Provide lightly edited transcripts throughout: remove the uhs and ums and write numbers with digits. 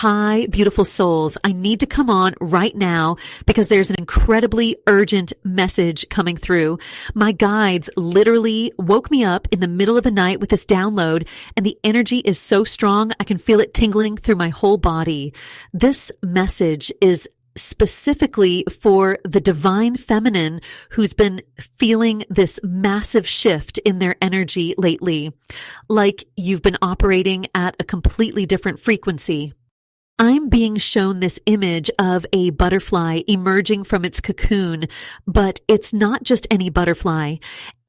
Hi, beautiful souls. I need to come on right now because there's an incredibly urgent message coming through. My guides literally woke me up in the middle of the night with this download, and the energy is so strong I can feel it tingling through my whole body. This message is specifically for the divine feminine who's been feeling this massive shift in their energy lately, like you've been operating at a completely different frequency. I'm being shown this image of a butterfly emerging from its cocoon, but it's not just any butterfly.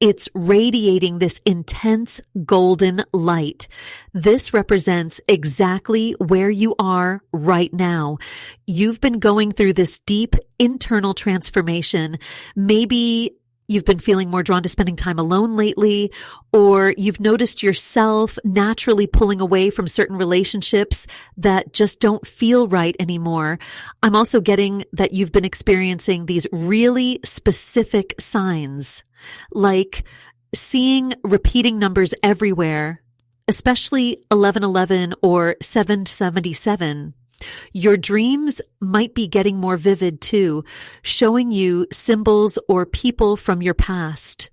It's radiating this intense golden light. This represents exactly where you are right now. You've been going through this deep internal transformation. Maybe you've been feeling more drawn to spending time alone lately, or you've noticed yourself naturally pulling away from certain relationships that just don't feel right anymore. I'm also getting that you've been experiencing these really specific signs, like seeing repeating numbers everywhere, especially 1111 or 777. Your dreams might be getting more vivid too, showing you symbols or people from your past.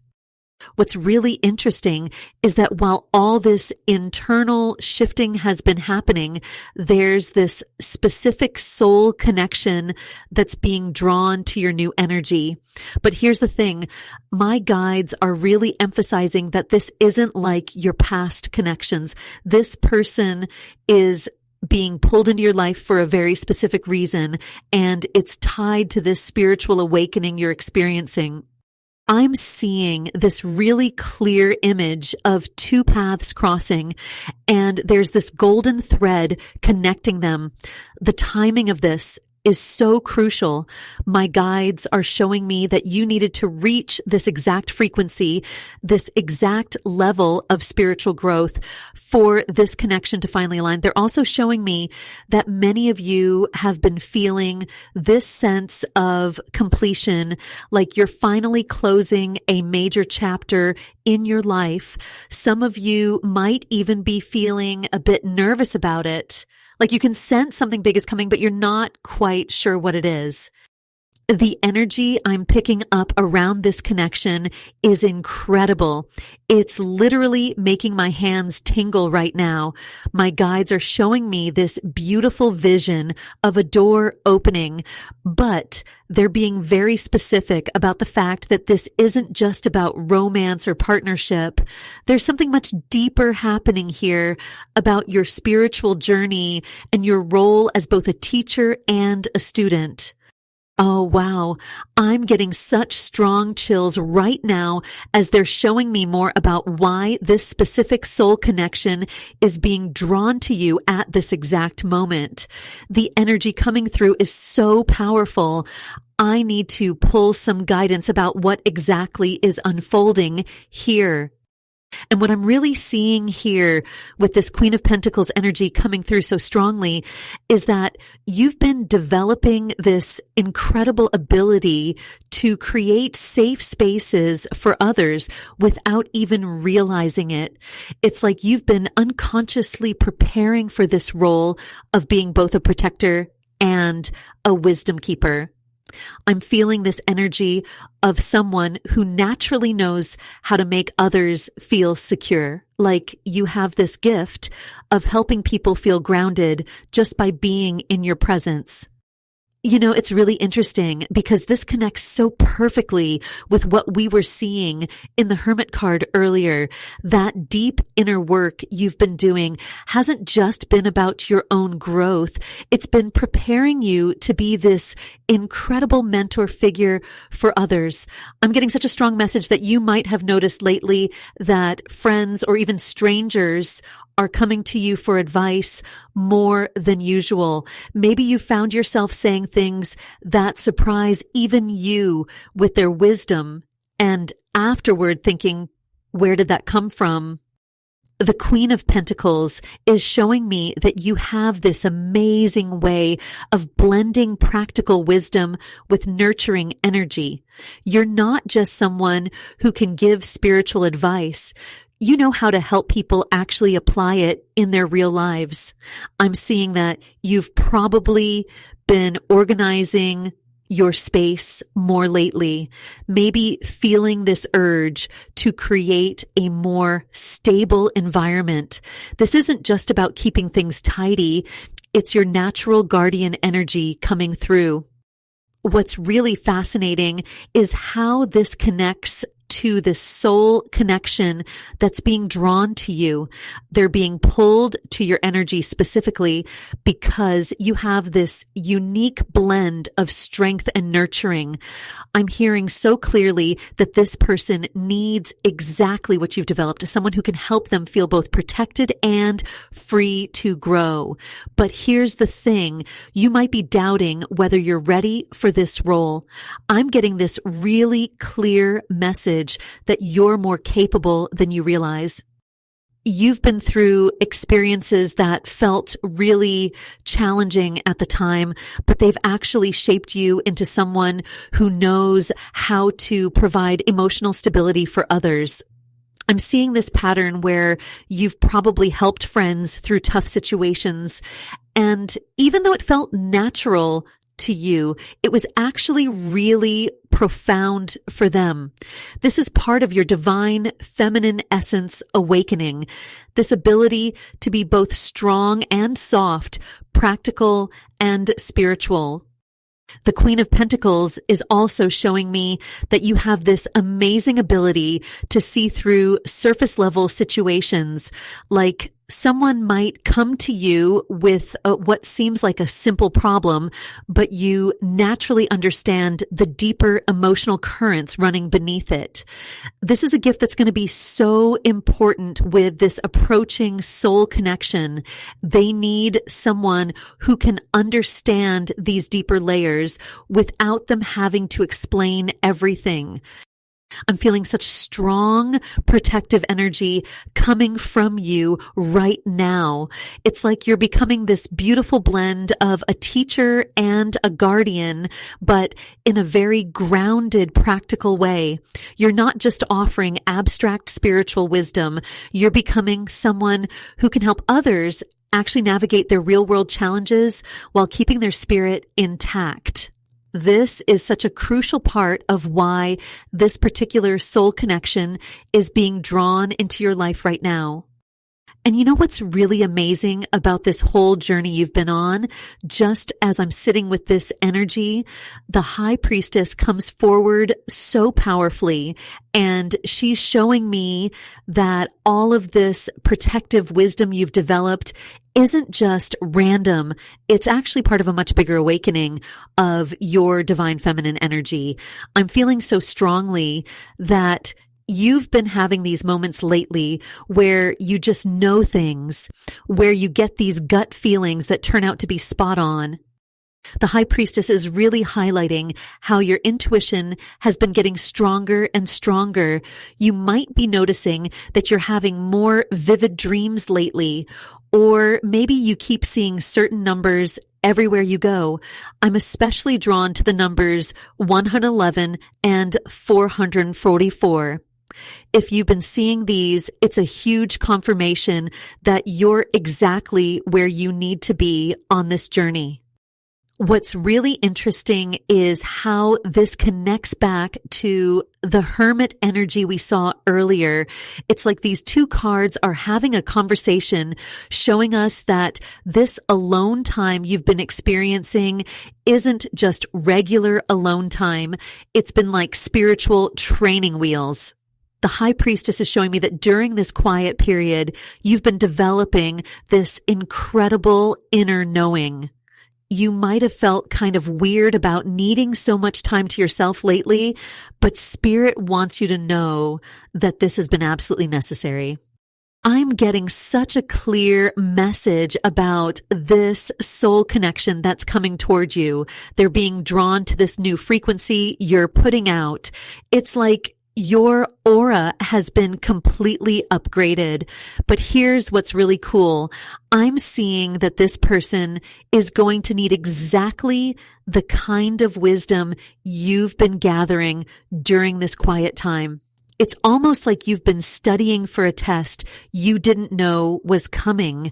What's really interesting is that while all this internal shifting has been happening, there's this specific soul connection that's being drawn to your new energy. But here's the thing, my guides are really emphasizing that this isn't like your past connections. This person is being pulled into your life for a very specific reason, and it's tied to this spiritual awakening you're experiencing. I'm seeing this really clear image of two paths crossing, and there's this golden thread connecting them. The timing of this is so crucial. My guides are showing me that you needed to reach this exact frequency, this exact level of spiritual growth for this connection to finally align. They're also showing me that many of you have been feeling this sense of completion, like you're finally closing a major chapter in your life. Some of you might even be feeling a bit nervous about it. Like you can sense something big is coming, but you're not quite sure what it is. The energy I'm picking up around this connection is incredible. It's literally making my hands tingle right now. My guides are showing me this beautiful vision of a door opening, but they're being very specific about the fact that this isn't just about romance or partnership. There's something much deeper happening here about your spiritual journey and your role as both a teacher and a student. Oh, wow. I'm getting such strong chills right now as they're showing me more about why this specific soul connection is being drawn to you at this exact moment. The energy coming through is so powerful. I need to pull some guidance about what exactly is unfolding here. And what I'm really seeing here with this Queen of Pentacles energy coming through so strongly is that you've been developing this incredible ability to create safe spaces for others without even realizing it. It's like you've been unconsciously preparing for this role of being both a protector and a wisdom keeper. I'm feeling this energy of someone who naturally knows how to make others feel secure. Like you have this gift of helping people feel grounded just by being in your presence. You know, it's really interesting because this connects so perfectly with what we were seeing in the Hermit card earlier. That deep inner work you've been doing hasn't just been about your own growth. It's been preparing you to be this incredible mentor figure for others. I'm getting such a strong message that you might have noticed lately that friends or even strangers are coming to you for advice more than usual. Maybe you found yourself saying things that surprise even you with their wisdom, and afterward thinking, where did that come from? The Queen of Pentacles is showing me that you have this amazing way of blending practical wisdom with nurturing energy. You're not just someone who can give spiritual advice. You know how to help people actually apply it in their real lives. I'm seeing that you've probably been organizing your space more lately, maybe feeling this urge to create a more stable environment. This isn't just about keeping things tidy. It's your natural guardian energy coming through. What's really fascinating is how this connects to this soul connection that's being drawn to you. They're being pulled to your energy specifically because you have this unique blend of strength and nurturing. I'm hearing so clearly that this person needs exactly what you've developed, someone who can help them feel both protected and free to grow. But here's the thing, you might be doubting whether you're ready for this role. I'm getting this really clear message that you're more capable than you realize. You've been through experiences that felt really challenging at the time, but they've actually shaped you into someone who knows how to provide emotional stability for others. I'm seeing this pattern where you've probably helped friends through tough situations, and even though it felt natural to you, it was actually really profound for them. This is part of your divine feminine essence awakening, this ability to be both strong and soft, practical and spiritual. The Queen of Pentacles is also showing me that you have this amazing ability to see through surface level situations. Like someone might come to you with what seems like a simple problem, but you naturally understand the deeper emotional currents running beneath it. This is a gift that's going to be so important with this approaching soul connection. They need someone who can understand these deeper layers without them having to explain everything. I'm feeling such strong protective energy coming from you right now. It's like you're becoming this beautiful blend of a teacher and a guardian, but in a very grounded, practical way. You're not just offering abstract spiritual wisdom. You're becoming someone who can help others actually navigate their real world challenges while keeping their spirit intact. This is such a crucial part of why this particular soul connection is being drawn into your life right now. And you know what's really amazing about this whole journey you've been on? Just as I'm sitting with this energy, the High Priestess comes forward so powerfully, and she's showing me that all of this protective wisdom you've developed isn't just random. It's actually part of a much bigger awakening of your divine feminine energy. I'm feeling so strongly that you've been having these moments lately where you just know things, where you get these gut feelings that turn out to be spot on. The High Priestess is really highlighting how your intuition has been getting stronger and stronger. You might be noticing that you're having more vivid dreams lately, or maybe you keep seeing certain numbers everywhere you go. I'm especially drawn to the numbers 111 and 444. If you've been seeing these, it's a huge confirmation that you're exactly where you need to be on this journey. What's really interesting is how this connects back to the Hermit energy we saw earlier. It's like these two cards are having a conversation, showing us that this alone time you've been experiencing isn't just regular alone time. It's been like spiritual training wheels. The High Priestess is showing me that during this quiet period, you've been developing this incredible inner knowing. You might have felt kind of weird about needing so much time to yourself lately, but Spirit wants you to know that this has been absolutely necessary. I'm getting such a clear message about this soul connection that's coming toward you. They're being drawn to this new frequency you're putting out. It's like your aura has been completely upgraded. But here's what's really cool. I'm seeing that this person is going to need exactly the kind of wisdom you've been gathering during this quiet time. It's almost like you've been studying for a test you didn't know was coming.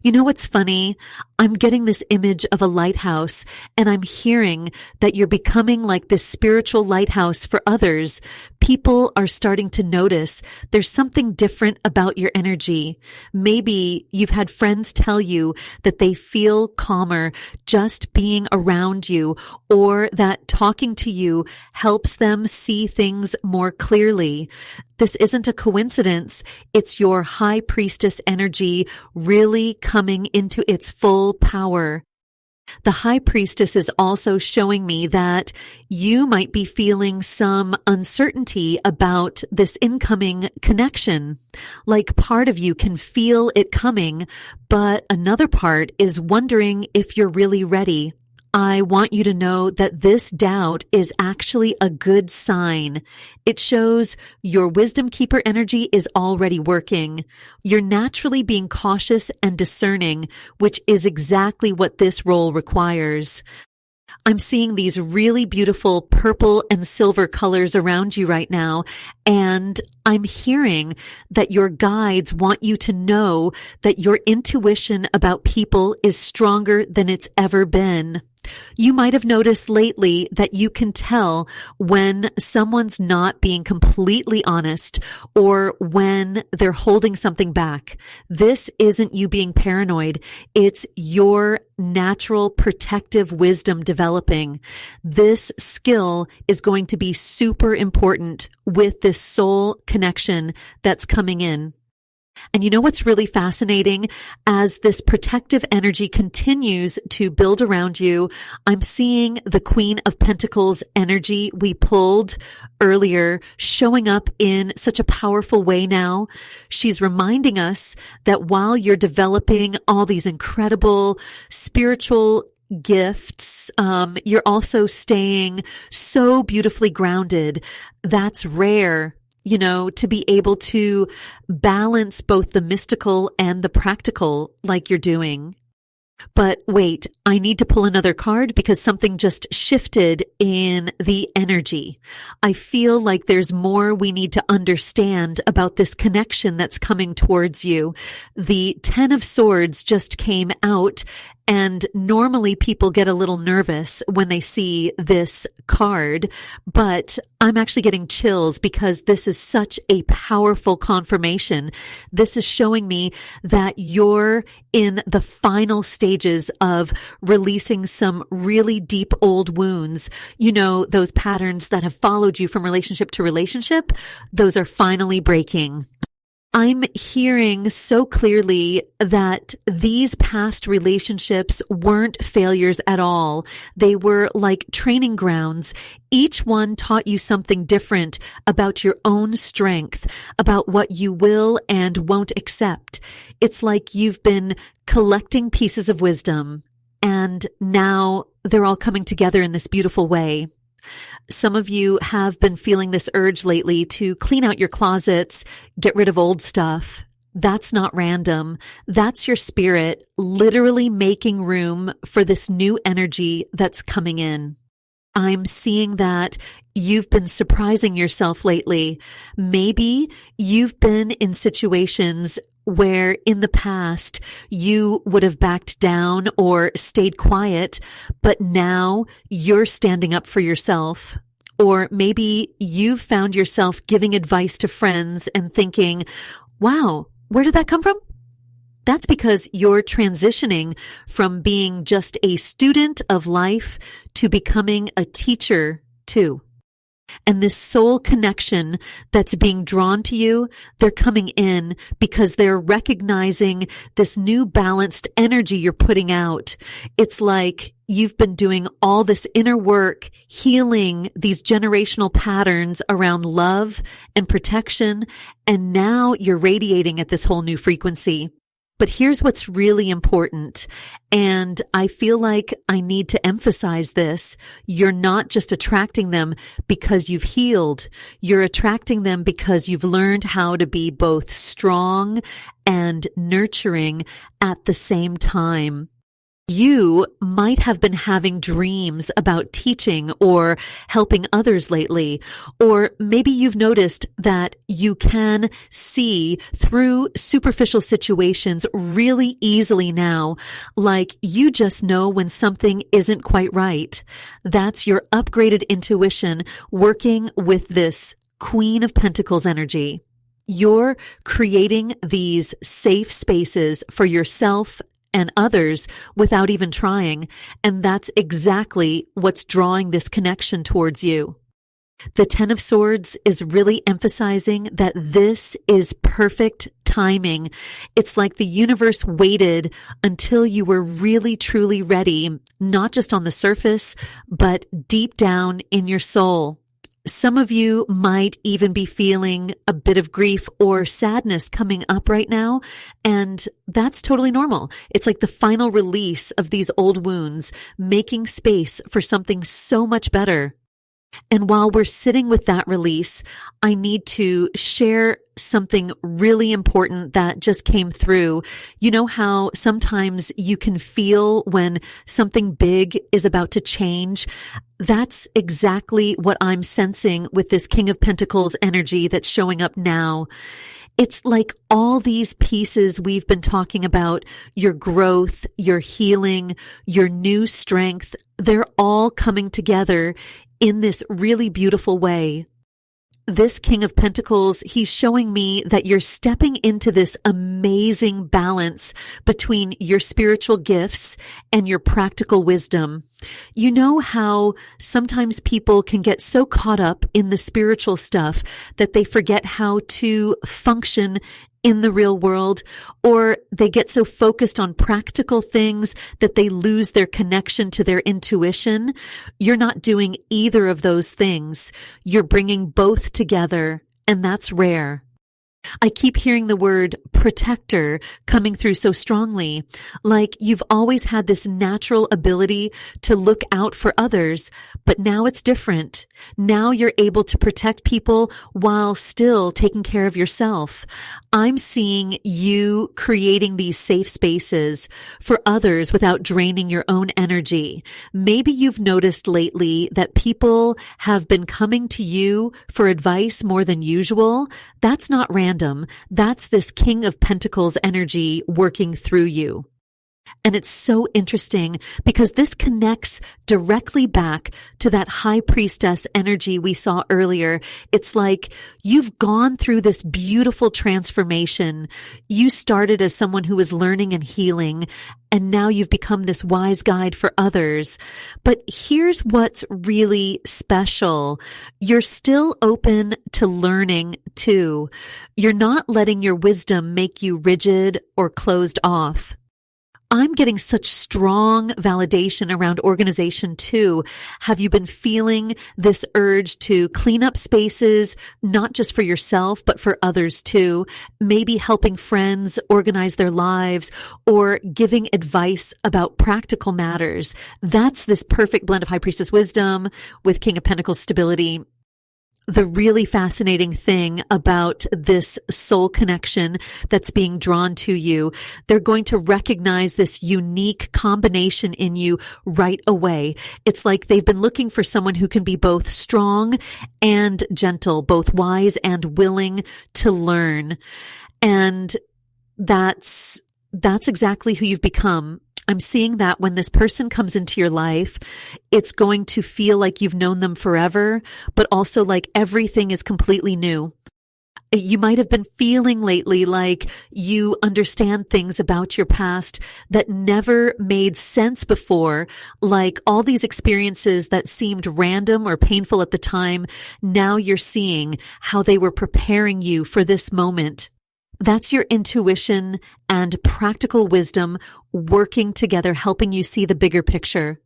You know what's funny? I'm getting this image of a lighthouse, and I'm hearing that you're becoming like this spiritual lighthouse for others. People are starting to notice there's something different about your energy. Maybe you've had friends tell you that they feel calmer just being around you, or that talking to you helps them see things more clearly. This isn't a coincidence. It's your high priestess energy really coming into its full power. The high priestess is also showing me that you might be feeling some uncertainty about this incoming connection. Like part of you can feel it coming, but another part is wondering if you're really ready. I want you to know that this doubt is actually a good sign. It shows your wisdom keeper energy is already working. You're naturally being cautious and discerning, which is exactly what this role requires. I'm seeing these really beautiful purple and silver colors around you right now, and I'm hearing that your guides want you to know that your intuition about people is stronger than it's ever been. You might have noticed lately that you can tell when someone's not being completely honest or when they're holding something back. This isn't you being paranoid. It's your natural protective wisdom developing. This skill is going to be super important with this soul connection that's coming in. And you know what's really fascinating? As this protective energy continues to build around you, I'm seeing the Queen of Pentacles energy we pulled earlier showing up in such a powerful way now. She's reminding us that while you're developing all these incredible spiritual gifts, you're also staying so beautifully grounded. That's rare. You know, to be able to balance both the mystical and the practical like you're doing. But wait, I need to pull another card because something just shifted in the energy. I feel like there's more we need to understand about this connection that's coming towards you. The Ten of Swords just came out, and normally people get a little nervous when they see this card, but I'm actually getting chills because this is such a powerful confirmation. This is showing me that you're in the final stages of releasing some really deep old wounds. You know, those patterns that have followed you from relationship to relationship, those are finally breaking. I'm hearing so clearly that these past relationships weren't failures at all. They were like training grounds. Each one taught you something different about your own strength, about what you will and won't accept. It's like you've been collecting pieces of wisdom, and now they're all coming together in this beautiful way. Some of you have been feeling this urge lately to clean out your closets, get rid of old stuff. That's not random. That's your spirit literally making room for this new energy that's coming in. I'm seeing that you've been surprising yourself lately. Maybe you've been in situations where in the past you would have backed down or stayed quiet, but now you're standing up for yourself. Or maybe you've found yourself giving advice to friends and thinking, wow, where did that come from? That's because you're transitioning from being just a student of life to becoming a teacher too. And this soul connection that's being drawn to you, they're coming in because they're recognizing this new balanced energy you're putting out. It's like you've been doing all this inner work, healing these generational patterns around love and protection, and now you're radiating at this whole new frequency. But here's what's really important, and I feel like I need to emphasize this. You're not just attracting them because you've healed. You're attracting them because you've learned how to be both strong and nurturing at the same time. You might have been having dreams about teaching or helping others lately, or maybe you've noticed that you can see through superficial situations really easily now, like you just know when something isn't quite right. That's your upgraded intuition working with this Queen of Pentacles energy. You're creating these safe spaces for yourself and others without even trying. And that's exactly what's drawing this connection towards you. The Ten of Swords is really emphasizing that this is perfect timing. It's like the universe waited until you were really, truly ready, not just on the surface, but deep down in your soul. Some of you might even be feeling a bit of grief or sadness coming up right now, and that's totally normal. It's like the final release of these old wounds, making space for something so much better. And while we're sitting with that release, I need to share something really important that just came through. You know how sometimes you can feel when something big is about to change? That's exactly what I'm sensing with this King of Pentacles energy that's showing up now. It's like all these pieces we've been talking about, your growth, your healing, your new strength, they're all coming together in this really beautiful way. This King of Pentacles, he's showing me that you're stepping into this amazing balance between your spiritual gifts and your practical wisdom. You know how sometimes people can get so caught up in the spiritual stuff that they forget how to function in the real world, or they get so focused on practical things that they lose their connection to their intuition. You're not doing either of those things. You're bringing both together, and that's rare. I keep hearing the word protector coming through so strongly, like you've always had this natural ability to look out for others, but now it's different. Now you're able to protect people while still taking care of yourself. I'm seeing you creating these safe spaces for others without draining your own energy. Maybe you've noticed lately that people have been coming to you for advice more than usual. That's not random. That's this King of Pentacles energy working through you. And it's so interesting because this connects directly back to that High Priestess energy we saw earlier. It's like you've gone through this beautiful transformation. You started as someone who was learning and healing, and now you've become this wise guide for others. But here's what's really special. You're still open to learning too. You're not letting your wisdom make you rigid or closed off. I'm getting such strong validation around organization too. Have you been feeling this urge to clean up spaces, not just for yourself, but for others too? Maybe helping friends organize their lives or giving advice about practical matters. That's this perfect blend of High Priestess wisdom with King of Pentacles stability. The really fascinating thing about this soul connection that's being drawn to you, they're going to recognize this unique combination in you right away. It's like they've been looking for someone who can be both strong and gentle, both wise and willing to learn. And that's exactly who you've become. I'm seeing that when this person comes into your life, it's going to feel like you've known them forever, but also like everything is completely new. You might have been feeling lately like you understand things about your past that never made sense before, like all these experiences that seemed random or painful at the time. Now you're seeing how they were preparing you for this moment. That's your intuition and practical wisdom working together, helping you see the bigger picture.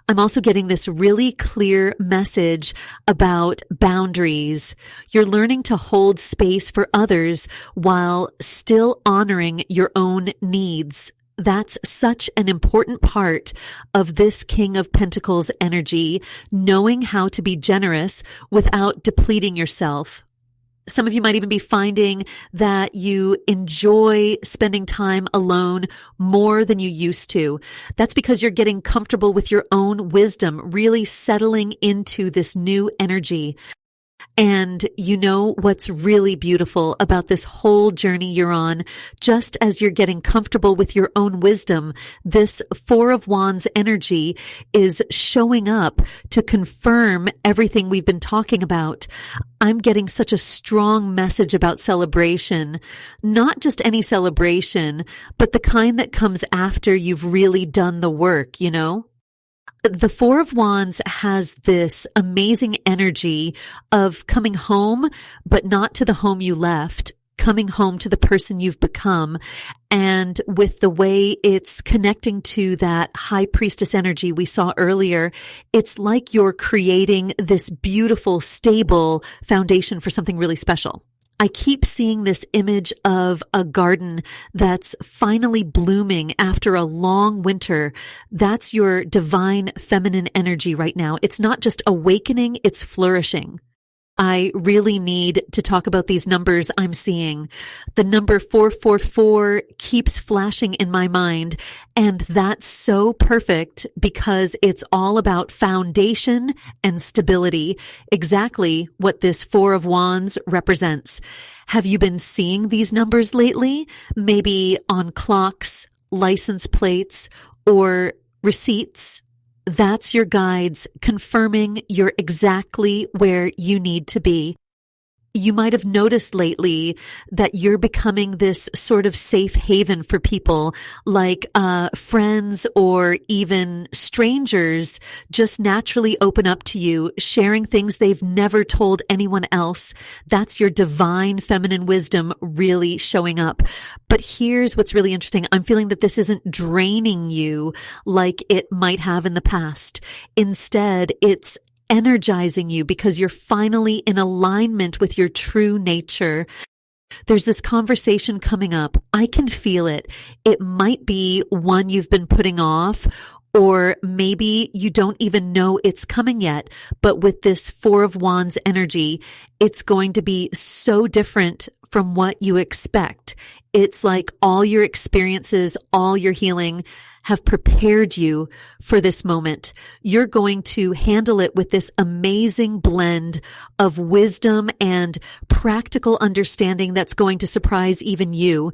I'm also getting this really clear message about boundaries. You're learning to hold space for others while still honoring your own needs. That's such an important part of this King of Pentacles energy, knowing how to be generous without depleting yourself. Some of you might even be finding that you enjoy spending time alone more than you used to. That's because you're getting comfortable with your own wisdom, really settling into this new energy. And you know what's really beautiful about this whole journey you're on? Just as you're getting comfortable with your own wisdom, this Four of Wands energy is showing up to confirm everything we've been talking about. I'm getting such a strong message about celebration, not just any celebration, but the kind that comes after you've really done the work, you know? The Four of Wands has this amazing energy of coming home, but not to the home you left, coming home to the person you've become. And with the way it's connecting to that high priestess energy we saw earlier, it's like you're creating this beautiful, stable foundation for something really special. I keep seeing this image of a garden that's finally blooming after a long winter. That's your divine feminine energy right now. It's not just awakening, it's flourishing. I really need to talk about these numbers I'm seeing. The number 444 keeps flashing in my mind, and that's so perfect because it's all about foundation and stability, exactly what this Four of Wands represents. Have you been seeing these numbers lately? Maybe on clocks, license plates, or receipts? That's your guides confirming you're exactly where you need to be. You might have noticed lately that you're becoming this sort of safe haven for people, like friends or even strangers just naturally open up to you, sharing things they've never told anyone else. That's your divine feminine wisdom really showing up. But here's what's really interesting. I'm feeling that this isn't draining you like it might have in the past. Instead, it's energizing you because you're finally in alignment with your true nature. There's this conversation coming up. I can feel it. It might be one you've been putting off, or maybe you don't even know it's coming yet. But with this Four of Wands energy, it's going to be so different from what you expect. It's like all your experiences, all your healing have prepared you for this moment. You're going to handle it with this amazing blend of wisdom and practical understanding that's going to surprise even you.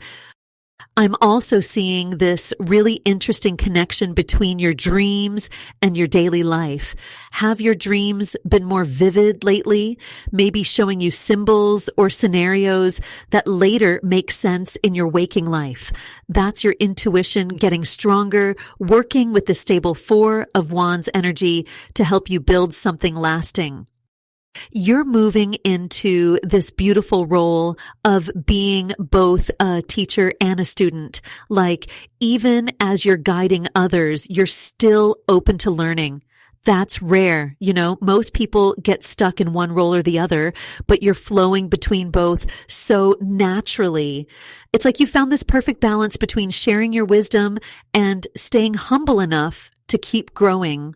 I'm also seeing this really interesting connection between your dreams and your daily life. Have your dreams been more vivid lately? Maybe showing you symbols or scenarios that later make sense in your waking life. That's your intuition getting stronger, working with the stable Four of Wands energy to help you build something lasting. You're moving into this beautiful role of being both a teacher and a student. Like, even as you're guiding others, you're still open to learning. That's rare. You know, most people get stuck in one role or the other, but you're flowing between both so naturally. It's like you found this perfect balance between sharing your wisdom and staying humble enough to keep growing.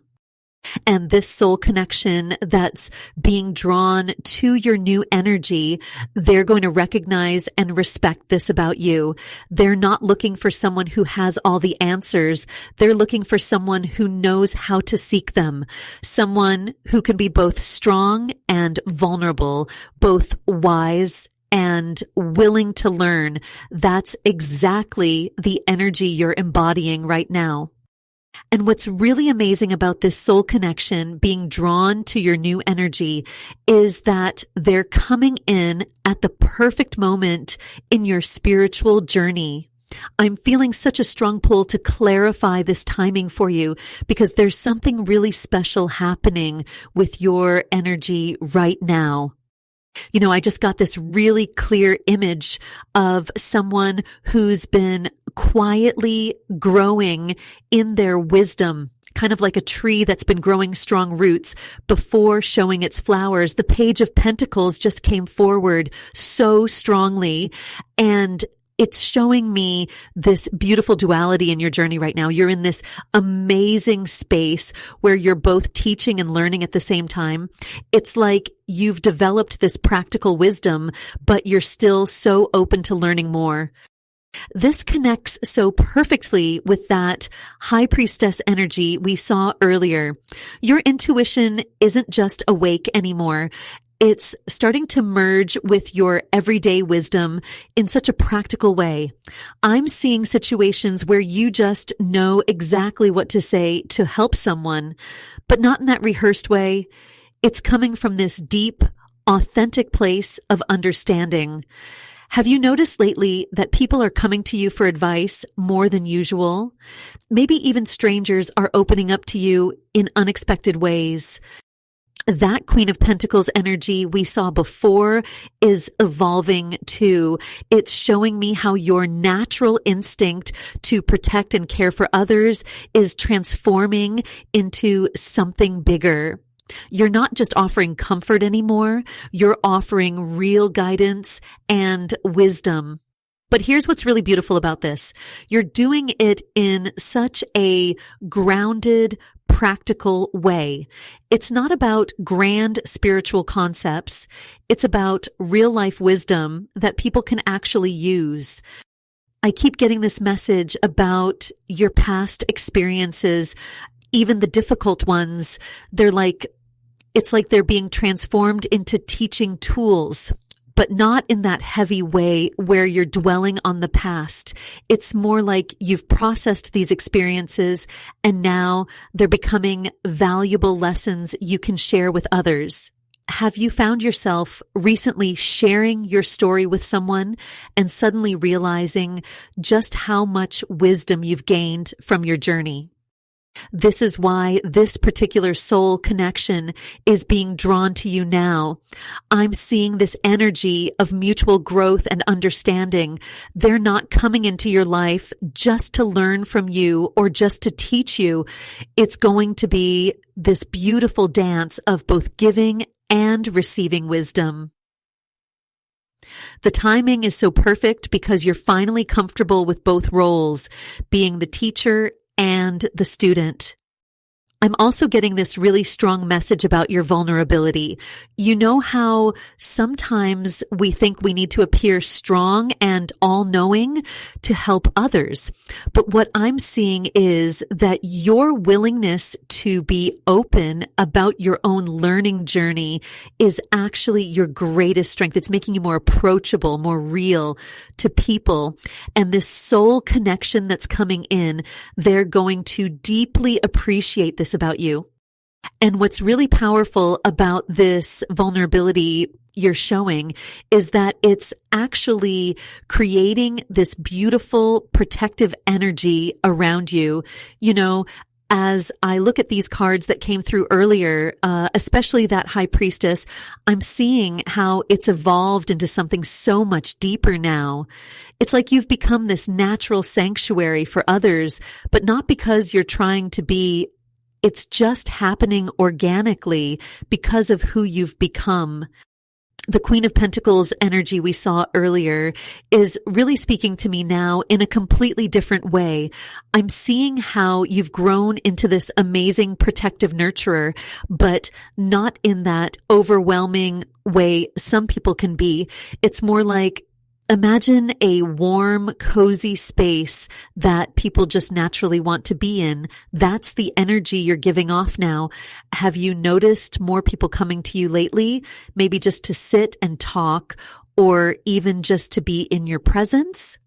And this soul connection that's being drawn to your new energy, they're going to recognize and respect this about you. They're not looking for someone who has all the answers. They're looking for someone who knows how to seek them. Someone who can be both strong and vulnerable, both wise and willing to learn. That's exactly the energy you're embodying right now. And what's really amazing about this soul connection being drawn to your new energy is that they're coming in at the perfect moment in your spiritual journey. I'm feeling such a strong pull to clarify this timing for you because there's something really special happening with your energy right now. You know, I just got this really clear image of someone who's been quietly growing in their wisdom, kind of like a tree that's been growing strong roots before showing its flowers. The Page of Pentacles just came forward so strongly, and It's showing me this beautiful duality in your journey right now. You're in this amazing space where you're both teaching and learning at the same time. It's like you've developed this practical wisdom, but you're still so open to learning more. This connects so perfectly with that high priestess energy we saw earlier. Your intuition isn't just awake anymore. It's starting to merge with your everyday wisdom in such a practical way. I'm seeing situations where you just know exactly what to say to help someone, but not in that rehearsed way. It's coming from this deep, authentic place of understanding. Have you noticed lately that people are coming to you for advice more than usual? Maybe even strangers are opening up to you in unexpected ways. That Queen of Pentacles energy we saw before is evolving too. It's showing me how your natural instinct to protect and care for others is transforming into something bigger. You're not just offering comfort anymore. You're offering real guidance and wisdom. But here's what's really beautiful about this. You're doing it in such a grounded, practical way. It's not about grand spiritual concepts. It's about real life wisdom that people can actually use. I keep getting this message about your past experiences, even the difficult ones. It's like they're being transformed into teaching tools, but not in that heavy way where you're dwelling on the past. It's more like you've processed these experiences and now they're becoming valuable lessons you can share with others. Have you found yourself recently sharing your story with someone and suddenly realizing just how much wisdom you've gained from your journey? This is why this particular soul connection is being drawn to you now. I'm seeing this energy of mutual growth and understanding. They're not coming into your life just to learn from you or just to teach you. It's going to be this beautiful dance of both giving and receiving wisdom. The timing is so perfect because you're finally comfortable with both roles, being the teacher and the student. I'm also getting this really strong message about your vulnerability. You know how sometimes we think we need to appear strong and all-knowing to help others. But what I'm seeing is that your willingness to be open about your own learning journey is actually your greatest strength. It's making you more approachable, more real to people. And this soul connection that's coming in, they're going to deeply appreciate this about you. And what's really powerful about this vulnerability you're showing is that it's actually creating this beautiful protective energy around you. You know, as I look at these cards that came through earlier, especially that High Priestess, I'm seeing how it's evolved into something so much deeper now. It's like you've become this natural sanctuary for others, but not because you're trying to be. It's just happening organically because of who you've become. The Queen of Pentacles energy we saw earlier is really speaking to me now in a completely different way. I'm seeing how you've grown into this amazing protective nurturer, but not in that overwhelming way some people can be. It's more like, imagine a warm, cozy space that people just naturally want to be in. That's the energy you're giving off now. Have you noticed more people coming to you lately? Maybe just to sit and talk, or even just to be in your presence?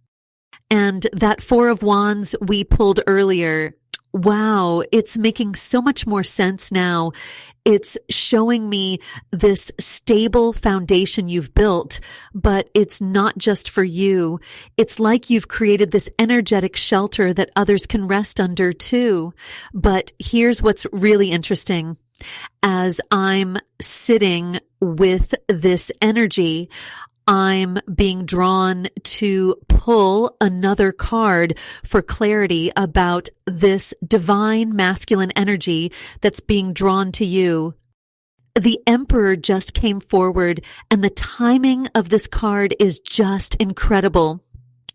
And that Four of Wands we pulled earlier, wow, it's making so much more sense now. It's showing me this stable foundation you've built, but it's not just for you. It's like you've created this energetic shelter that others can rest under too. But here's what's really interesting. As I'm sitting with this energy, I'm being drawn to pull another card for clarity about this divine masculine energy that's being drawn to you. The Emperor just came forward, and the timing of this card is just incredible.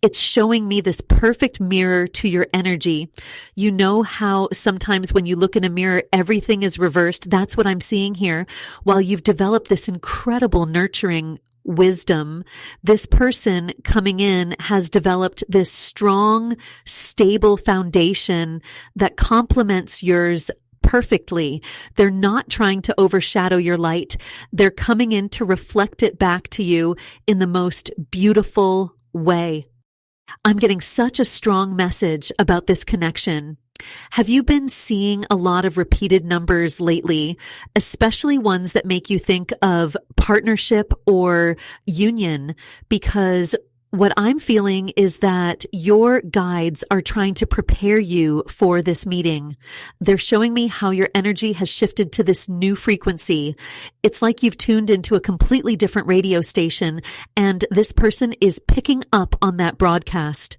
It's showing me this perfect mirror to your energy. You know how sometimes when you look in a mirror, everything is reversed. That's what I'm seeing here. While you've developed this incredible nurturing wisdom, this person coming in has developed this strong, stable foundation that complements yours perfectly. They're not trying to overshadow your light. They're coming in to reflect it back to you in the most beautiful way. I'm getting such a strong message about this connection. Have you been seeing a lot of repeated numbers lately, especially ones that make you think of partnership or union? Because what I'm feeling is that your guides are trying to prepare you for this meeting. They're showing me how your energy has shifted to this new frequency. It's like you've tuned into a completely different radio station, and this person is picking up on that broadcast.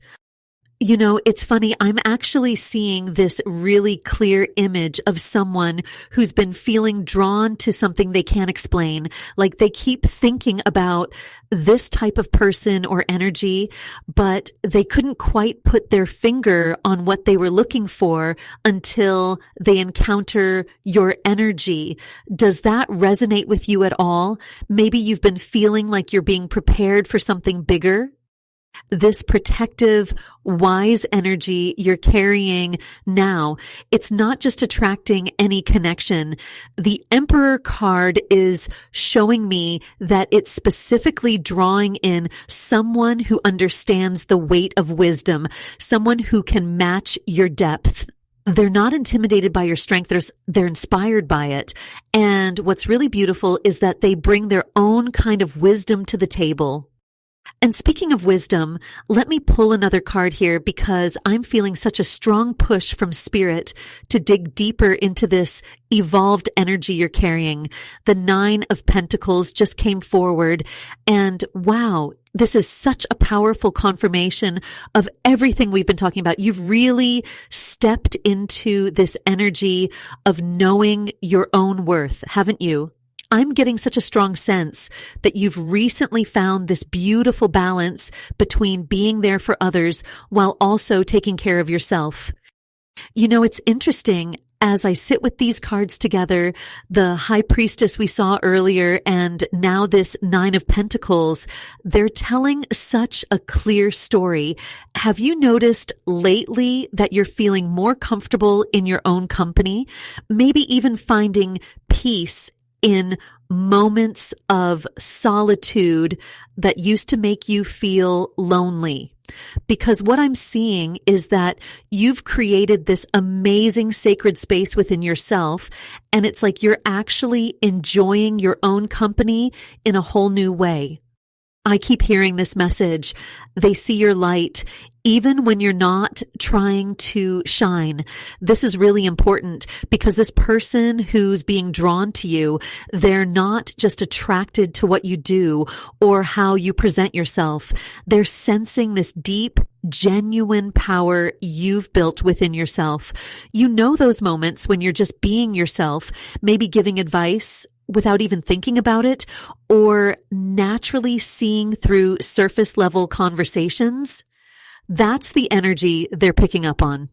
You know, it's funny. I'm actually seeing this really clear image of someone who's been feeling drawn to something they can't explain. Like they keep thinking about this type of person or energy, but they couldn't quite put their finger on what they were looking for until they encounter your energy. Does that resonate with you at all? Maybe you've been feeling like you're being prepared for something bigger. This protective, wise energy you're carrying now, it's not just attracting any connection. The Emperor card is showing me that it's specifically drawing in someone who understands the weight of wisdom, someone who can match your depth. They're not intimidated by your strength. They're inspired by it. And what's really beautiful is that they bring their own kind of wisdom to the table. And speaking of wisdom, let me pull another card here because I'm feeling such a strong push from Spirit to dig deeper into this evolved energy you're carrying. The 9 of Pentacles just came forward, and wow, this is such a powerful confirmation of everything we've been talking about. You've really stepped into this energy of knowing your own worth, haven't you? I'm getting such a strong sense that you've recently found this beautiful balance between being there for others while also taking care of yourself. You know, it's interesting. As I sit with these cards together, the High Priestess we saw earlier and now this 9 of Pentacles, they're telling such a clear story. Have you noticed lately that you're feeling more comfortable in your own company? Maybe even finding peace in moments of solitude that used to make you feel lonely. Because what I'm seeing is that you've created this amazing sacred space within yourself, and it's like you're actually enjoying your own company in a whole new way. I keep hearing this message. They see your light even when you're not trying to shine. This is really important because this person who's being drawn to you, they're not just attracted to what you do or how you present yourself. They're sensing this deep, genuine power you've built within yourself. You know those moments when you're just being yourself, maybe giving advice without even thinking about it, or naturally seeing through surface level conversations. That's the energy they're picking up on.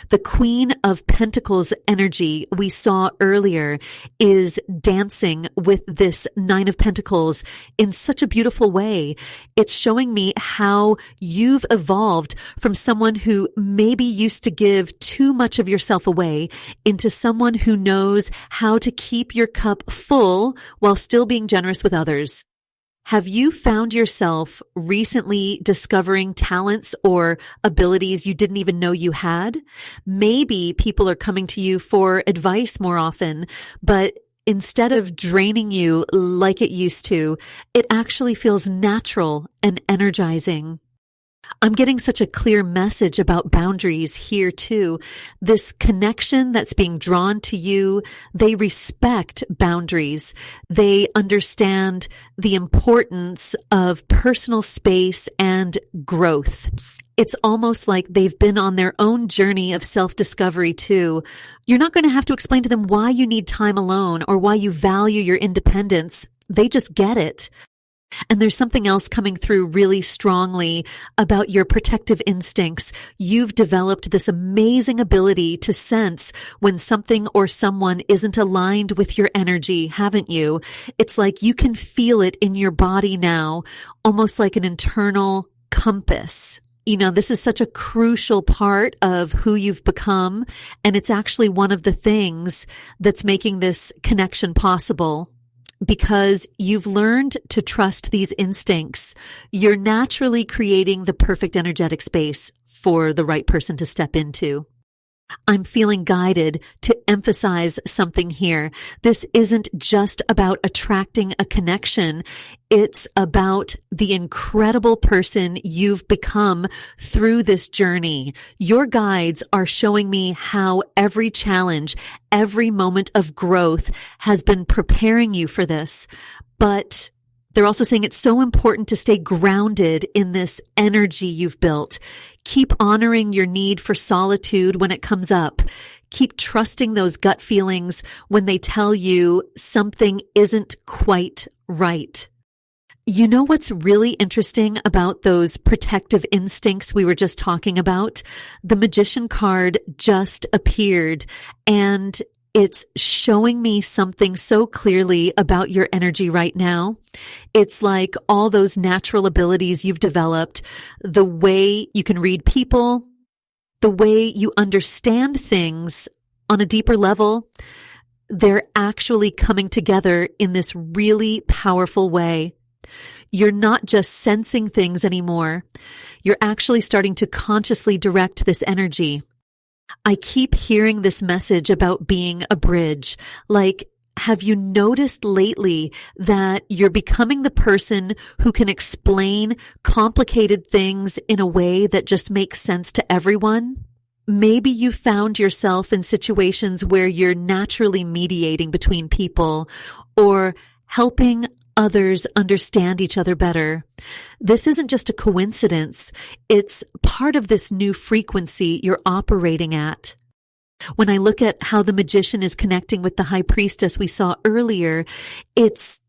The Queen of Pentacles energy we saw earlier is dancing with this 9 of Pentacles in such a beautiful way. It's showing me how you've evolved from someone who maybe used to give too much of yourself away into someone who knows how to keep your cup full while still being generous with others. Have you found yourself recently discovering talents or abilities you didn't even know you had? Maybe people are coming to you for advice more often, but instead of draining you like it used to, it actually feels natural and energizing. I'm getting such a clear message about boundaries here too. This connection that's being drawn to you, they respect boundaries. They understand the importance of personal space and growth. It's almost like they've been on their own journey of self-discovery too. You're not going to have to explain to them why you need time alone or why you value your independence. They just get it. And there's something else coming through really strongly about your protective instincts. You've developed this amazing ability to sense when something or someone isn't aligned with your energy, haven't you? It's like you can feel it in your body now, almost like an internal compass. This is such a crucial part of who you've become, and it's actually one of the things that's making this connection possible. Because you've learned to trust these instincts, you're naturally creating the perfect energetic space for the right person to step into. I'm feeling guided to emphasize something here. This isn't just about attracting a connection. It's about the incredible person you've become through this journey. Your guides are showing me how every challenge, every moment of growth has been preparing you for this. But they're also saying it's so important to stay grounded in this energy you've built. Keep honoring your need for solitude when it comes up. Keep trusting those gut feelings when they tell you something isn't quite right. You know what's really interesting about those protective instincts we were just talking about? The Magician card just appeared, and it's showing me something so clearly about your energy right now. It's like all those natural abilities you've developed, the way you can read people, the way you understand things on a deeper level, they're actually coming together in this really powerful way. You're not just sensing things anymore. You're actually starting to consciously direct this energy. I keep hearing this message about being a bridge. Like, have you noticed lately that you're becoming the person who can explain complicated things in a way that just makes sense to everyone? Maybe you found yourself in situations where you're naturally mediating between people or helping others understand each other better. This isn't just a coincidence. It's part of this new frequency you're operating at. When I look at how the magician is connecting with the high priestess we saw earlier, it's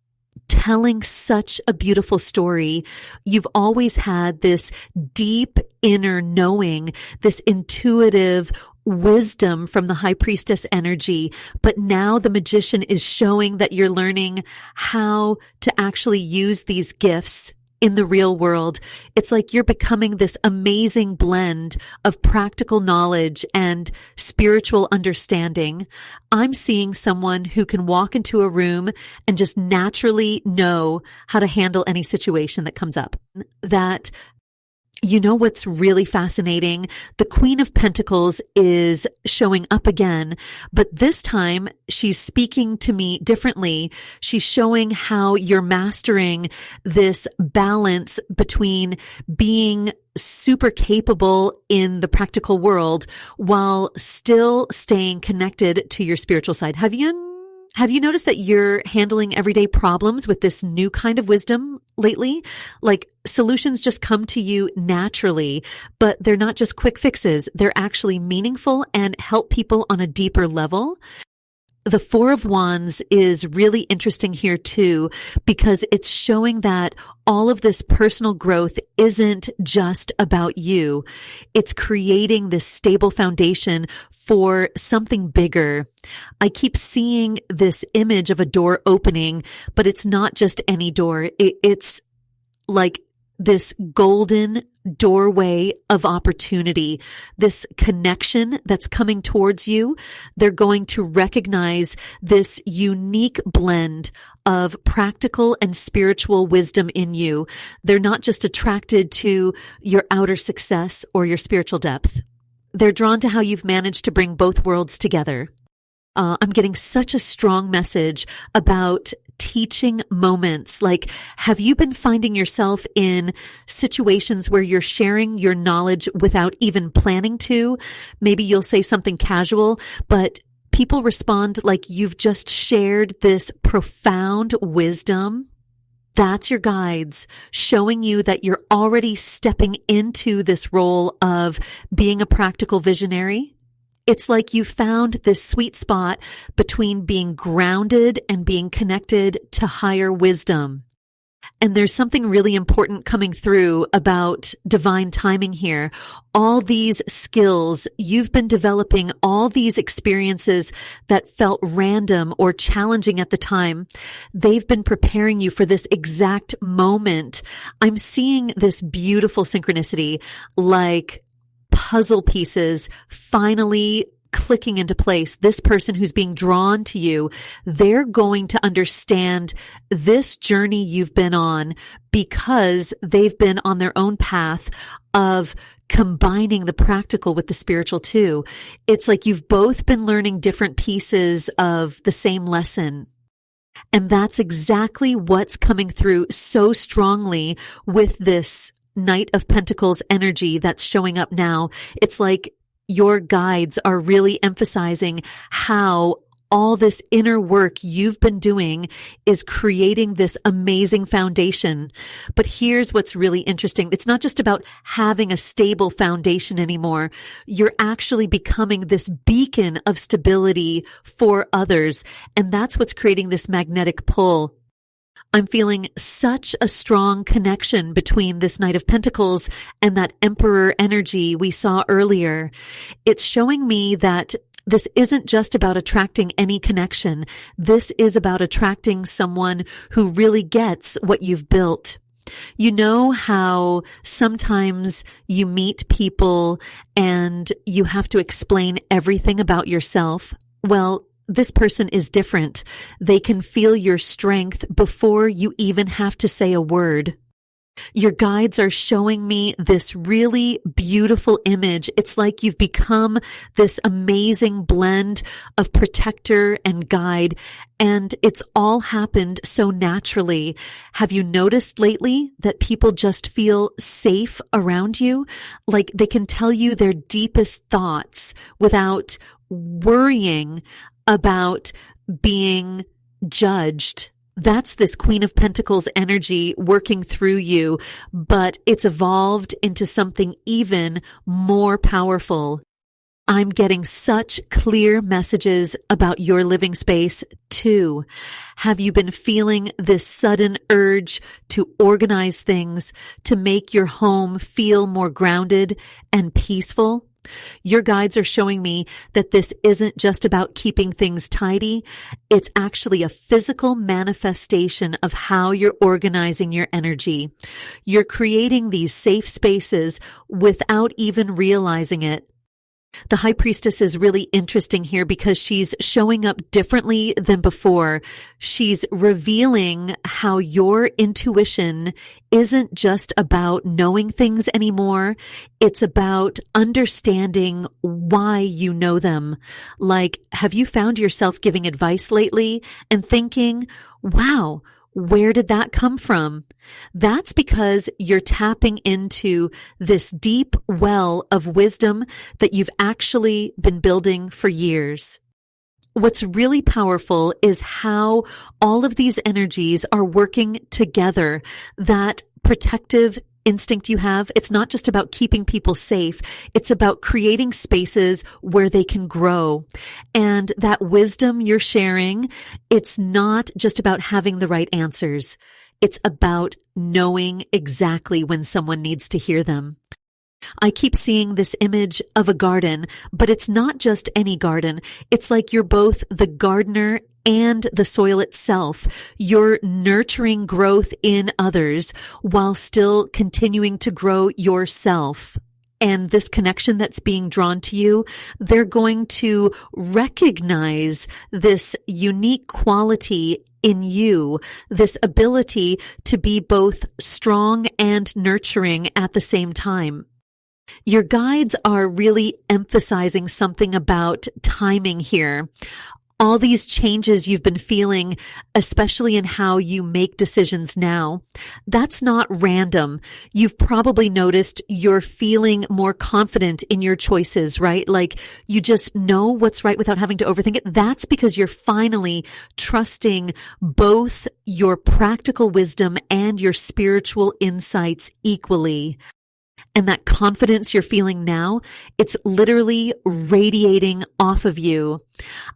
telling such a beautiful story. You've always had this deep inner knowing, this intuitive wisdom from the high priestess energy, but now the magician is showing that you're learning how to actually use these gifts in the real world. It's like you're becoming this amazing blend of practical knowledge and spiritual understanding. I'm seeing someone who can walk into a room and just naturally know how to handle any situation that comes up. That You know what's really fascinating? The Queen of Pentacles is showing up again, but this time she's speaking to me differently. She's showing how you're mastering this balance between being super capable in the practical world while still staying connected to your spiritual side. Have you noticed that you're handling everyday problems with this new kind of wisdom lately? Like solutions just come to you naturally, but they're not just quick fixes. They're actually meaningful and help people on a deeper level. The Four of Wands is really interesting here too, because it's showing that all of this personal growth isn't just about you. It's creating this stable foundation for something bigger. I keep seeing this image of a door opening, but it's not just any door. It's like this golden doorway of opportunity, this connection that's coming towards you. They're going to recognize this unique blend of practical and spiritual wisdom in you. They're not just attracted to your outer success or your spiritual depth. They're drawn to how you've managed to bring both worlds together. I'm getting such a strong message about teaching moments. Like, have you been finding yourself in situations where you're sharing your knowledge without even planning to? Maybe you'll say something casual, but people respond like you've just shared this profound wisdom. That's your guides showing you that you're already stepping into this role of being a practical visionary. It's like you found this sweet spot between being grounded and being connected to higher wisdom. And there's something really important coming through about divine timing here. All these skills, you've been developing all these experiences that felt random or challenging at the time. They've been preparing you for this exact moment. I'm seeing this beautiful synchronicity, like puzzle pieces finally clicking into place. This person who's being drawn to you, they're going to understand this journey you've been on because they've been on their own path of combining the practical with the spiritual too. It's like you've both been learning different pieces of the same lesson. And that's exactly what's coming through so strongly with this Knight of Pentacles energy that's showing up now. It's like your guides are really emphasizing how all this inner work you've been doing is creating this amazing foundation. But here's what's really interesting. It's not just about having a stable foundation anymore. You're actually becoming this beacon of stability for others. And that's what's creating this magnetic pull. I'm feeling such a strong connection between this Knight of Pentacles and that Emperor energy we saw earlier. It's showing me that this isn't just about attracting any connection. This is about attracting someone who really gets what you've built. You know how sometimes you meet people and you have to explain everything about yourself? Well, this person is different. They can feel your strength before you even have to say a word. Your guides are showing me this really beautiful image. It's like you've become this amazing blend of protector and guide, and it's all happened so naturally. Have you noticed lately that people just feel safe around you? Like they can tell you their deepest thoughts without worrying about being judged. That's this Queen of Pentacles energy working through you, but it's evolved into something even more powerful. I'm getting such clear messages about your living space too. Have you been feeling this sudden urge to organize things, to make your home feel more grounded and peaceful? Your guides are showing me that this isn't just about keeping things tidy. It's actually a physical manifestation of how you're organizing your energy. You're creating these safe spaces without even realizing it. The High Priestess is really interesting here because she's showing up differently than before. She's revealing how your intuition isn't just about knowing things anymore. It's about understanding why you know them. Like, have you found yourself giving advice lately and thinking, wow, where did that come from? That's because you're tapping into this deep well of wisdom that you've actually been building for years. What's really powerful is how all of these energies are working together. That protective instinct you have, it's not just about keeping people safe. It's about creating spaces where they can grow. And that wisdom you're sharing, it's not just about having the right answers. It's about knowing exactly when someone needs to hear them. I keep seeing this image of a garden, but it's not just any garden. It's like you're both the gardener and the soil itself. You're nurturing growth in others while still continuing to grow yourself. And this connection that's being drawn to you, they're going to recognize this unique quality in you, this ability to be both strong and nurturing at the same time. Your guides are really emphasizing something about timing here. All these changes you've been feeling, especially in how you make decisions now, that's not random. You've probably noticed you're feeling more confident in your choices, right? Like you just know what's right without having to overthink it. That's because you're finally trusting both your practical wisdom and your spiritual insights equally. And that confidence you're feeling now, it's literally radiating off of you.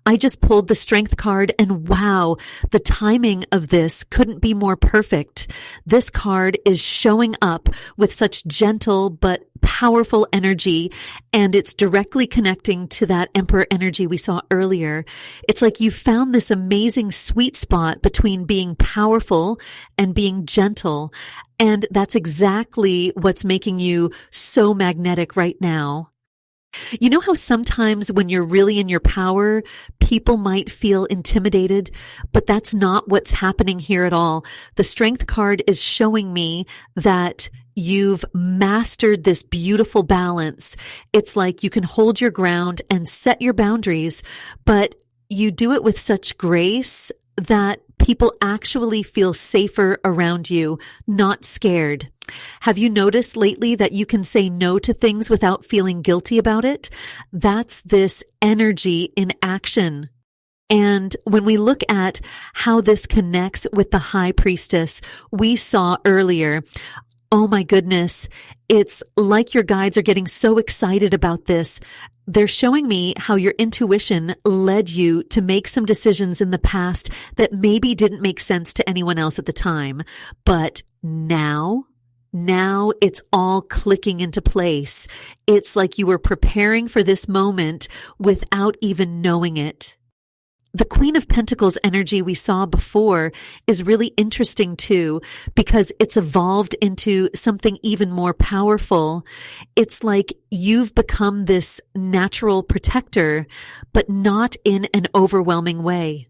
I just pulled the strength card and wow, the timing of this couldn't be more perfect. This card is showing up with such gentle but powerful energy, and it's directly connecting to that Emperor energy we saw earlier. It's like you found this amazing sweet spot between being powerful and being gentle. And that's exactly what's making you so magnetic right now. You know how sometimes when you're really in your power, people might feel intimidated, but that's not what's happening here at all. The strength card is showing me that you've mastered this beautiful balance. It's like you can hold your ground and set your boundaries, but you do it with such grace that people actually feel safer around you, not scared. Have you noticed lately that you can say no to things without feeling guilty about it? That's this energy in action. And when we look at how this connects with the High Priestess we saw earlier, oh my goodness, it's like your guides are getting so excited about this. They're showing me how your intuition led you to make some decisions in the past that maybe didn't make sense to anyone else at the time. But now it's all clicking into place. It's like you were preparing for this moment without even knowing it. The Queen of Pentacles energy we saw before is really interesting too, because it's evolved into something even more powerful. It's like you've become this natural protector, but not in an overwhelming way.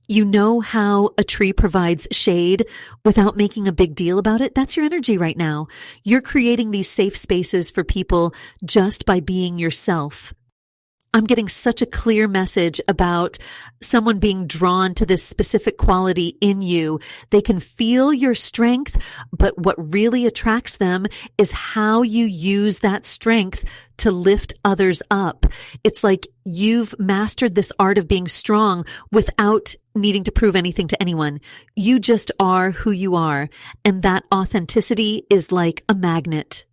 You know how a tree provides shade without making a big deal about it? That's your energy right now. You're creating these safe spaces for people just by being yourself. I'm getting such a clear message about someone being drawn to this specific quality in you. They can feel your strength, but what really attracts them is how you use that strength to lift others up. It's like you've mastered this art of being strong without needing to prove anything to anyone. You just are who you are, and that authenticity is like a magnet.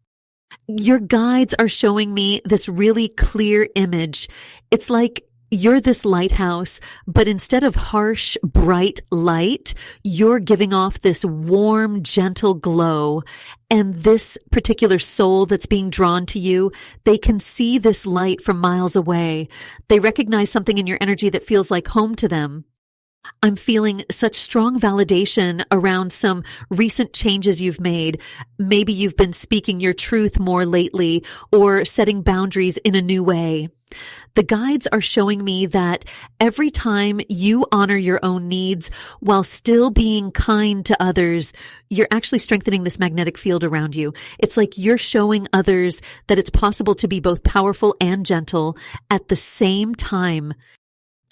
Your guides are showing me this really clear image. It's like you're this lighthouse, but instead of harsh, bright light, you're giving off this warm, gentle glow. And this particular soul that's being drawn to you, they can see this light from miles away. They recognize something in your energy that feels like home to them. I'm feeling such strong validation around some recent changes you've made. Maybe you've been speaking your truth more lately or setting boundaries in a new way. The guides are showing me that every time you honor your own needs while still being kind to others, you're actually strengthening this magnetic field around you. It's like you're showing others that it's possible to be both powerful and gentle at the same time.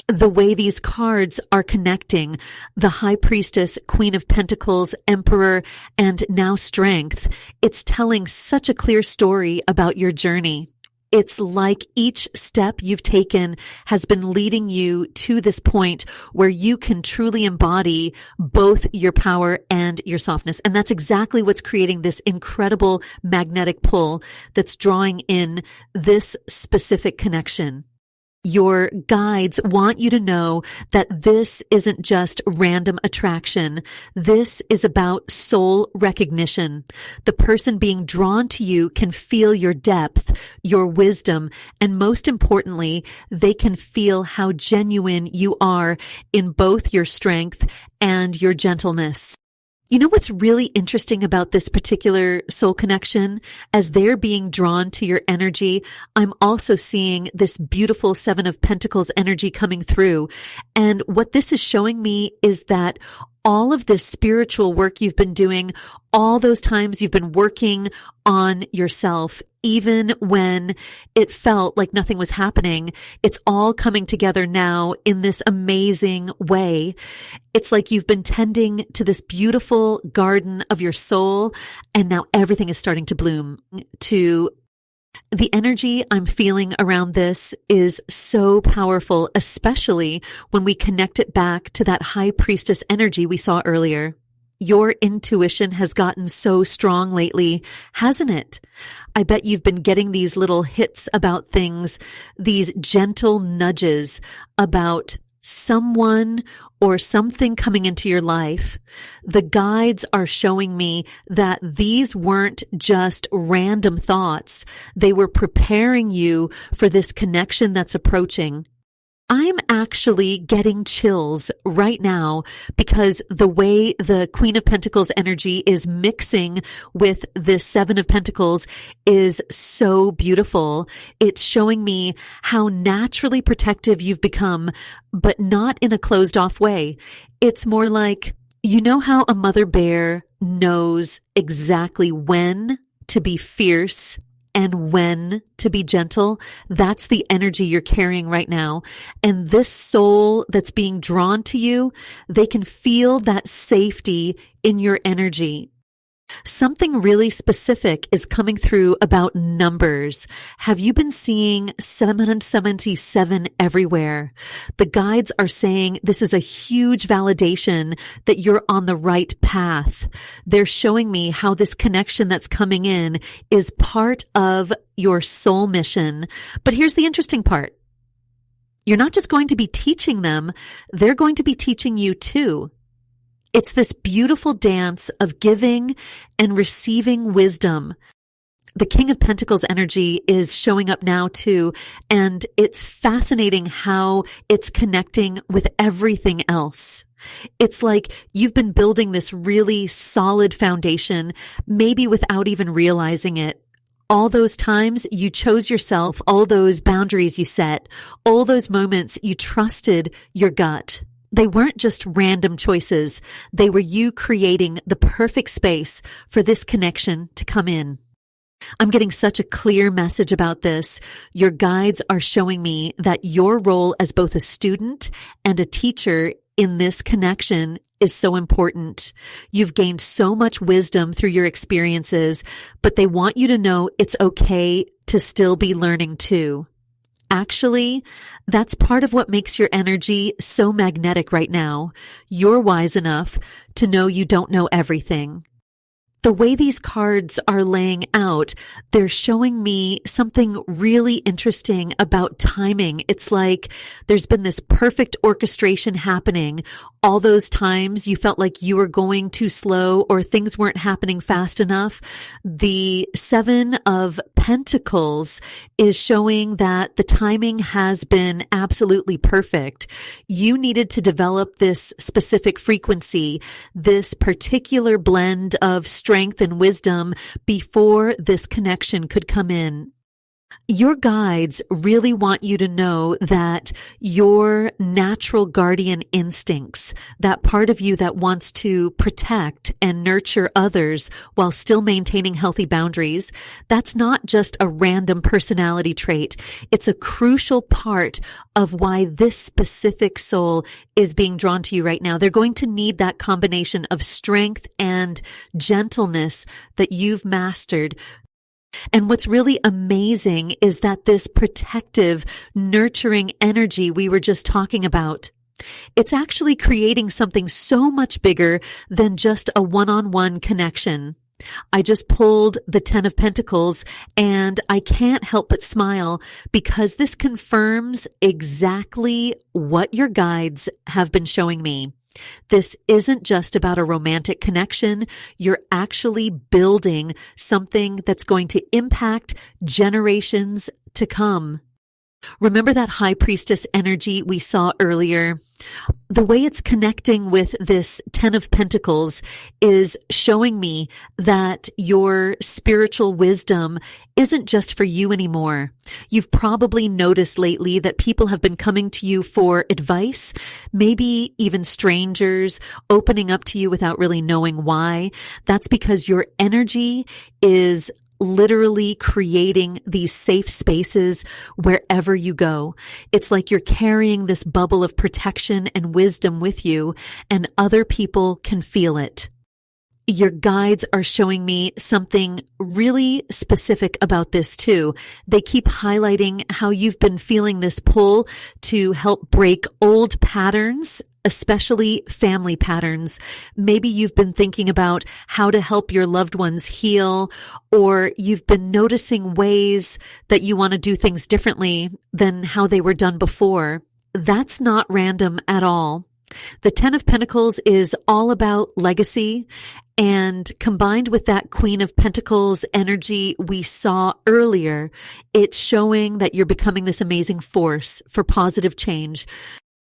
The way these cards are connecting, the High Priestess, Queen of Pentacles, Emperor, and now Strength, it's telling such a clear story about your journey. It's like each step you've taken has been leading you to this point where you can truly embody both your power and your softness. And that's exactly what's creating this incredible magnetic pull that's drawing in this specific connection. Your guides want you to know that this isn't just random attraction. This is about soul recognition. The person being drawn to you can feel your depth, your wisdom, and most importantly, they can feel how genuine you are in both your strength and your gentleness. You know what's really interesting about this particular soul connection? As they're being drawn to your energy, I'm also seeing this beautiful Seven of Pentacles energy coming through. And what this is showing me is that all of this spiritual work you've been doing, all those times you've been working on yourself, even when it felt like nothing was happening, it's all coming together now in this amazing way. It's like you've been tending to this beautiful garden of your soul, and now everything is starting to bloom. The energy I'm feeling around this is so powerful, especially when we connect it back to that High Priestess energy we saw earlier. Your intuition has gotten so strong lately, hasn't it? I bet you've been getting these little hits about things, these gentle nudges about someone or something coming into your life. The guides are showing me that these weren't just random thoughts. They were preparing you for this connection that's approaching. I'm actually getting chills right now because the way the Queen of Pentacles energy is mixing with this Seven of Pentacles is so beautiful. It's showing me how naturally protective you've become, but not in a closed off way. It's more like, you know how a mother bear knows exactly when to be fierce and when to be gentle? That's the energy you're carrying right now. And this soul that's being drawn to you, they can feel that safety in your energy. Something really specific is coming through about numbers. Have you been seeing 777 everywhere? The guides are saying this is a huge validation that you're on the right path. They're showing me how this connection that's coming in is part of your soul mission. But here's the interesting part. You're not just going to be teaching them, they're going to be teaching you too. It's this beautiful dance of giving and receiving wisdom. The King of Pentacles energy is showing up now too, and it's fascinating how it's connecting with everything else. It's like you've been building this really solid foundation, maybe without even realizing it. All those times you chose yourself, all those boundaries you set, all those moments you trusted your gut. They weren't just random choices. They were you creating the perfect space for this connection to come in. I'm getting such a clear message about this. Your guides are showing me that your role as both a student and a teacher in this connection is so important. You've gained so much wisdom through your experiences, but they want you to know it's okay to still be learning too. Actually, that's part of what makes your energy so magnetic right now. You're wise enough to know you don't know everything. The way these cards are laying out, they're showing me something really interesting about timing. It's like there's been this perfect orchestration happening. All those times you felt like you were going too slow or things weren't happening fast enough. The Seven of Pentacles is showing that the timing has been absolutely perfect. You needed to develop this specific frequency, this particular blend of strength and wisdom before this connection could come in. Your guides really want you to know that your natural guardian instincts, that part of you that wants to protect and nurture others while still maintaining healthy boundaries, that's not just a random personality trait. It's a crucial part of why this specific soul is being drawn to you right now. They're going to need that combination of strength and gentleness that you've mastered. And what's really amazing is that this protective, nurturing energy we were just talking about, it's actually creating something so much bigger than just a one-on-one connection. I just pulled the 10 of Pentacles and I can't help but smile because this confirms exactly what your guides have been showing me. This isn't just about a romantic connection. You're actually building something that's going to impact generations to come. Remember that high priestess energy we saw earlier? The way it's connecting with this 10 of Pentacles is showing me that your spiritual wisdom isn't just for you anymore. You've probably noticed lately that people have been coming to you for advice, maybe even strangers opening up to you without really knowing why. That's because your energy is literally creating these safe spaces wherever you go. It's like you're carrying this bubble of protection and wisdom with you, and other people can feel it. Your guides are showing me something really specific about this too. They keep highlighting how you've been feeling this pull to help break old patterns especially family patterns. Maybe you've been thinking about how to help your loved ones heal, or you've been noticing ways that you want to do things differently than how they were done before. That's not random at all. The Ten of Pentacles is all about legacy, and combined with that Queen of Pentacles energy we saw earlier, it's showing that you're becoming this amazing force for positive change.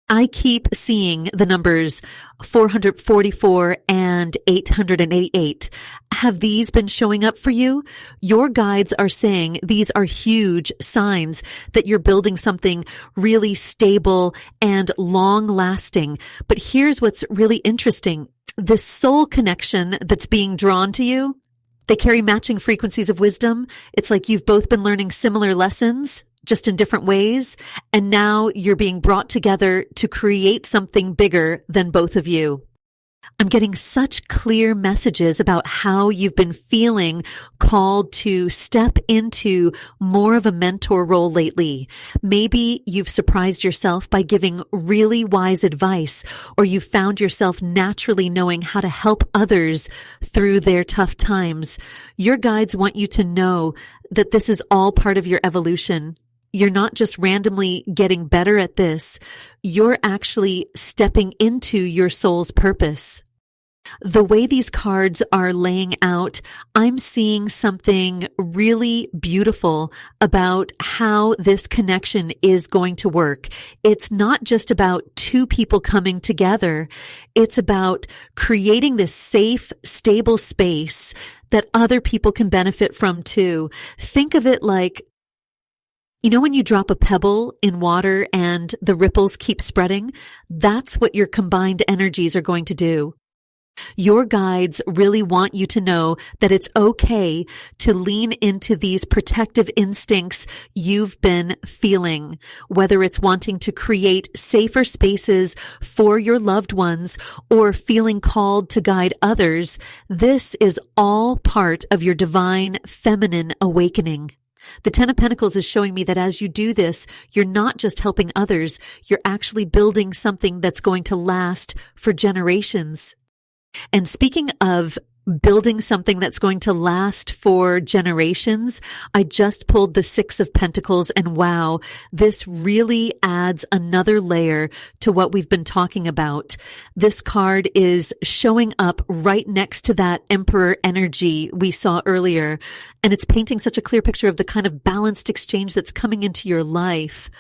I keep seeing the numbers 444 and 888. Have these been showing up for you? Your guides are saying these are huge signs that you're building something really stable and long-lasting. But here's what's really interesting. This soul connection that's being drawn to you, they carry matching frequencies of wisdom. It's like you've both been learning similar lessons, just in different ways, and now you're being brought together to create something bigger than both of you. I'm getting such clear messages about how you've been feeling called to step into more of a mentor role lately. Maybe you've surprised yourself by giving really wise advice, or you've found yourself naturally knowing how to help others through their tough times. Your guides want you to know that this is all part of your evolution. You're not just randomly getting better at this. You're actually stepping into your soul's purpose. The way these cards are laying out, I'm seeing something really beautiful about how this connection is going to work. It's not just about two people coming together. It's about creating this safe, stable space that other people can benefit from too. Think of it like, you know, when you drop a pebble in water and the ripples keep spreading, that's what your combined energies are going to do. Your guides really want you to know that it's okay to lean into these protective instincts you've been feeling, whether it's wanting to create safer spaces for your loved ones or feeling called to guide others. This is all part of your divine feminine awakening. The Ten of Pentacles is showing me that as you do this, you're not just helping others, you're actually building something that's going to last for generations. And speaking of building something that's going to last for generations, I just pulled the Six of Pentacles, and wow, this really adds another layer to what we've been talking about. This card is showing up right next to that Emperor energy we saw earlier, and it's painting such a clear picture of the kind of balanced exchange that's coming into your life.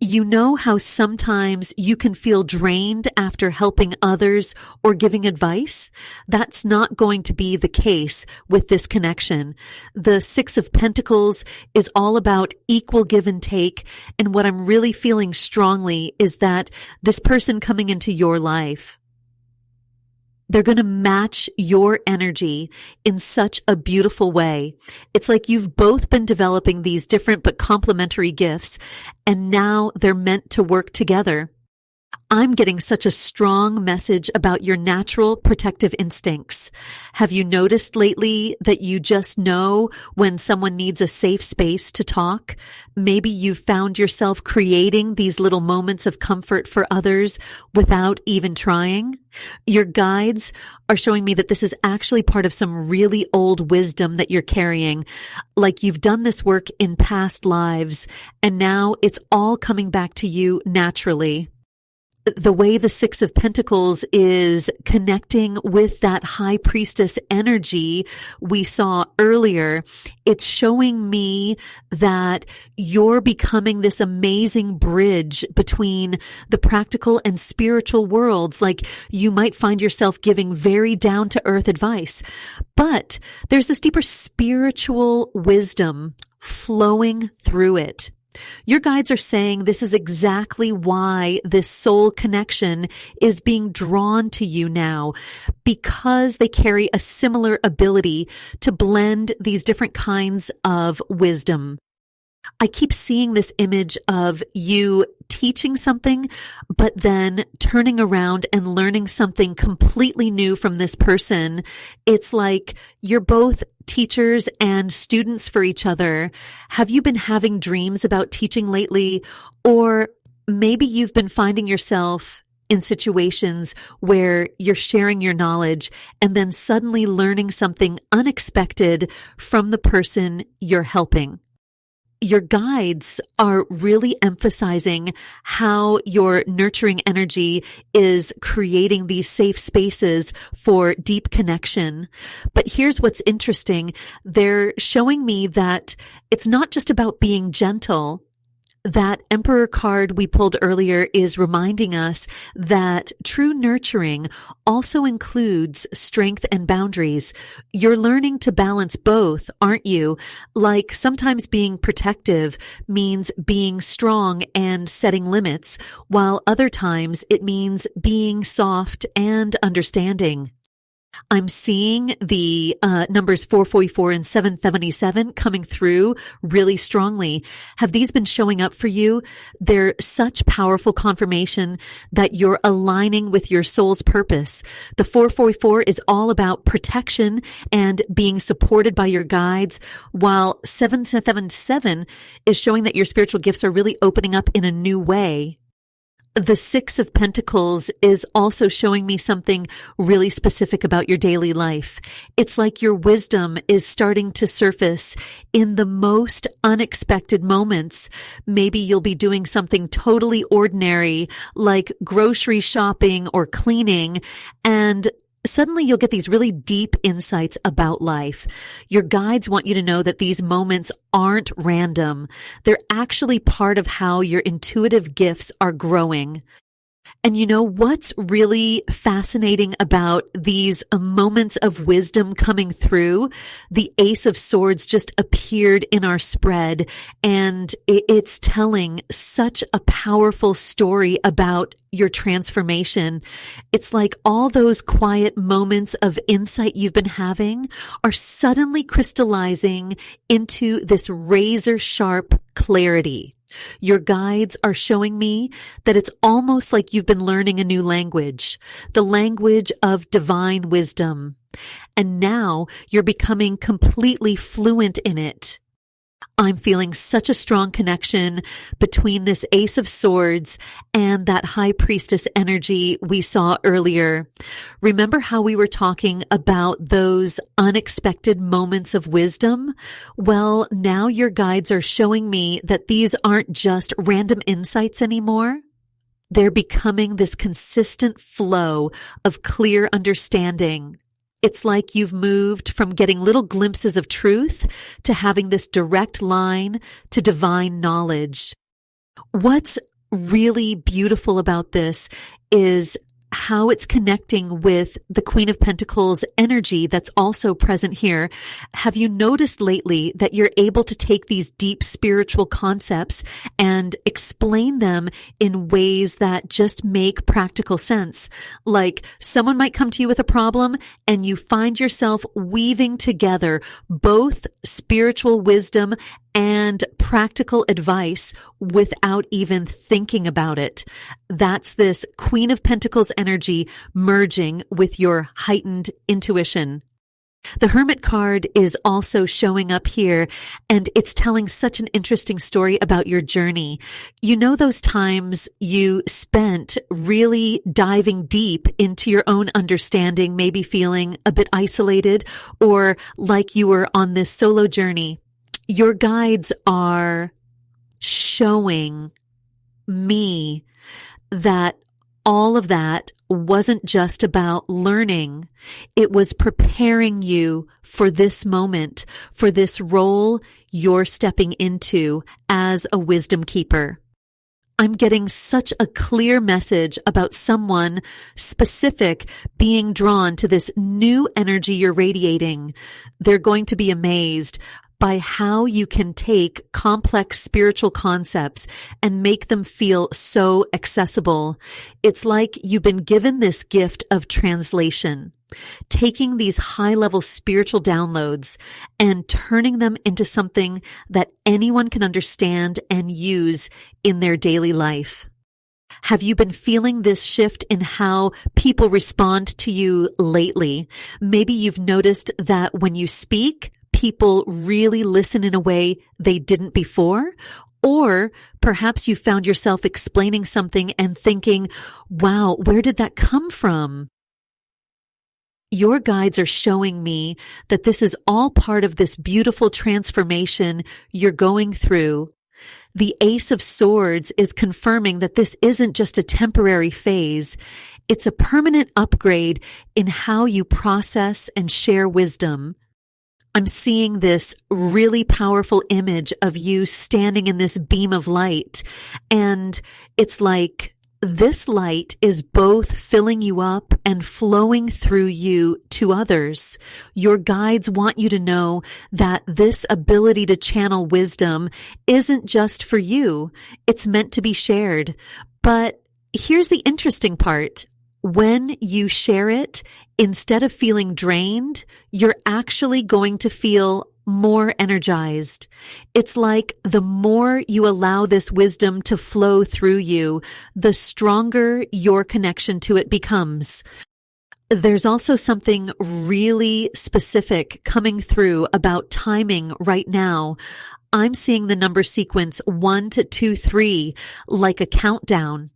You know how sometimes you can feel drained after helping others or giving advice? That's not going to be the case with this connection. The Six of Pentacles is all about equal give and take. And what I'm really feeling strongly is that this person coming into your life, they're going to match your energy in such a beautiful way. It's like you've both been developing these different but complementary gifts, and now they're meant to work together. I'm getting such a strong message about your natural protective instincts. Have you noticed lately that you just know when someone needs a safe space to talk? Maybe you've found yourself creating these little moments of comfort for others without even trying. Your guides are showing me that this is actually part of some really old wisdom that you're carrying. Like you've done this work in past lives, and now it's all coming back to you naturally. The way the Six of Pentacles is connecting with that High Priestess energy we saw earlier, it's showing me that you're becoming this amazing bridge between the practical and spiritual worlds. Like you might find yourself giving very down-to-earth advice, but there's this deeper spiritual wisdom flowing through it. Your guides are saying this is exactly why this soul connection is being drawn to you now, because they carry a similar ability to blend these different kinds of wisdom. I keep seeing this image of you teaching something, but then turning around and learning something completely new from this person. It's like you're both teachers and students for each other. Have you been having dreams about teaching lately? Or maybe you've been finding yourself in situations where you're sharing your knowledge and then suddenly learning something unexpected from the person you're helping. Your guides are really emphasizing how your nurturing energy is creating these safe spaces for deep connection. But here's what's interesting. They're showing me that it's not just about being gentle. That Emperor card we pulled earlier is reminding us that true nurturing also includes strength and boundaries. You're learning to balance both, aren't you? Like sometimes being protective means being strong and setting limits, while other times it means being soft and understanding. I'm seeing the numbers 444 and 777 coming through really strongly. Have these been showing up for you? They're such powerful confirmation that you're aligning with your soul's purpose. The 444 is all about protection and being supported by your guides, while 777 is showing that your spiritual gifts are really opening up in a new way. The Six of Pentacles is also showing me something really specific about your daily life. It's like your wisdom is starting to surface in the most unexpected moments. Maybe you'll be doing something totally ordinary, like grocery shopping or cleaning, and suddenly you'll get these really deep insights about life. Your guides want you to know that these moments aren't random. They're actually part of how your intuitive gifts are growing. And you know what's really fascinating about these moments of wisdom coming through? The Ace of Swords just appeared in our spread, and it's telling such a powerful story about your transformation. It's like all those quiet moments of insight you've been having are suddenly crystallizing into this razor sharp clarity. Your guides are showing me that it's almost like you've been learning a new language, the language of divine wisdom. And now you're becoming completely fluent in it. I'm feeling such a strong connection between this Ace of Swords and that High Priestess energy we saw earlier. Remember how we were talking about those unexpected moments of wisdom? Well, now your guides are showing me that these aren't just random insights anymore. They're becoming this consistent flow of clear understanding. It's like you've moved from getting little glimpses of truth to having this direct line to divine knowledge. What's really beautiful about this is how it's connecting with the Queen of Pentacles energy that's also present here. Have you noticed lately that you're able to take these deep spiritual concepts and explain them in ways that just make practical sense? Like someone might come to you with a problem and you find yourself weaving together both spiritual wisdom and practical advice without even thinking about it. That's this Queen of Pentacles energy merging with your heightened intuition. The Hermit card is also showing up here, and it's telling such an interesting story about your journey. You know those times you spent really diving deep into your own understanding, maybe feeling a bit isolated or like you were on this solo journey. Your guides are showing me that all of that wasn't just about learning. It was preparing you for this moment, for this role you're stepping into as a wisdom keeper. I'm getting such a clear message about someone specific being drawn to this new energy you're radiating. They're going to be amazed by how you can take complex spiritual concepts and make them feel so accessible. It's like you've been given this gift of translation, taking these high-level spiritual downloads and turning them into something that anyone can understand and use in their daily life. Have you been feeling this shift in how people respond to you lately? Maybe you've noticed that when you speak, people really listen in a way they didn't before, Or perhaps you found yourself explaining something and thinking, wow, where did that come from? Your guides are showing me that this is all part of this beautiful transformation you're going through. The Ace of Swords is confirming that this isn't just a temporary phase. It's a permanent upgrade in how you process and share wisdom. I'm seeing this really powerful image of you standing in this beam of light, and it's like this light is both filling you up and flowing through you to others. Your guides want you to know that this ability to channel wisdom isn't just for you. It's meant to be shared. But here's the interesting part. When you share it, instead of feeling drained, you're actually going to feel more energized. It's like the more you allow this wisdom to flow through you, the stronger your connection to it becomes. There's also something really specific coming through about timing right now. I'm seeing the number sequence 1 to 2, 3 like a countdown.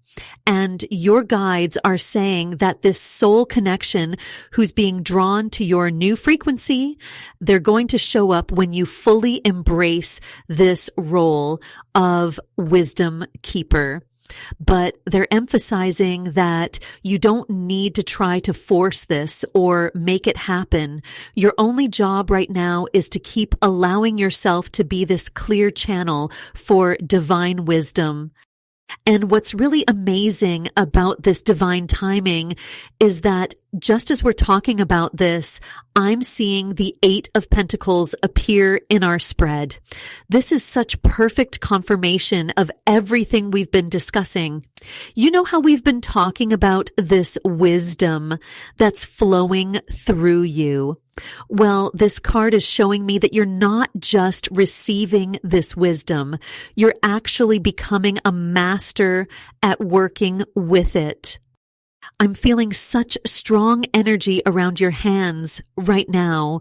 And your guides are saying that this soul connection who's being drawn to your new frequency, they're going to show up when you fully embrace this role of wisdom keeper. But they're emphasizing that you don't need to try to force this or make it happen. Your only job right now is to keep allowing yourself to be this clear channel for divine wisdom. And what's really amazing about this divine timing is that just as we're talking about this, I'm seeing the 8 of Pentacles appear in our spread. This is such perfect confirmation of everything we've been discussing. You know how we've been talking about this wisdom that's flowing through you? Well, this card is showing me that you're not just receiving this wisdom. You're actually becoming a master at working with it. I'm feeling such strong energy around your hands right now.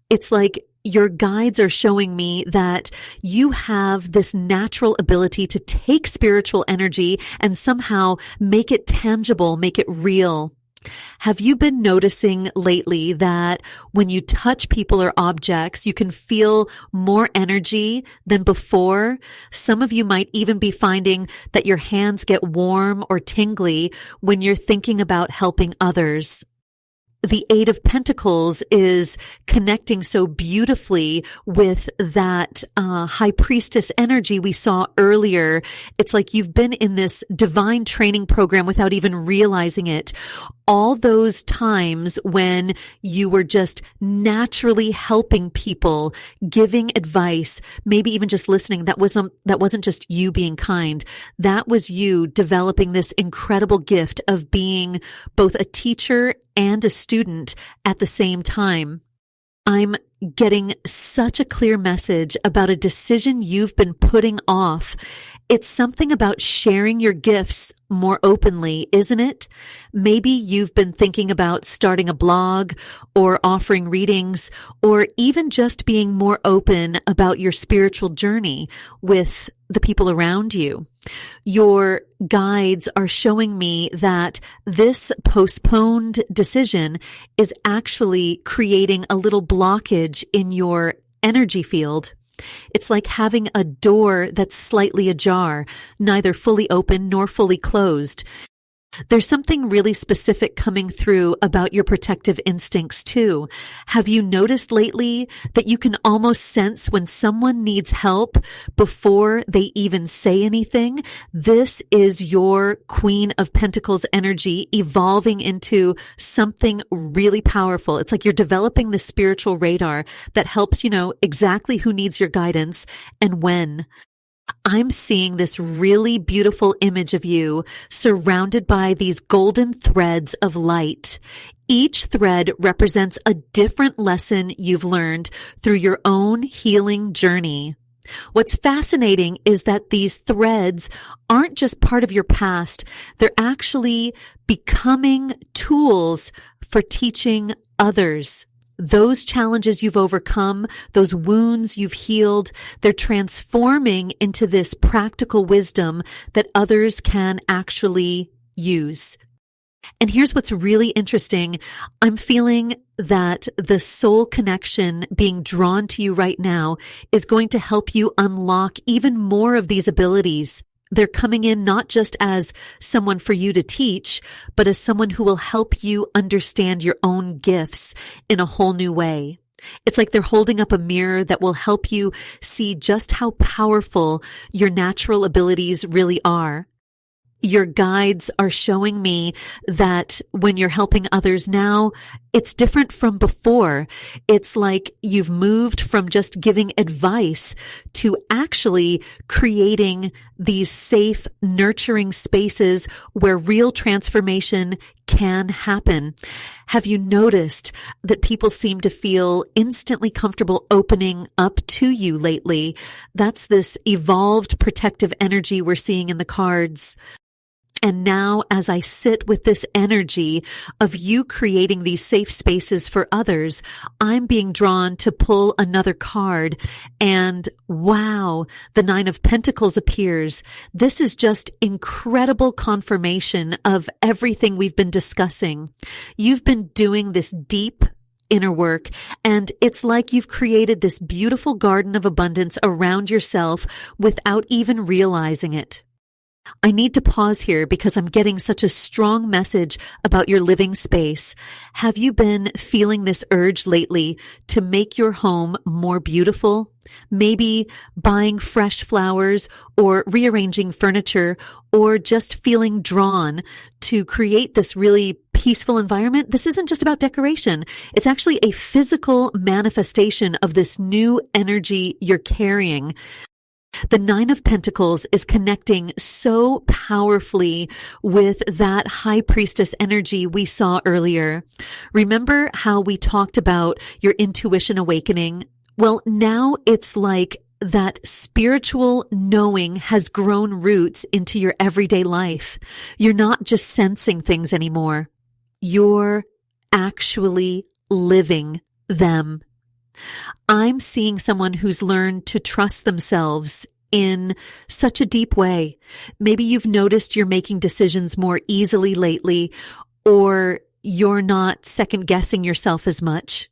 It's like your guides are showing me that you have this natural ability to take spiritual energy and somehow make it tangible, make it real. Have you been noticing lately that when you touch people or objects, you can feel more energy than before? Some of you might even be finding that your hands get warm or tingly when you're thinking about helping others. The 8 of Pentacles is connecting so beautifully with that high priestess energy we saw earlier. It's like you've been in this divine training program without even realizing it. All those times when you were just naturally helping people, giving advice, maybe even just listening, that wasn't just you being kind. That was you developing this incredible gift of being both a teacher and a student at the same time. I'm getting such a clear message about a decision you've been putting off. It's something about sharing your gifts more openly, isn't it? Maybe you've been thinking about starting a blog or offering readings or even just being more open about your spiritual journey with the people around you. Your guides are showing me that this postponed decision is actually creating a little blockage in your energy field. It's like having a door that's slightly ajar, neither fully open nor fully closed. There's something really specific coming through about your protective instincts too. Have you noticed lately that you can almost sense when someone needs help before they even say anything? This is your Queen of Pentacles energy evolving into something really powerful. It's like you're developing the spiritual radar that helps you know exactly who needs your guidance and when. I'm seeing this really beautiful image of you surrounded by these golden threads of light. Each thread represents a different lesson you've learned through your own healing journey. What's fascinating is that these threads aren't just part of your past. They're actually becoming tools for teaching others. those challenges you've overcome, those wounds you've healed, they're transforming into this practical wisdom that others can actually use. And here's what's really interesting. I'm feeling that the soul connection being drawn to you right now is going to help you unlock even more of these abilities. They're coming in not just as someone for you to teach, but as someone who will help you understand your own gifts in a whole new way. It's like they're holding up a mirror that will help you see just how powerful your natural abilities really are. Your guides are showing me that when you're helping others now, it's different from before. It's like you've moved from just giving advice to actually creating these safe, nurturing spaces where real transformation can happen. Have you noticed that people seem to feel instantly comfortable opening up to you lately? That's this evolved protective energy we're seeing in the cards. And now, as I sit with this energy of you creating these safe spaces for others, I'm being drawn to pull another card. And wow, the Nine of Pentacles appears. This is just incredible confirmation of everything we've been discussing. You've been doing this deep inner work, and it's like you've created this beautiful garden of abundance around yourself without even realizing it. I need to pause here because I'm getting such a strong message about your living space. Have you been feeling this urge lately to make your home more beautiful? Maybe buying fresh flowers or rearranging furniture, or just feeling drawn to create this really peaceful environment? This isn't just about decoration. It's actually a physical manifestation of this new energy you're carrying. The Nine of Pentacles is connecting so powerfully with that High Priestess energy we saw earlier. Remember how we talked about your intuition awakening? Well, now it's like that spiritual knowing has grown roots into your everyday life. You're not just sensing things anymore. You're actually living them. I'm seeing someone who's learned to trust themselves in such a deep way. Maybe you've noticed you're making decisions more easily lately, or you're not second guessing yourself as much.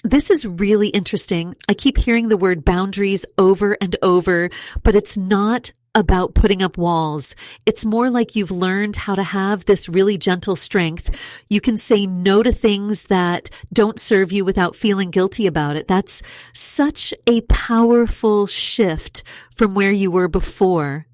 This is really interesting. I keep hearing the word boundaries over and over, but it's not about putting up walls. It's more like you've learned how to have this really gentle strength. You can say no to things that don't serve you without feeling guilty about it. That's such a powerful shift from where you were before.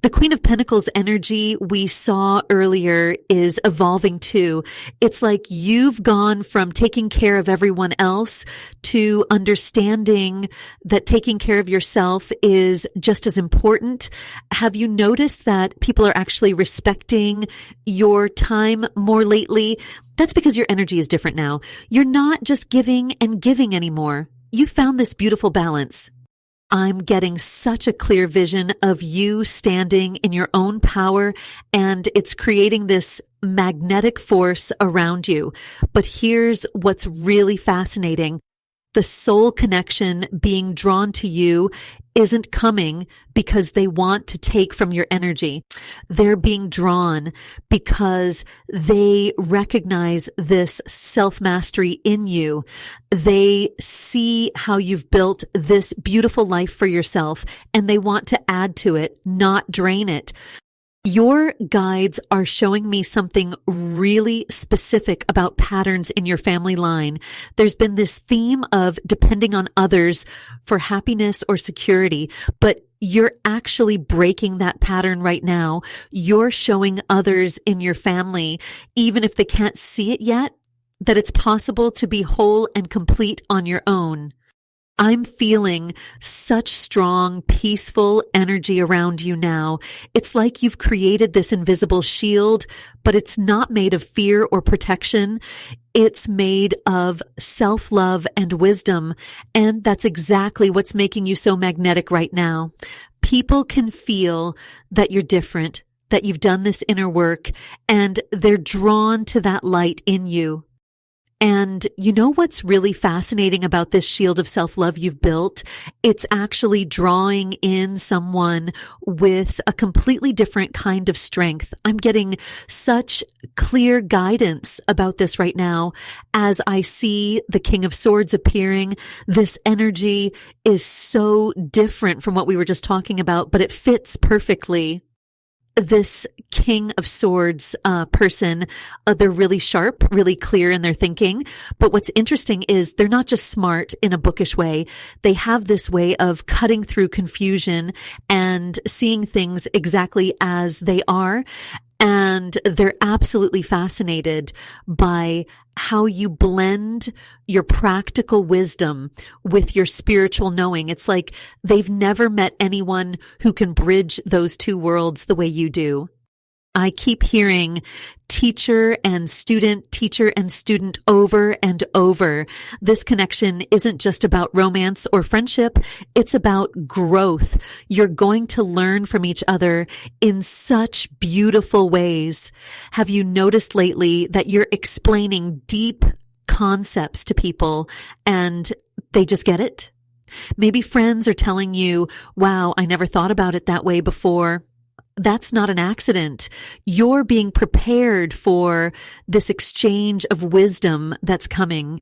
The Queen of Pentacles energy we saw earlier is evolving too. It's like you've gone from taking care of everyone else to understanding that taking care of yourself is just as important. Have you noticed that people are actually respecting your time more lately? That's because your energy is different now. You're not just giving and giving anymore. You found this beautiful balance. I'm getting such a clear vision of you standing in your own power, and it's creating this magnetic force around you. But here's what's really fascinating. The soul connection being drawn to you isn't coming because they want to take from your energy. They're being drawn because they recognize this self-mastery in you. They see how you've built this beautiful life for yourself, and they want to add to it, not drain it. Your guides are showing me something really specific about patterns in your family line. There's been this theme of depending on others for happiness or security, but you're actually breaking that pattern right now. You're showing others in your family, even if they can't see it yet, that it's possible to be whole and complete on your own. I'm feeling such strong, peaceful energy around you now. It's like you've created this invisible shield, but it's not made of fear or protection. It's made of self-love and wisdom. And that's exactly what's making you so magnetic right now. People can feel that you're different, that you've done this inner work, and they're drawn to that light in you. And you know what's really fascinating about this shield of self-love you've built? It's actually drawing in someone with a completely different kind of strength. I'm getting such clear guidance about this right now as I see the King of Swords appearing. This energy is so different from what we were just talking about, but it fits perfectly. This King of Swords person, they're really sharp, really clear in their thinking. But what's interesting is they're not just smart in a bookish way. They have this way of cutting through confusion and seeing things exactly as they are. And they're absolutely fascinated by how you blend your practical wisdom with your spiritual knowing. It's like they've never met anyone who can bridge those two worlds the way you do. I keep hearing teacher and student over and over. This connection isn't just about romance or friendship. It's about growth. You're going to learn from each other in such beautiful ways. Have you noticed lately that you're explaining deep concepts to people and they just get it? Maybe friends are telling you, wow, I never thought about it that way before. That's not an accident. You're being prepared for this exchange of wisdom that's coming.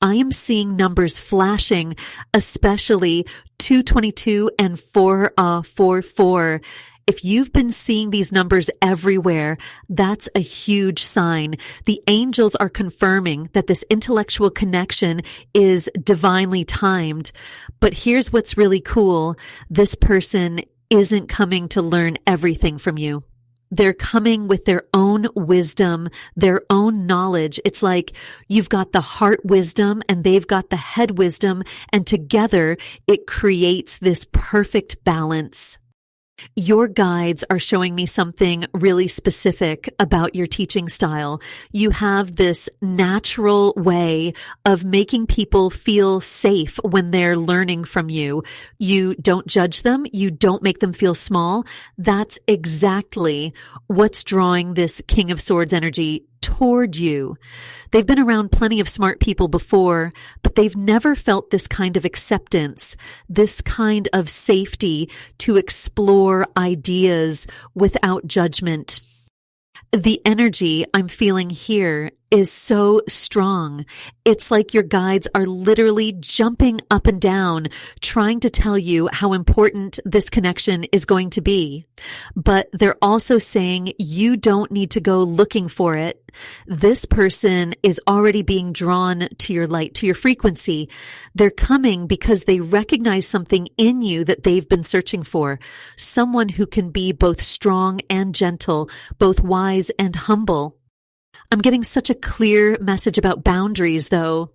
I am seeing numbers flashing, especially 222 and 444. If you've been seeing these numbers everywhere, that's a huge sign. The angels are confirming that this intellectual connection is divinely timed. But here's what's really cool. This person isn't coming to learn everything from you. They're coming with their own wisdom, their own knowledge. It's like you've got the heart wisdom and they've got the head wisdom, and together it creates this perfect balance. Your guides are showing me something really specific about your teaching style. You have this natural way of making people feel safe when they're learning from you. You don't judge them. You don't make them feel small. That's exactly what's drawing this King of Swords energy toward you. They've been around plenty of smart people before, but they've never felt this kind of acceptance, this kind of safety to explore ideas without judgment. The energy I'm feeling here is so strong. It's like your guides are literally jumping up and down, trying to tell you how important this connection is going to be. But they're also saying you don't need to go looking for it. This person is already being drawn to your light, to your frequency. They're coming because they recognize something in you that they've been searching for. Someone who can be both strong and gentle, both wise and humble. I'm getting such a clear message about boundaries, though.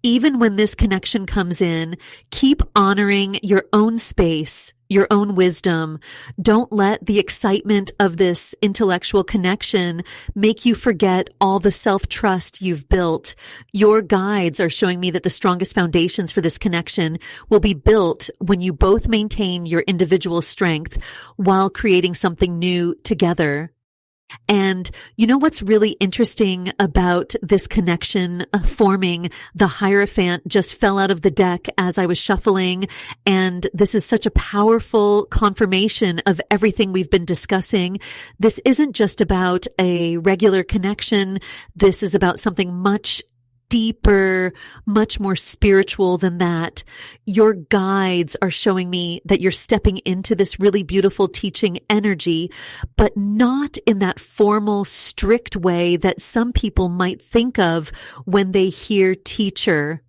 Even when this connection comes in, keep honoring your own space, your own wisdom. Don't let the excitement of this intellectual connection make you forget all the self-trust you've built. Your guides are showing me that the strongest foundations for this connection will be built when you both maintain your individual strength while creating something new together. And you know what's really interesting about this connection forming? The Hierophant just fell out of the deck as I was shuffling, and this is such a powerful confirmation of everything we've been discussing. This isn't just about a regular connection. This is about something much deeper, much more spiritual than that. Your guides are showing me that you're stepping into this really beautiful teaching energy, but not in that formal, strict way that some people might think of when they hear teacher.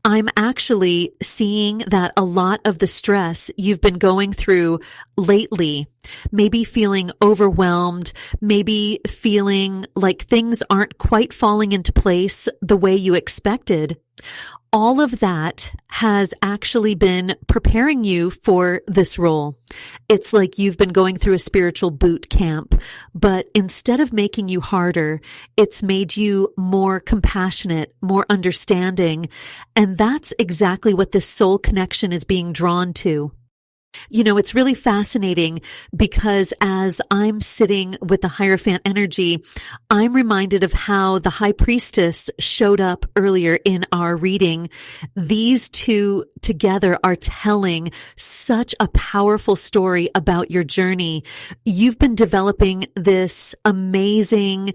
I'm actually seeing that a lot of the stress you've been going through lately, maybe feeling overwhelmed, maybe feeling like things aren't quite falling into place the way you expected, all of that has actually been preparing you for this role. It's like you've been going through a spiritual boot camp, but instead of making you harder, it's made you more compassionate, more understanding. And that's exactly what this soul connection is being drawn to. It's really fascinating because as I'm sitting with the Hierophant energy, I'm reminded of how the High Priestess showed up earlier in our reading. These two together are telling such a powerful story about your journey. You've been developing this amazing,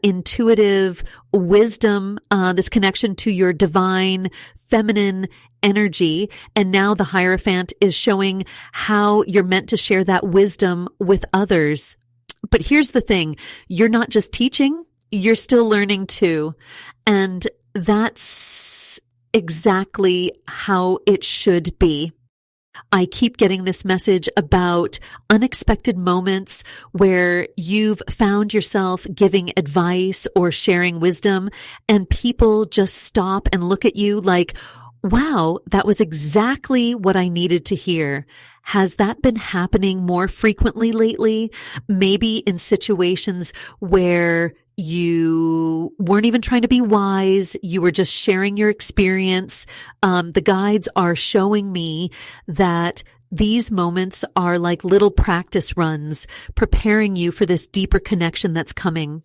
intuitive wisdom, this connection to your divine feminine energy. And now the Hierophant is showing how you're meant to share that wisdom with others. But here's the thing. You're not just teaching, you're still learning too. And that's exactly how it should be. I keep getting this message about unexpected moments where you've found yourself giving advice or sharing wisdom, and people just stop and look at you like, wow, that was exactly what I needed to hear. Has that been happening more frequently lately? Maybe in situations where you weren't even trying to be wise. You were just sharing your experience. The guides are showing me that these moments are like little practice runs, preparing you for this deeper connection that's coming.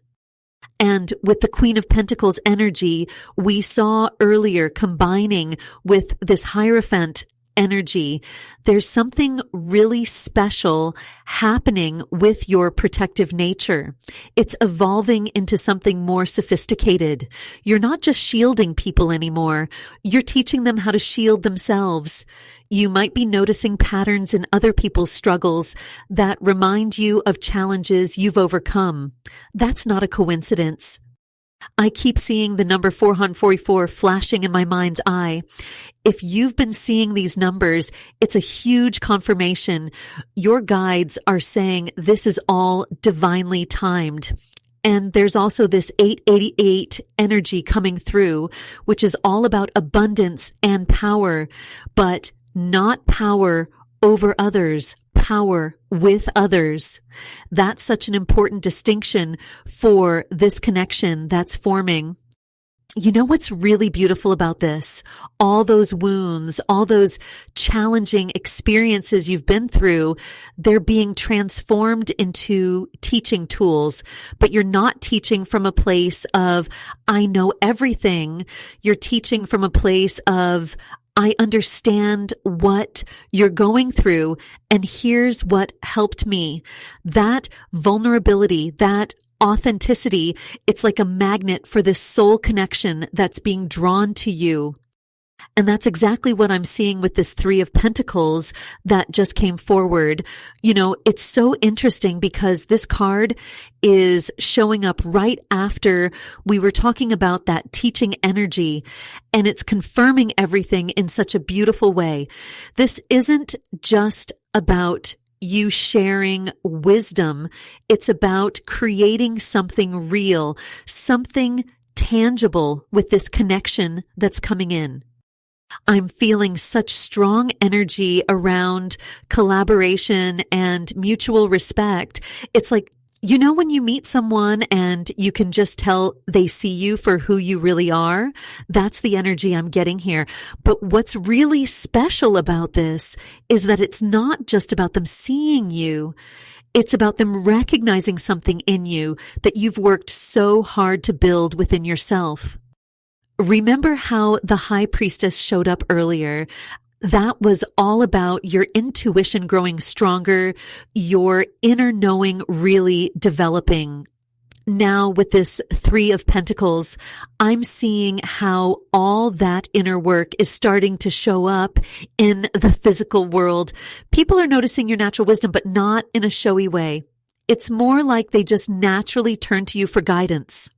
And with the Queen of Pentacles energy, we saw earlier combining with this Hierophant energy, there's something really special happening with your protective nature. It's evolving into something more sophisticated. You're not just shielding people anymore. You're teaching them how to shield themselves. You might be noticing patterns in other people's struggles that remind you of challenges you've overcome. That's not a coincidence. I keep seeing the number 444 flashing in my mind's eye. If you've been seeing these numbers, it's a huge confirmation. Your guides are saying this is all divinely timed. And there's also this 888 energy coming through, which is all about abundance and power, but not power over others, power with others. That's such an important distinction for this connection that's forming. You know what's really beautiful about this? All those wounds, all those challenging experiences you've been through, they're being transformed into teaching tools. But you're not teaching from a place of, I know everything. You're teaching from a place of, I understand what you're going through, and here's what helped me. That vulnerability, that authenticity, it's like a magnet for this soul connection that's being drawn to you. And that's exactly what I'm seeing with this Three of Pentacles that just came forward. It's so interesting because this card is showing up right after we were talking about that teaching energy, and it's confirming everything in such a beautiful way. This isn't just about you sharing wisdom. It's about creating something real, something tangible with this connection that's coming in. I'm feeling such strong energy around collaboration and mutual respect. It's like, when you meet someone and you can just tell they see you for who you really are, that's the energy I'm getting here. But what's really special about this is that it's not just about them seeing you. It's about them recognizing something in you that you've worked so hard to build within yourself. Remember how the High Priestess showed up earlier? That was all about your intuition growing stronger, your inner knowing really developing. Now with this Three of Pentacles, I'm seeing how all that inner work is starting to show up in the physical world. People are noticing your natural wisdom, but not in a showy way. It's more like they just naturally turn to you for guidance.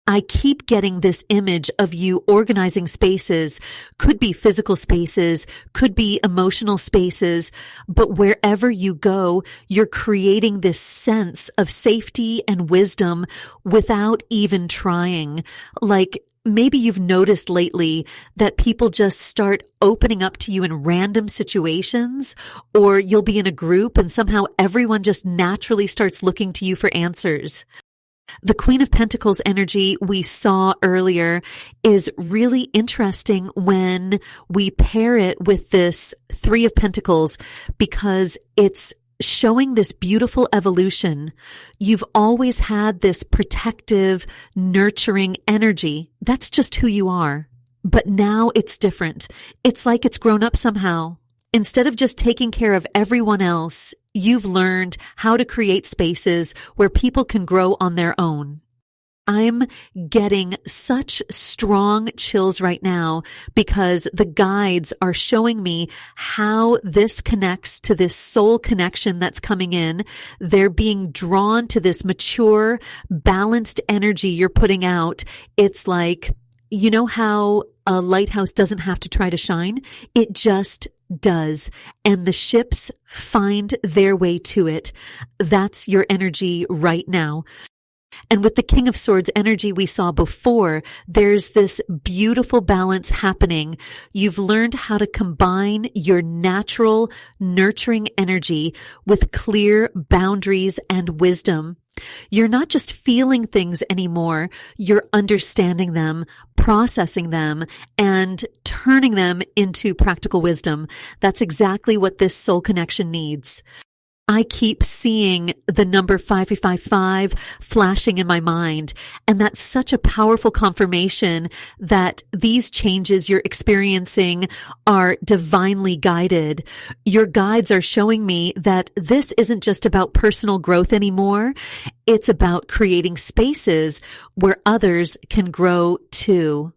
I keep getting this image of you organizing spaces, could be physical spaces, could be emotional spaces, but wherever you go, you're creating this sense of safety and wisdom without even trying. Like maybe you've noticed lately that people just start opening up to you in random situations, or you'll be in a group and somehow everyone just naturally starts looking to you for answers. The Queen of Pentacles energy we saw earlier is really interesting when we pair it with this Three of Pentacles because it's showing this beautiful evolution. You've always had this protective, nurturing energy. That's just who you are. But now it's different. It's like it's grown up somehow. Instead of just taking care of everyone else, you've learned how to create spaces where people can grow on their own. I'm getting such strong chills right now because the guides are showing me how this connects to this soul connection that's coming in. They're being drawn to this mature, balanced energy you're putting out. It's like, you know how a lighthouse doesn't have to try to shine? It just does. And the ships find their way to it. That's your energy right now. And with the King of Swords energy we saw before, there's this beautiful balance happening. You've learned how to combine your natural, nurturing energy with clear boundaries and wisdom. You're not just feeling things anymore. You're understanding them, processing them, and turning them into practical wisdom. That's exactly what this soul connection needs. I keep seeing the number 555 flashing in my mind, and that's such a powerful confirmation that these changes you're experiencing are divinely guided. Your guides are showing me that this isn't just about personal growth anymore. It's about creating spaces where others can grow too.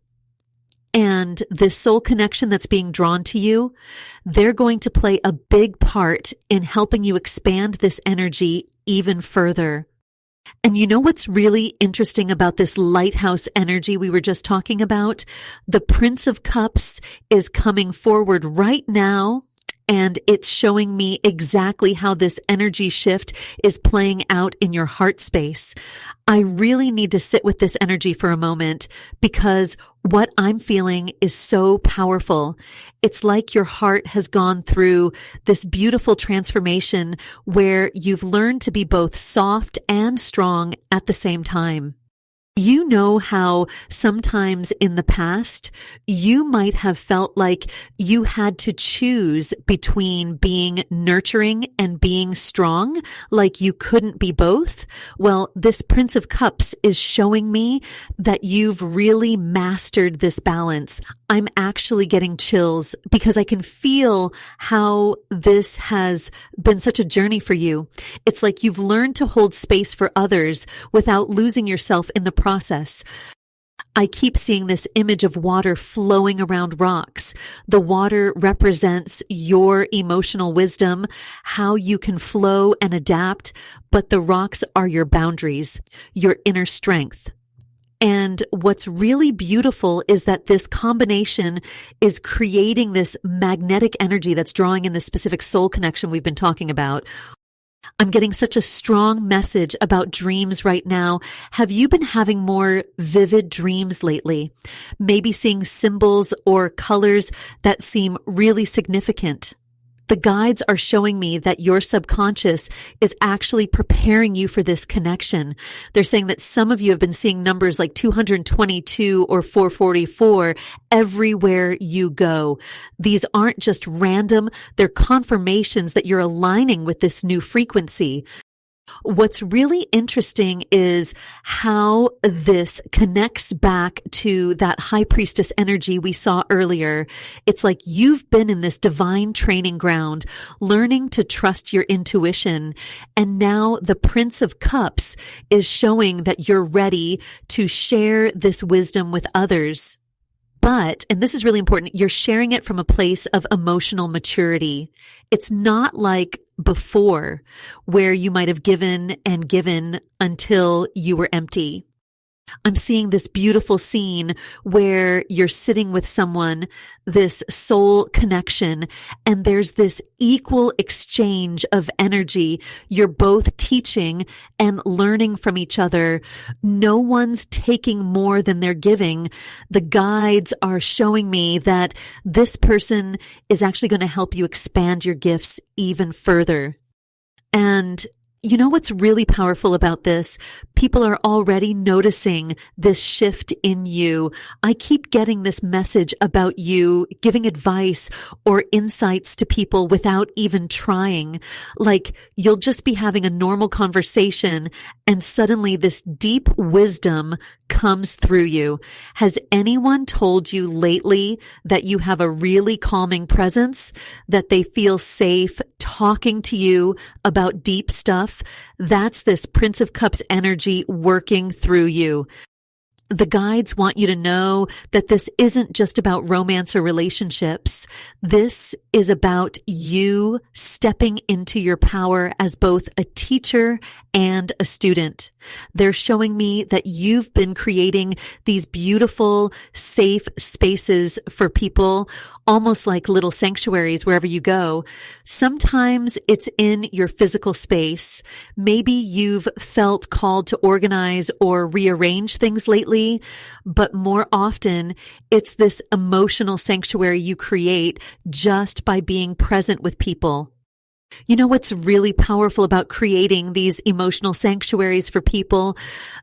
And this soul connection that's being drawn to you, they're going to play a big part in helping you expand this energy even further. And you know what's really interesting about this lighthouse energy we were just talking about? The Prince of Cups is coming forward right now, and it's showing me exactly how this energy shift is playing out in your heart space. I really need to sit with this energy for a moment because what I'm feeling is so powerful. It's like your heart has gone through this beautiful transformation where you've learned to be both soft and strong at the same time. You know how sometimes in the past, you might have felt like you had to choose between being nurturing and being strong, like you couldn't be both? Well, this Prince of Cups is showing me that you've really mastered this balance. I'm actually getting chills because I can feel how this has been such a journey for you. It's like you've learned to hold space for others without losing yourself in the process. I keep seeing this image of water flowing around rocks. The water represents your emotional wisdom, how you can flow and adapt, but the rocks are your boundaries, your inner strength. And what's really beautiful is that this combination is creating this magnetic energy that's drawing in this specific soul connection we've been talking about. I'm getting such a strong message about dreams right now. Have you been having more vivid dreams lately? Maybe seeing symbols or colors that seem really significant. The guides are showing me that your subconscious is actually preparing you for this connection. They're saying that some of you have been seeing numbers like 222 or 444 everywhere you go. These aren't just random, they're confirmations that you're aligning with this new frequency. What's really interesting is how this connects back to that high priestess energy we saw earlier. It's like you've been in this divine training ground, learning to trust your intuition. And now the Prince of Cups is showing that you're ready to share this wisdom with others. But, and this is really important, you're sharing it from a place of emotional maturity. It's not like before where you might have given and given until you were empty. I'm seeing this beautiful scene where you're sitting with someone, this soul connection, and there's this equal exchange of energy. You're both teaching and learning from each other. No one's taking more than they're giving. The guides are showing me that this person is actually going to help you expand your gifts even further. And You know what's really powerful about this? People are already noticing this shift in you. I keep getting this message about you giving advice or insights to people without even trying. Like you'll just be having a normal conversation and suddenly this deep wisdom comes through you. Has anyone told you lately that you have a really calming presence, that they feel safe talking to you about deep stuff? That's this Prince of Cups energy working through you. The guides want you to know that this isn't just about romance or relationships. This is about you stepping into your power as both a teacher and a student. They're showing me that you've been creating these beautiful, safe spaces for people, almost like little sanctuaries wherever you go. Sometimes it's in your physical space. Maybe you've felt called to organize or rearrange things lately, but more often it's this emotional sanctuary you create just by being present with people. You know what's really powerful about creating these emotional sanctuaries for people?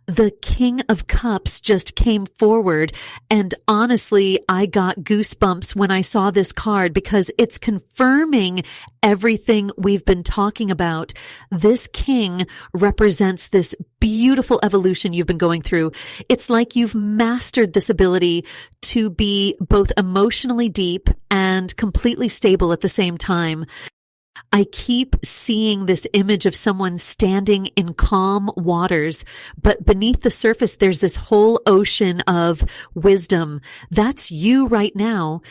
The King of Cups just came forward, and honestly, I got goosebumps when I saw this card because it's confirming everything we've been talking about. This king represents this beautiful evolution you've been going through. It's like you've mastered this ability to be both emotionally deep and completely stable at the same time. I keep seeing this image of someone standing in calm waters, but beneath the surface, there's this whole ocean of wisdom. That's you right now.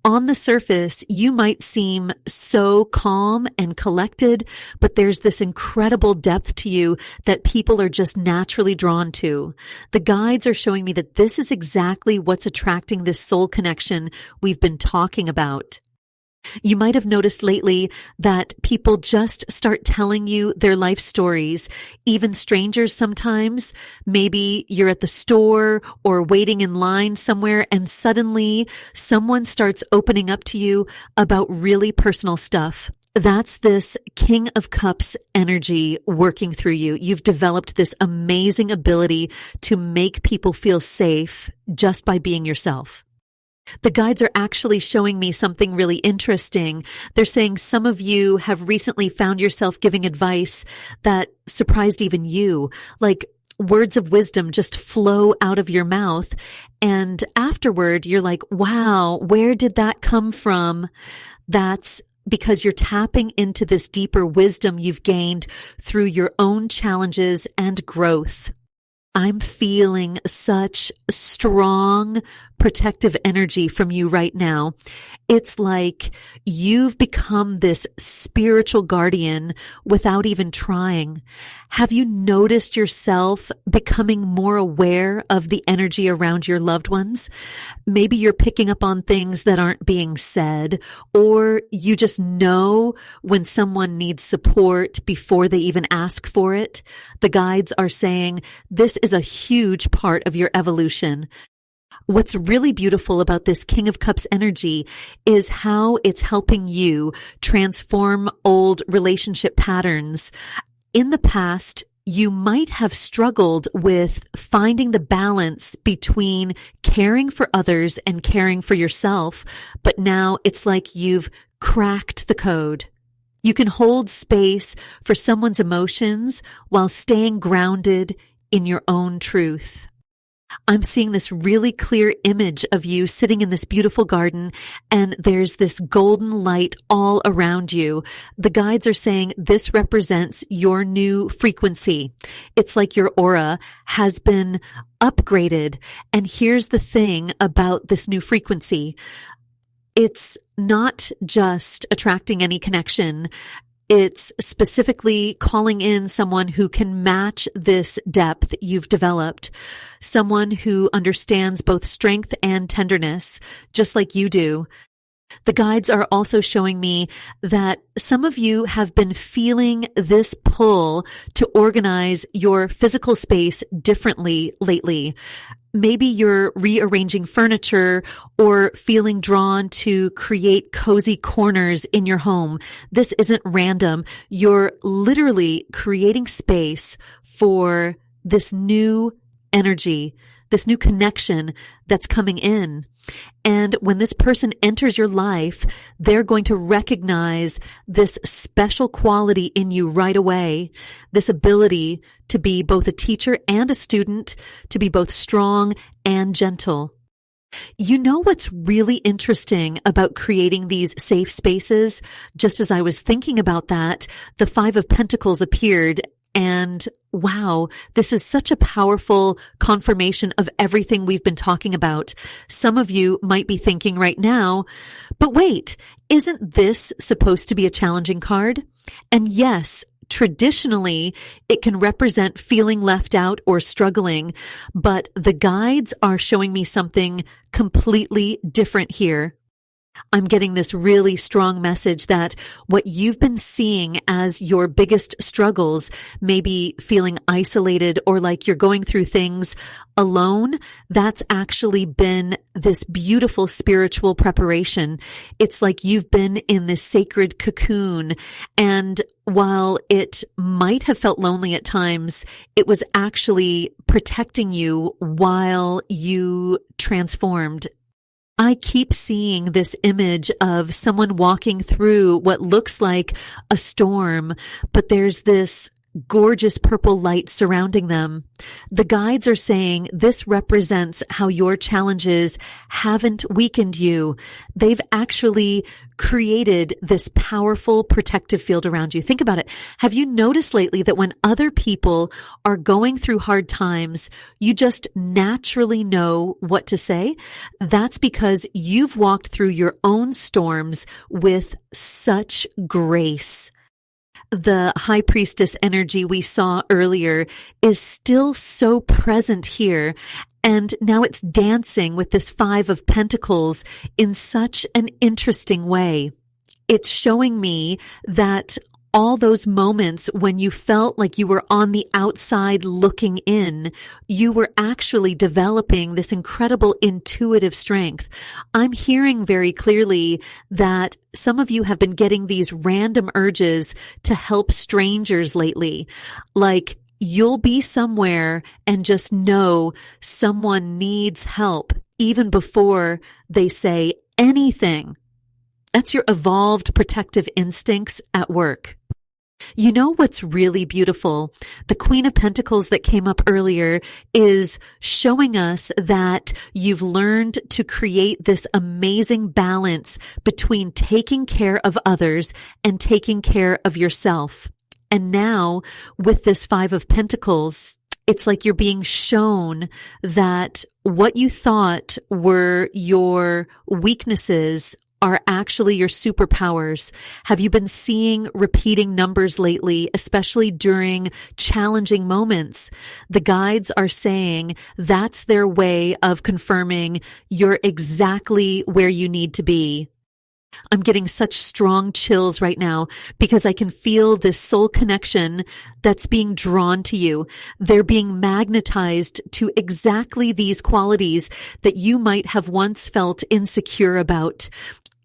On the surface, you might seem so calm and collected, but there's this incredible depth to you that people are just naturally drawn to. The guides are showing me that this is exactly what's attracting this soul connection we've been talking about. You might have noticed lately that people just start telling you their life stories, even strangers sometimes. Maybe you're at the store or waiting in line somewhere and suddenly someone starts opening up to you about really personal stuff. That's this King of Cups energy working through you. You've developed this amazing ability to make people feel safe just by being yourself. The guides are actually showing me something really interesting. They're saying some of you have recently found yourself giving advice that surprised even you, like words of wisdom just flow out of your mouth. And afterward, you're like, wow, where did that come from? That's because you're tapping into this deeper wisdom you've gained through your own challenges and growth. I'm feeling such strong protective energy from you right now. It's like you've become this spiritual guardian without even trying. Have you noticed yourself becoming more aware of the energy around your loved ones? Maybe you're picking up on things that aren't being said, or you just know when someone needs support before they even ask for it. The guides are saying this is a huge part of your evolution. What's really beautiful about this King of Cups energy is how it's helping you transform old relationship patterns. In the past, you might have struggled with finding the balance between caring for others and caring for yourself, but now it's like you've cracked the code. You can hold space for someone's emotions while staying grounded in your own truth. I'm seeing this really clear image of you sitting in this beautiful garden, and there's this golden light all around you. The guides are saying this represents your new frequency. It's like your aura has been upgraded. And here's the thing about this new frequency. It's not just attracting any connection. It's specifically calling in someone who can match this depth you've developed, someone who understands both strength and tenderness, just like you do. The guides are also showing me that some of you have been feeling this pull to organize your physical space differently lately. Maybe you're rearranging furniture or feeling drawn to create cozy corners in your home. This isn't random. You're literally creating space for this new energy, this new connection that's coming in. And when this person enters your life, they're going to recognize this special quality in you right away, this ability to be both a teacher and a student, to be both strong and gentle. You know what's really interesting about creating these safe spaces? Just as I was thinking about that, the Five of Pentacles appeared. And wow, this is such a powerful confirmation of everything we've been talking about. Some of you might be thinking right now, but wait, isn't this supposed to be a challenging card? And yes, traditionally, it can represent feeling left out or struggling, but the guides are showing me something completely different here. I'm getting this really strong message that what you've been seeing as your biggest struggles, maybe feeling isolated or like you're going through things alone, that's actually been this beautiful spiritual preparation. It's like you've been in this sacred cocoon, and while it might have felt lonely at times, it was actually protecting you while you transformed. I keep seeing this image of someone walking through what looks like a storm, but there's this gorgeous purple light surrounding them. The guides are saying this represents how your challenges haven't weakened you. They've actually created this powerful protective field around you. Think about it. Have you noticed lately that when other people are going through hard times, you just naturally know what to say? That's because you've walked through your own storms with such grace. The high priestess energy we saw earlier is still so present here. And now it's dancing with this Five of Pentacles in such an interesting way. It's showing me that all those moments when you felt like you were on the outside looking in, you were actually developing this incredible intuitive strength. I'm hearing very clearly that some of you have been getting these random urges to help strangers lately. Like you'll be somewhere and just know someone needs help even before they say anything. That's your evolved protective instincts at work. You know what's really beautiful? The Queen of Pentacles that came up earlier is showing us that you've learned to create this amazing balance between taking care of others and taking care of yourself. And now with this Five of Pentacles, it's like you're being shown that what you thought were your weaknesses are actually your superpowers. Have you been seeing repeating numbers lately, especially during challenging moments? The guides are saying that's their way of confirming you're exactly where you need to be. I'm getting such strong chills right now because I can feel this soul connection that's being drawn to you. They're being magnetized to exactly these qualities that you might have once felt insecure about.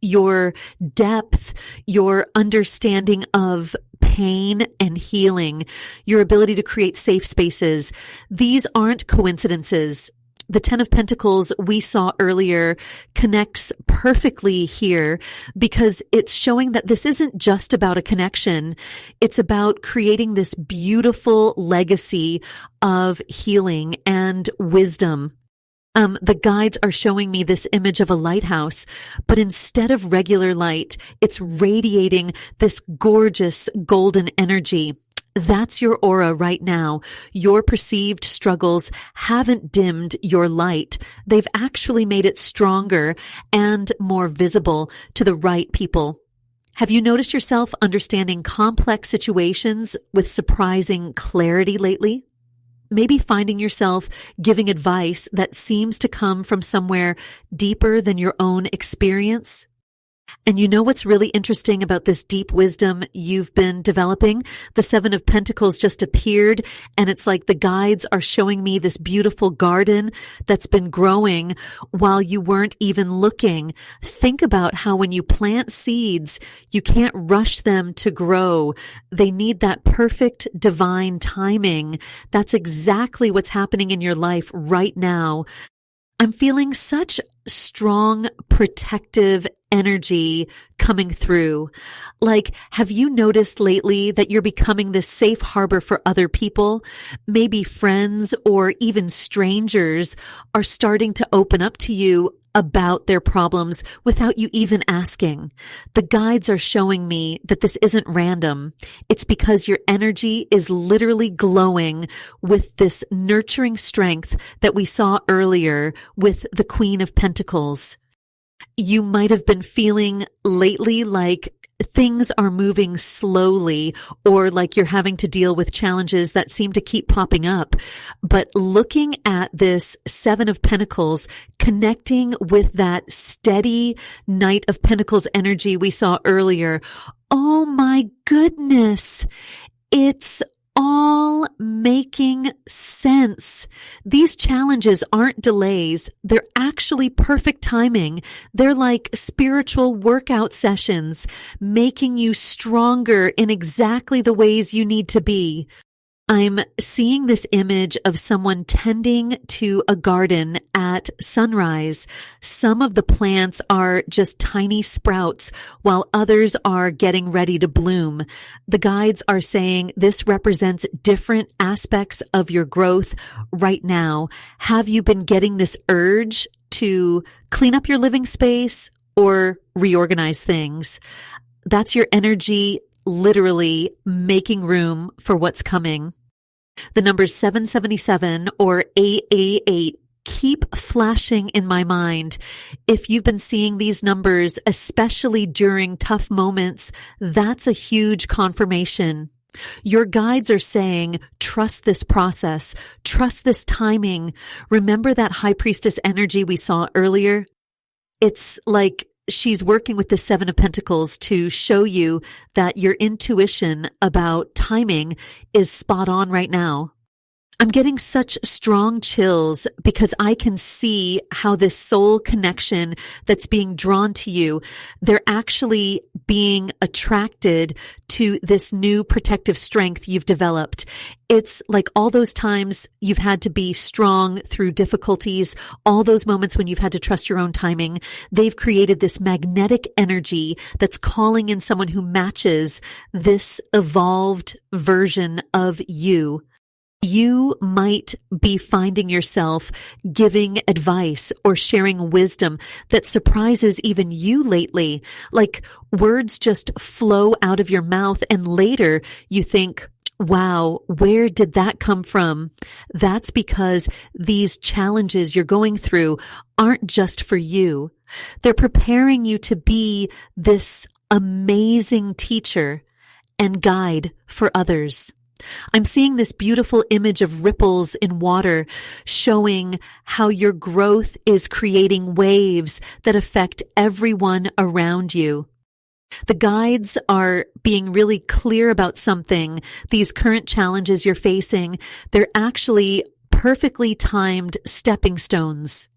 Your depth, your understanding of pain and healing, your ability to create safe spaces. These aren't coincidences. The Ten of Pentacles we saw earlier connects perfectly here because it's showing that this isn't just about a connection. It's about creating this beautiful legacy of healing and wisdom. The guides are showing me this image of a lighthouse, but instead of regular light, it's radiating this gorgeous golden energy. That's your aura right now. Your perceived struggles haven't dimmed your light. They've actually made it stronger and more visible to the right people. Have you noticed yourself understanding complex situations with surprising clarity lately? Maybe finding yourself giving advice that seems to come from somewhere deeper than your own experience. And you know what's really interesting about this deep wisdom you've been developing? The Seven of Pentacles just appeared, and it's like the guides are showing me this beautiful garden that's been growing while you weren't even looking. Think about how when you plant seeds, you can't rush them to grow. They need that perfect divine timing. That's exactly what's happening in your life right now. I'm feeling such strong, protective energy coming through. Like, have you noticed lately that you're becoming this safe harbor for other people? Maybe friends or even strangers are starting to open up to you about their problems without you even asking. The guides are showing me that this isn't random. It's because your energy is literally glowing with this nurturing strength that we saw earlier with the Queen of Pentacles. You might have been feeling lately like things are moving slowly, or like you're having to deal with challenges that seem to keep popping up. But looking at this Seven of Pentacles, connecting with that steady Knight of Pentacles energy we saw earlier, oh my goodness, it's all making sense. These challenges aren't delays. They're actually perfect timing. They're like spiritual workout sessions, making you stronger in exactly the ways you need to be. I'm seeing this image of someone tending to a garden at sunrise. Some of the plants are just tiny sprouts, while others are getting ready to bloom. The guides are saying this represents different aspects of your growth right now. Have you been getting this urge to clean up your living space or reorganize things? That's your energy literally making room for what's coming. The numbers 777 or 888 keep flashing in my mind. If you've been seeing these numbers, especially during tough moments, that's a huge confirmation. Your guides are saying, trust this process, trust this timing. Remember that High Priestess energy we saw earlier? It's like she's working with the Seven of Pentacles to show you that your intuition about timing is spot on right now. I'm getting such strong chills because I can see how this soul connection that's being drawn to you, they're actually being attracted to this new protective strength you've developed. It's like all those times you've had to be strong through difficulties, all those moments when you've had to trust your own timing, they've created this magnetic energy that's calling in someone who matches this evolved version of you. You might be finding yourself giving advice or sharing wisdom that surprises even you lately. Like words just flow out of your mouth and later you think, wow, where did that come from? That's because these challenges you're going through aren't just for you. They're preparing you to be this amazing teacher and guide for others. I'm seeing this beautiful image of ripples in water showing how your growth is creating waves that affect everyone around you. The guides are being really clear about something. These current challenges you're facing, they're actually perfectly timed stepping stones.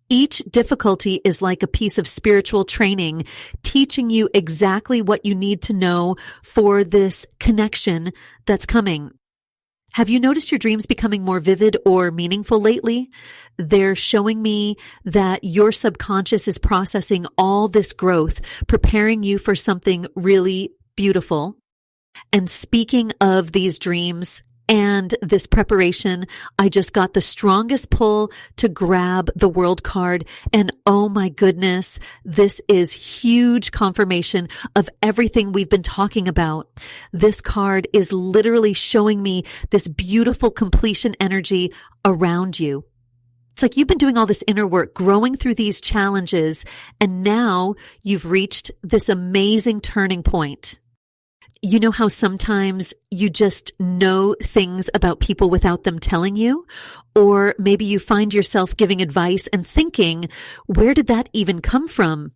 Each difficulty is like a piece of spiritual training, teaching you exactly what you need to know for this connection that's coming. Have you noticed your dreams becoming more vivid or meaningful lately? They're showing me that your subconscious is processing all this growth, preparing you for something really beautiful. And speaking of these dreams, and this preparation, I just got the strongest pull to grab the World card. And oh my goodness, this is huge confirmation of everything we've been talking about. This card is literally showing me this beautiful completion energy around you. It's like you've been doing all this inner work, growing through these challenges, and now you've reached this amazing turning point. You know how sometimes you just know things about people without them telling you? Or maybe you find yourself giving advice and thinking, where did that even come from?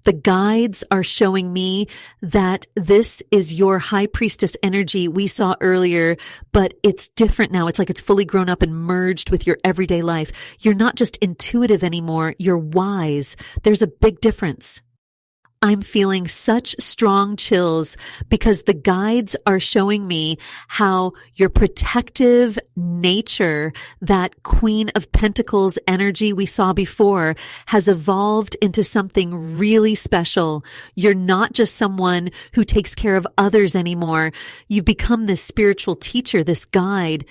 The guides are showing me that this is your high priestess energy we saw earlier, but it's different now. It's like it's fully grown up and merged with your everyday life. You're not just intuitive anymore. You're wise. There's a big difference. I'm feeling such strong chills because the guides are showing me how your protective nature, that Queen of Pentacles energy we saw before, has evolved into something really special. You're not just someone who takes care of others anymore. You've become this spiritual teacher, this guide,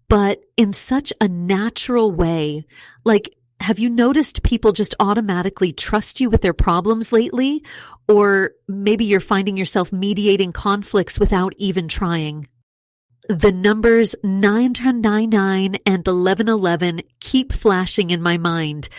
but in such a natural way. Like, have you noticed people just automatically trust you with their problems lately? Or maybe you're finding yourself mediating conflicts without even trying. The numbers 999 and 1111 keep flashing in my mind.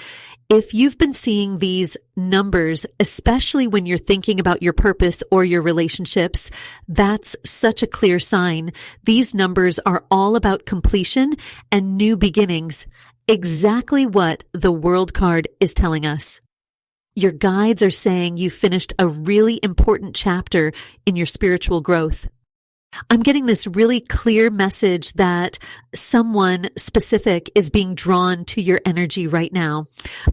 If you've been seeing these numbers, especially when you're thinking about your purpose or your relationships, that's such a clear sign. These numbers are all about completion and new beginnings. Exactly what the World card is telling us. Your guides are saying you finished a really important chapter in your spiritual growth. I'm getting this really clear message that someone specific is being drawn to your energy right now.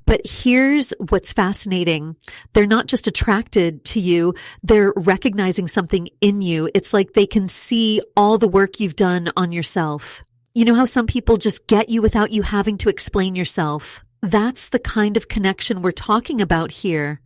But here's what's fascinating. They're not just attracted to you, they're recognizing something in you. It's like they can see all the work you've done on yourself. You know how some people just get you without you having to explain yourself? That's the kind of connection we're talking about here.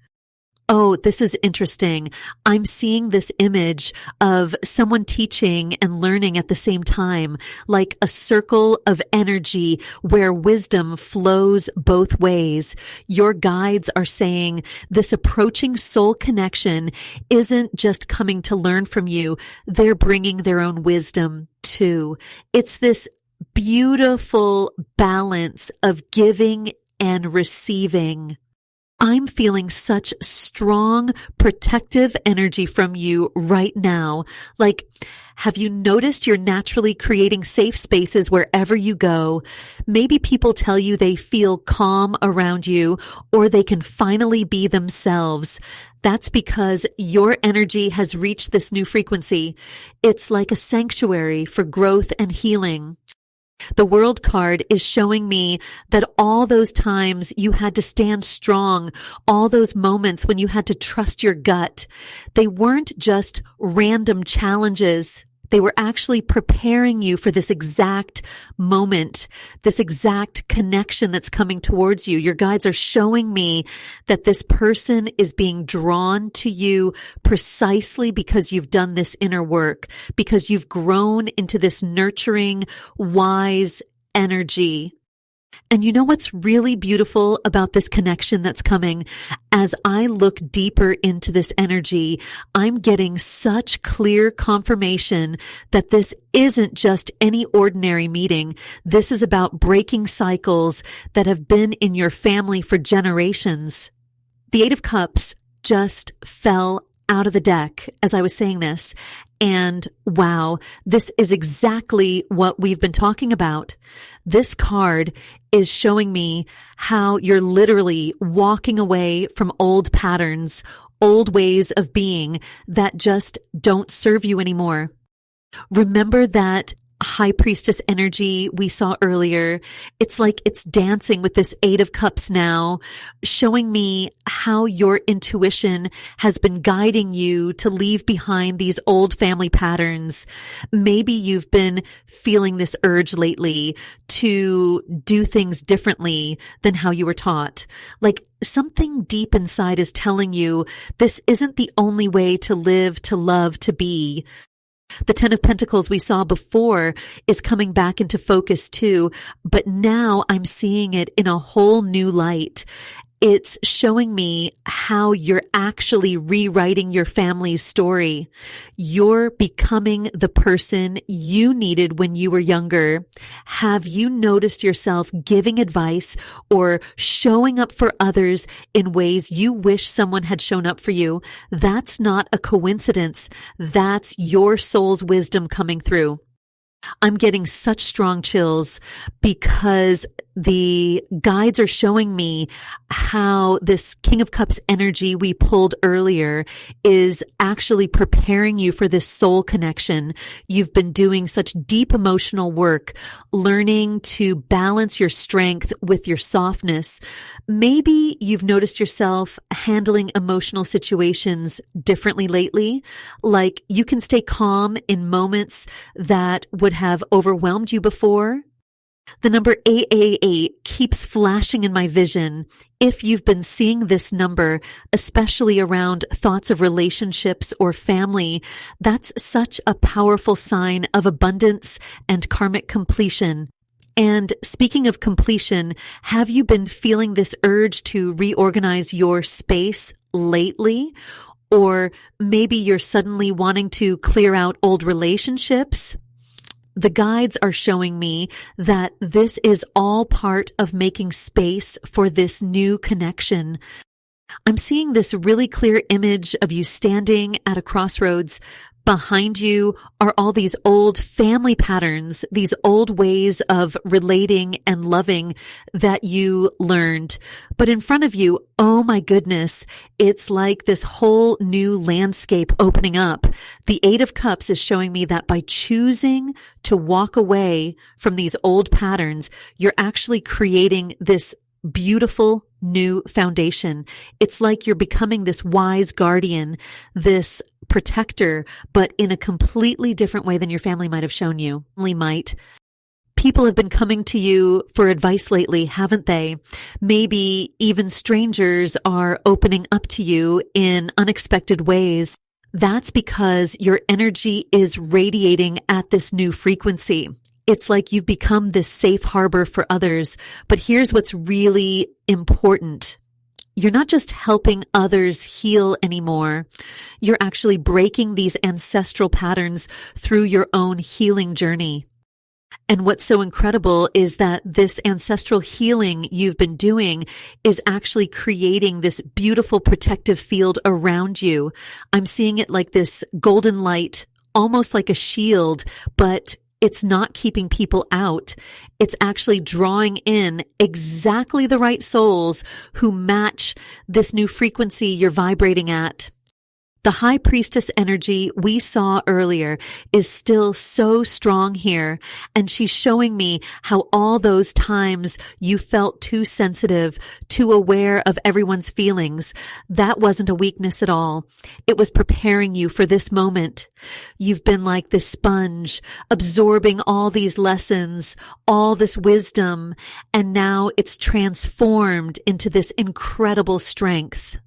Oh, this is interesting. I'm seeing this image of someone teaching and learning at the same time, like a circle of energy where wisdom flows both ways. Your guides are saying this approaching soul connection isn't just coming to learn from you. They're bringing their own wisdom too. It's this beautiful balance of giving and receiving. I'm feeling such strong, protective energy from you right now. Like, have you noticed you're naturally creating safe spaces wherever you go? Maybe people tell you they feel calm around you, or they can finally be themselves. That's because your energy has reached this new frequency. It's like a sanctuary for growth and healing. The World card is showing me that all those times you had to stand strong, all those moments when you had to trust your gut, they weren't just random challenges. They were actually preparing you for this exact moment, this exact connection that's coming towards you. Your guides are showing me that this person is being drawn to you precisely because you've done this inner work, because you've grown into this nurturing, wise energy. And you know what's really beautiful about this connection that's coming? As I look deeper into this energy, I'm getting such clear confirmation that this isn't just any ordinary meeting. This is about breaking cycles that have been in your family for generations. The Eight of Cups just fell out of the deck as I was saying this. And wow, this is exactly what we've been talking about. This card is showing me how you're literally walking away from old patterns, old ways of being that just don't serve you anymore. Remember that high priestess energy we saw earlier? It's like it's dancing with this Eight of Cups now, showing me how your intuition has been guiding you to leave behind these old family patterns. Maybe you've been feeling this urge lately to do things differently than how you were taught. Like something deep inside is telling you this isn't the only way to live, to love, to be. The Ten of Pentacles we saw before is coming back into focus too, but now I'm seeing it in a whole new light. It's showing me how you're actually rewriting your family's story. You're becoming the person you needed when you were younger. Have you noticed yourself giving advice or showing up for others in ways you wish someone had shown up for you? That's not a coincidence. That's your soul's wisdom coming through. I'm getting such strong chills because the guides are showing me how this King of Cups energy we pulled earlier is actually preparing you for this soul connection. You've been doing such deep emotional work, learning to balance your strength with your softness. Maybe you've noticed yourself handling emotional situations differently lately. Like you can stay calm in moments that would have overwhelmed you before. The number 888 keeps flashing in my vision. If you've been seeing this number, especially around thoughts of relationships or family, that's such a powerful sign of abundance and karmic completion. And speaking of completion, have you been feeling this urge to reorganize your space lately? Or maybe you're suddenly wanting to clear out old relationships? The guides are showing me that this is all part of making space for this new connection. I'm seeing this really clear image of you standing at a crossroads. Behind you are all these old family patterns, these old ways of relating and loving that you learned. But in front of you, oh my goodness, it's like this whole new landscape opening up. The Eight of Cups is showing me that by choosing to walk away from these old patterns, you're actually creating this beautiful new foundation. It's like you're becoming this wise guardian, this protector, but in a completely different way than your family might have shown you. People have been coming to you for advice lately, haven't they? Maybe even strangers are opening up to you in unexpected ways. That's because your energy is radiating at this new frequency. It's like you've become this safe harbor for others. But here's what's really important. You're not just helping others heal anymore. You're actually breaking these ancestral patterns through your own healing journey. And what's so incredible is that this ancestral healing you've been doing is actually creating this beautiful protective field around you. I'm seeing it like this golden light, almost like a shield, but it's not keeping people out. It's actually drawing in exactly the right souls who match this new frequency you're vibrating at. The High Priestess energy we saw earlier is still so strong here, and she's showing me how all those times you felt too sensitive, too aware of everyone's feelings, that wasn't a weakness at all. It was preparing you for this moment. You've been like this sponge, absorbing all these lessons, all this wisdom, and now it's transformed into this incredible strength.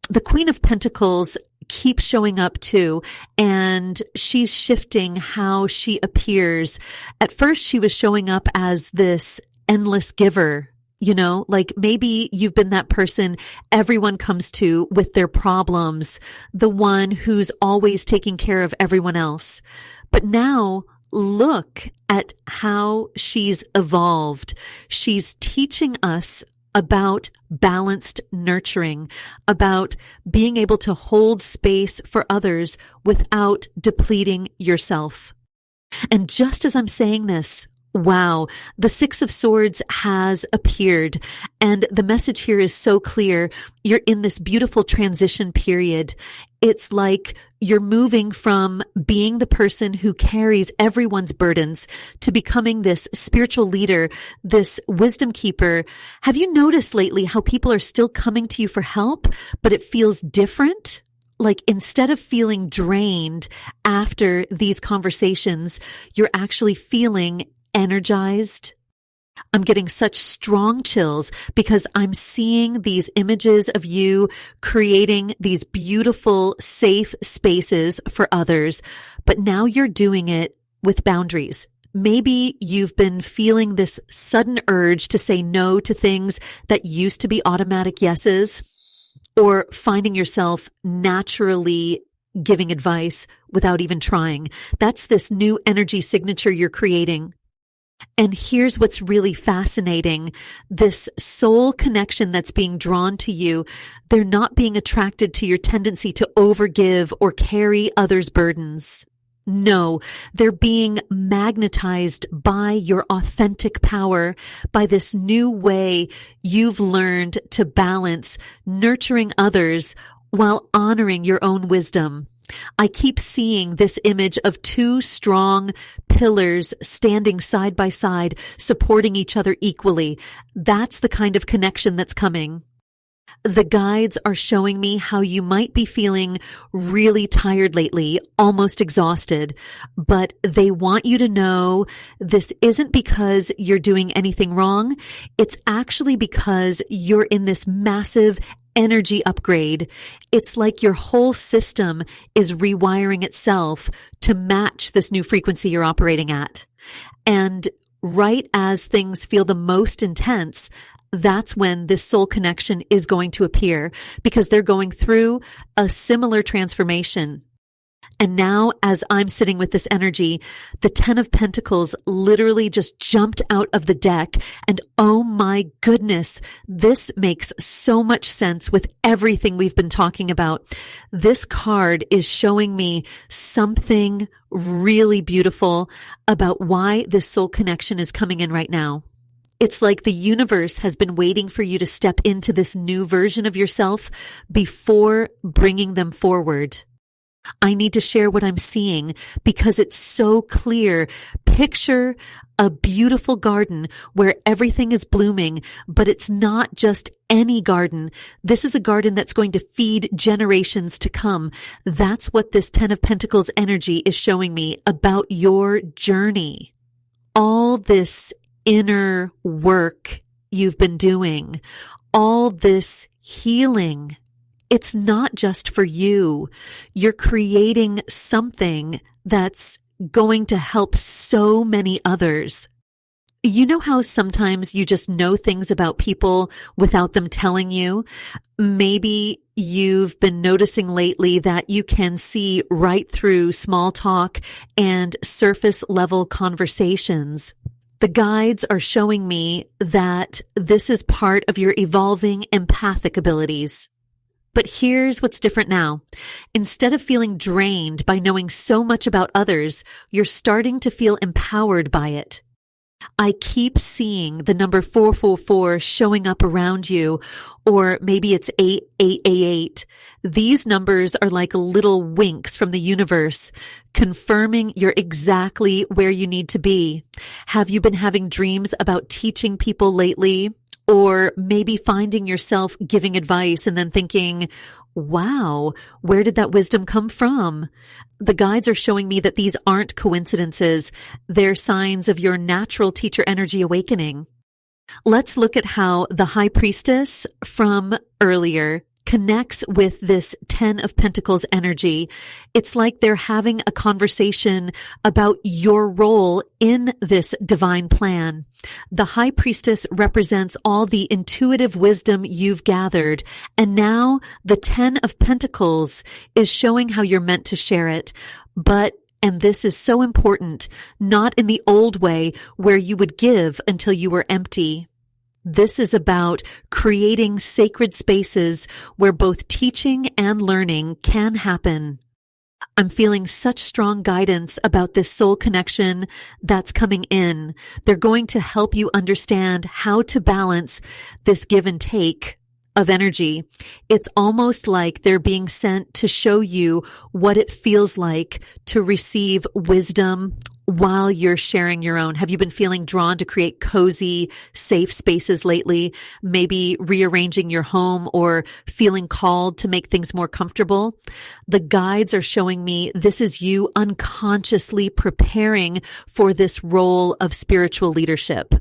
The Queen of Pentacles keeps showing up too, and she's shifting how she appears. At first, she was showing up as this endless giver. You know, like maybe you've been that person everyone comes to with their problems, the one who's always taking care of everyone else. But now, look at how she's evolved. She's teaching us about balanced nurturing, about being able to hold space for others without depleting yourself. And just as I'm saying this, wow, the Six of Swords has appeared, and the message here is so clear. You're in this beautiful transition period. It's like you're moving from being the person who carries everyone's burdens to becoming this spiritual leader, this wisdom keeper. Have you noticed lately how people are still coming to you for help, but it feels different? Like instead of feeling drained after these conversations, you're actually feeling energized. I'm getting such strong chills because I'm seeing these images of you creating these beautiful, safe spaces for others. But now you're doing it with boundaries. Maybe you've been feeling this sudden urge to say no to things that used to be automatic yeses, or finding yourself naturally giving advice without even trying. That's this new energy signature you're creating. And here's what's really fascinating. This soul connection that's being drawn to you, they're not being attracted to your tendency to overgive or carry others' burdens. No, they're being magnetized by your authentic power, by this new way you've learned to balance nurturing others while honoring your own wisdom. I keep seeing this image of two strong pillars standing side by side, supporting each other equally. That's the kind of connection that's coming. The guides are showing me how you might be feeling really tired lately, almost exhausted, but they want you to know this isn't because you're doing anything wrong. It's actually because you're in this massive energy upgrade. It's like your whole system is rewiring itself to match this new frequency you're operating at. And right as things feel the most intense, that's when this soul connection is going to appear, because they're going through a similar transformation. And now, as I'm sitting with this energy, the 10 of Pentacles literally just jumped out of the deck. And oh my goodness, this makes so much sense with everything we've been talking about. This card is showing me something really beautiful about why this soul connection is coming in right now. It's like the universe has been waiting for you to step into this new version of yourself before bringing them forward. I need to share what I'm seeing because it's so clear. Picture a beautiful garden where everything is blooming, but it's not just any garden. This is a garden that's going to feed generations to come. That's what this 10 of Pentacles energy is showing me about your journey. All this inner work you've been doing, all this healing, it's not just for you. You're creating something that's going to help so many others. You know how sometimes you just know things about people without them telling you? Maybe you've been noticing lately that you can see right through small talk and surface level conversations. The guides are showing me that this is part of your evolving empathic abilities. But here's what's different now. Instead of feeling drained by knowing so much about others, you're starting to feel empowered by it. I keep seeing the number 444 showing up around you, or maybe it's 8888. These numbers are like little winks from the universe, confirming you're exactly where you need to be. Have you been having dreams about teaching people lately? Or maybe finding yourself giving advice and then thinking, wow, where did that wisdom come from? The guides are showing me that these aren't coincidences. They're signs of your natural teacher energy awakening. Let's look at how the High Priestess from earlier connects with this 10 of Pentacles energy. It's like they're having a conversation about your role in this divine plan. The High Priestess represents all the intuitive wisdom you've gathered, and now the 10 of Pentacles is showing how you're meant to share it. But and this is so important, not in the old way where you would give until you were empty. This is about creating sacred spaces where both teaching and learning can happen. I'm feeling such strong guidance about this soul connection that's coming in. They're going to help you understand how to balance this give and take of energy. It's almost like they're being sent to show you what it feels like to receive wisdom while you're sharing your own. Have you been feeling drawn to create cozy, safe spaces lately? Maybe rearranging your home or feeling called to make things more comfortable? The guides are showing me this is you unconsciously preparing for this role of spiritual leadership.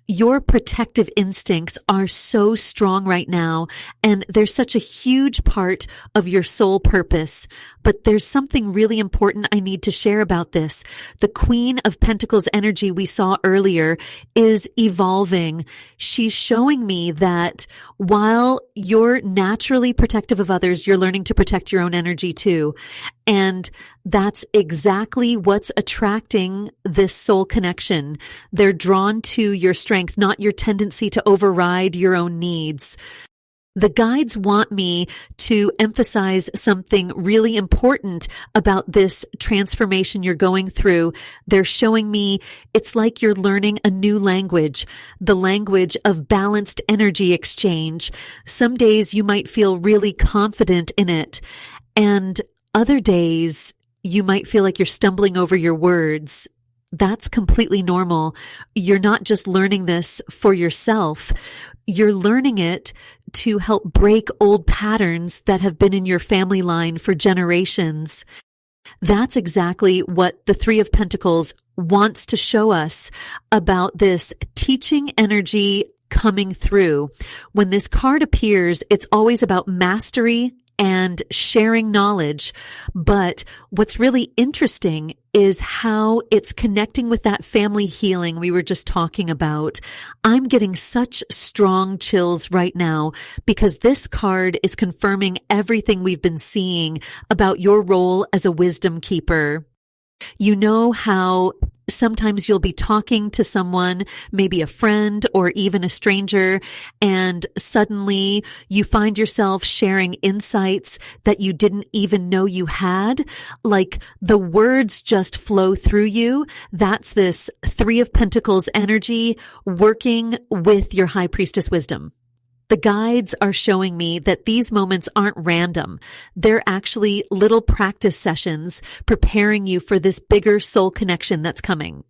Your protective instincts are so strong right now, and they're such a huge part of your soul purpose. But there's something really important I need to share about this. The Queen of Pentacles energy we saw earlier is evolving. She's showing me that while you're naturally protective of others, you're learning to protect your own energy too. And that's exactly what's attracting this soul connection. They're drawn to your strength, not your tendency to override your own needs. The guides want me to emphasize something really important about this transformation you're going through. They're showing me it's like you're learning a new language, the language of balanced energy exchange. Some days you might feel really confident in it, and other days you might feel like you're stumbling over your words. That's completely normal. You're not just learning this for yourself. You're learning it to help break old patterns that have been in your family line for generations. That's exactly what the Three of Pentacles wants to show us about this teaching energy coming through. When this card appears, it's always about mastery and sharing knowledge. But what's really interesting is how it's connecting with that family healing we were just talking about. I'm getting such strong chills right now because this card is confirming everything we've been seeing about your role as a wisdom keeper. You know how sometimes you'll be talking to someone, maybe a friend or even a stranger, and suddenly you find yourself sharing insights that you didn't even know you had. Like the words just flow through you. That's this Three of Pentacles energy working with your High Priestess wisdom. The guides are showing me that these moments aren't random. They're actually little practice sessions preparing you for this bigger soul connection that's coming.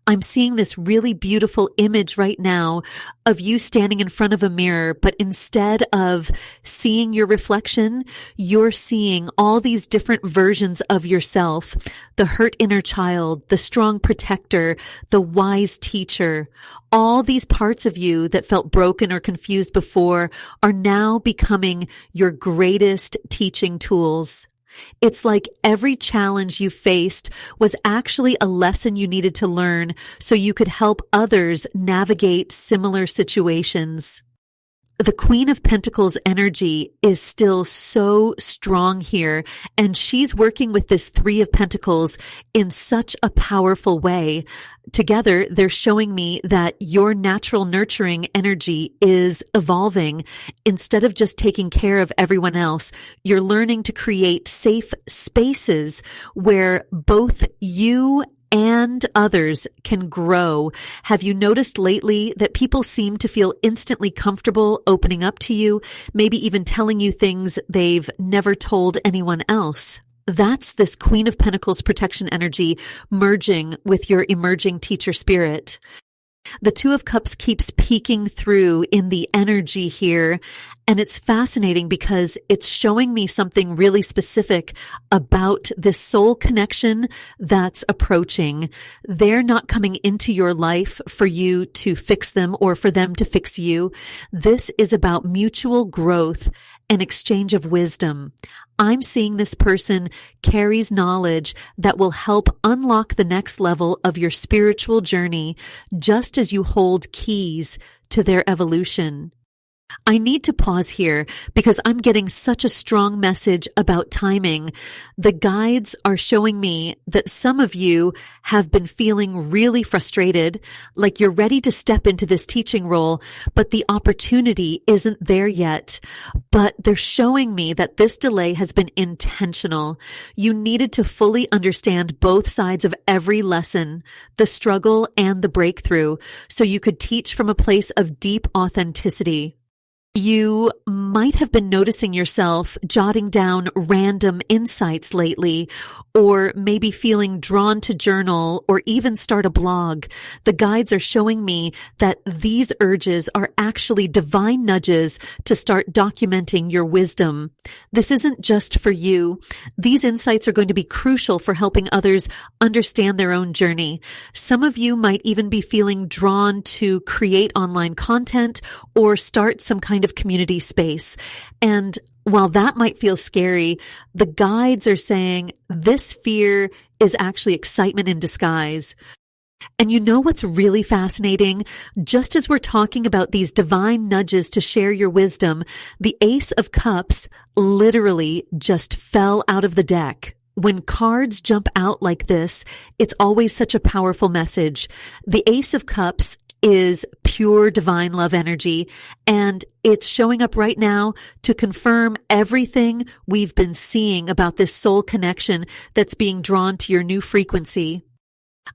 I'm seeing this really beautiful image right now of you standing in front of a mirror, but instead of seeing your reflection, you're seeing all these different versions of yourself. The hurt inner child, the strong protector, the wise teacher. All these parts of you that felt broken or confused before are now becoming your greatest teaching tools. It's like every challenge you faced was actually a lesson you needed to learn so you could help others navigate similar situations. The Queen of Pentacles energy is still so strong here, and she's working with this Three of Pentacles in such a powerful way. Together, they're showing me that your natural nurturing energy is evolving. Instead of just taking care of everyone else, you're learning to create safe spaces where both you and others can grow. Have you noticed lately that people seem to feel instantly comfortable opening up to you, maybe even telling you things they've never told anyone else? That's this Queen of Pentacles protection energy merging with your emerging teacher spirit. The Two of Cups keeps peeking through in the energy here, and it's fascinating because it's showing me something really specific about this soul connection that's approaching. They're not coming into your life for you to fix them or for them to fix you. This is about mutual growth and exchange of wisdom. I'm seeing this person carries knowledge that will help unlock the next level of your spiritual journey, just as you hold keys to their evolution. I need to pause here because I'm getting such a strong message about timing. The guides are showing me that some of you have been feeling really frustrated, like you're ready to step into this teaching role, but the opportunity isn't there yet. But they're showing me that this delay has been intentional. You needed to fully understand both sides of every lesson, the struggle and the breakthrough, so you could teach from a place of deep authenticity. You might have been noticing yourself jotting down random insights lately, or maybe feeling drawn to journal or even start a blog. The guides are showing me that these urges are actually divine nudges to start documenting your wisdom. This isn't just for you. These insights are going to be crucial for helping others understand their own journey. Some of you might even be feeling drawn to create online content or start some kind of community space. And while that might feel scary, the guides are saying this fear is actually excitement in disguise. And you know what's really fascinating? Just as we're talking about these divine nudges to share your wisdom, the Ace of Cups literally just fell out of the deck. When cards jump out like this, it's always such a powerful message. The Ace of Cups is pure divine love energy, and it's showing up right now to confirm everything we've been seeing about this soul connection that's being drawn to your new frequency.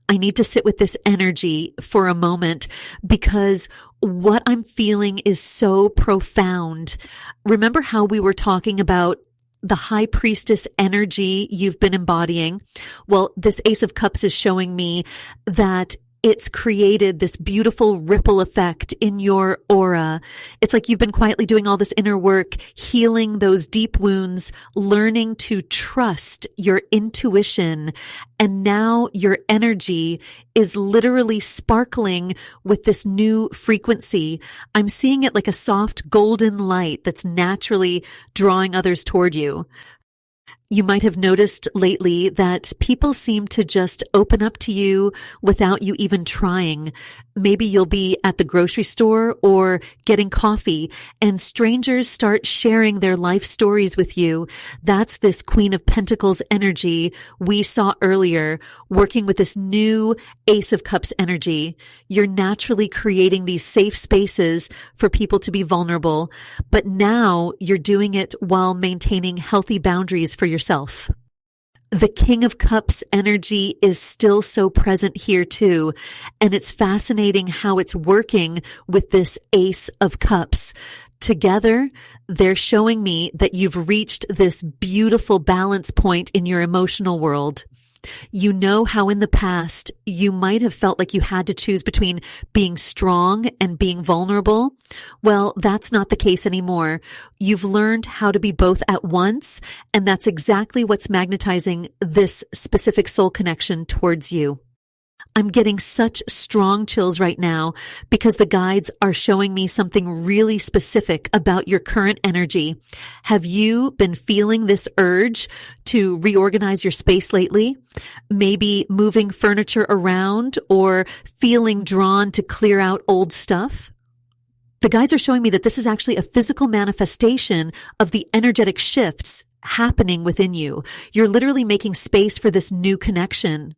I need to sit with this energy for a moment because what I'm feeling is so profound. Remember how we were talking about the high priestess energy you've been embodying? Well, this Ace of Cups is showing me that it's created this beautiful ripple effect in your aura. It's like you've been quietly doing all this inner work, healing those deep wounds, learning to trust your intuition. And now your energy is literally sparkling with this new frequency. I'm seeing it like a soft golden light that's naturally drawing others toward you. You might have noticed lately that people seem to just open up to you without you even trying. Maybe you'll be at the grocery store or getting coffee and strangers start sharing their life stories with you. That's this Queen of Pentacles energy we saw earlier, working with this new Ace of Cups energy. You're naturally creating these safe spaces for people to be vulnerable, but now you're doing it while maintaining healthy boundaries for yourself. The King of Cups energy is still so present here too. And it's fascinating how it's working with this Ace of Cups. Together, they're showing me that you've reached this beautiful balance point in your emotional world. You know how in the past you might have felt like you had to choose between being strong and being vulnerable. Well, that's not the case anymore. You've learned how to be both at once, and that's exactly what's magnetizing this specific soul connection towards you. I'm getting such strong chills right now because the guides are showing me something really specific about your current energy. Have you been feeling this urge to reorganize your space lately? Maybe moving furniture around or feeling drawn to clear out old stuff? The guides are showing me that this is actually a physical manifestation of the energetic shifts happening within you. You're literally making space for this new connection.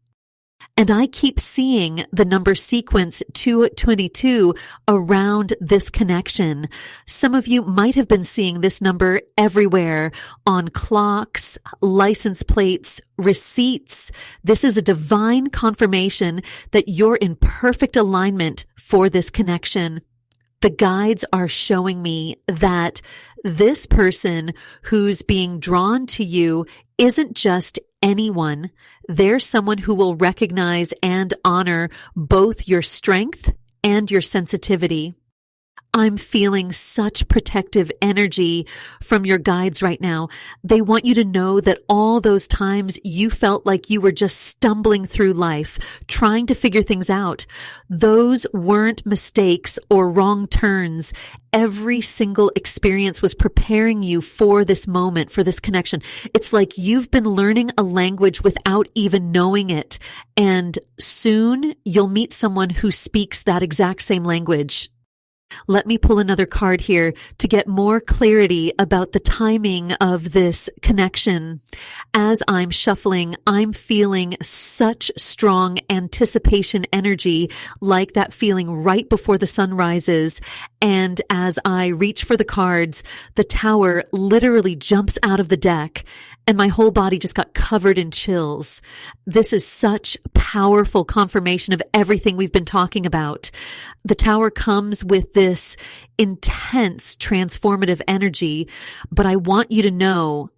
And I keep seeing the number sequence 222 around this connection. Some of you might have been seeing this number everywhere on clocks, license plates, receipts. This is a divine confirmation that you're in perfect alignment for this connection. The guides are showing me that this person who's being drawn to you isn't just anyone. They're someone who will recognize and honor both your strength and your sensitivity. I'm feeling such protective energy from your guides right now. They want you to know that all those times you felt like you were just stumbling through life, trying to figure things out, those weren't mistakes or wrong turns. Every single experience was preparing you for this moment, for this connection. It's like you've been learning a language without even knowing it. And soon you'll meet someone who speaks that exact same language. Let me pull another card here to get more clarity about the timing of this connection. As I'm shuffling, I'm feeling such strong anticipation energy, like that feeling right before the sun rises. And as I reach for the cards, the Tower literally jumps out of the deck and my whole body just got covered in chills. This is such powerful confirmation of everything we've been talking about. The Tower comes with this intense transformative energy, but I want you to know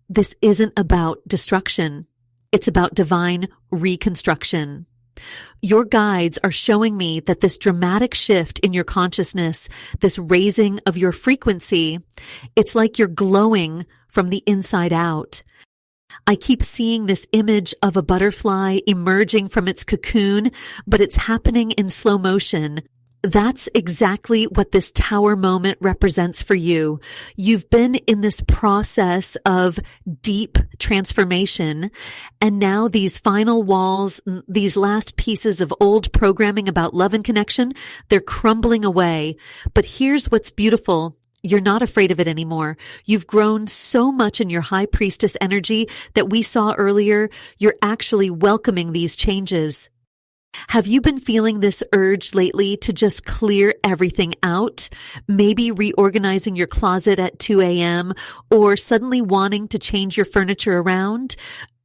this isn't about destruction. It's about divine reconstruction. Your guides are showing me that this dramatic shift in your consciousness, this raising of your frequency, it's like you're glowing from the inside out. I keep seeing this image of a butterfly emerging from its cocoon, but it's happening in slow motion. That's exactly what this Tower moment represents for you. You've been in this process of deep transformation, and now these final walls, these last pieces of old programming about love and connection, they're crumbling away. But here's what's beautiful. You're not afraid of it anymore. You've grown so much in your high priestess energy that we saw earlier. You're actually welcoming these changes. Have you been feeling this urge lately to just clear everything out? Maybe reorganizing your closet at 2 a.m. or suddenly wanting to change your furniture around?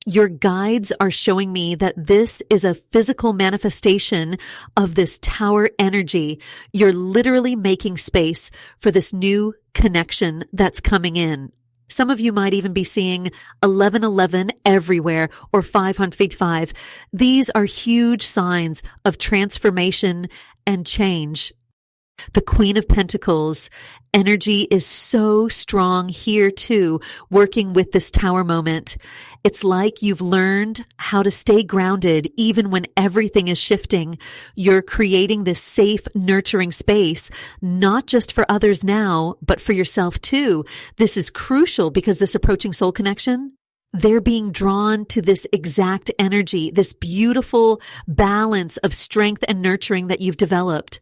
Your guides are showing me that this is a physical manifestation of this tower energy. You're literally making space for this new connection that's coming in. Some of you might even be seeing 1111 everywhere or 555. These are huge signs of transformation and change. The Queen of Pentacles energy is so strong here too, working with this tower moment. It's like you've learned how to stay grounded even when everything is shifting. You're creating this safe, nurturing space, not just for others now, but for yourself too. This is crucial because this approaching soul connection, they're being drawn to this exact energy, this beautiful balance of strength and nurturing that you've developed.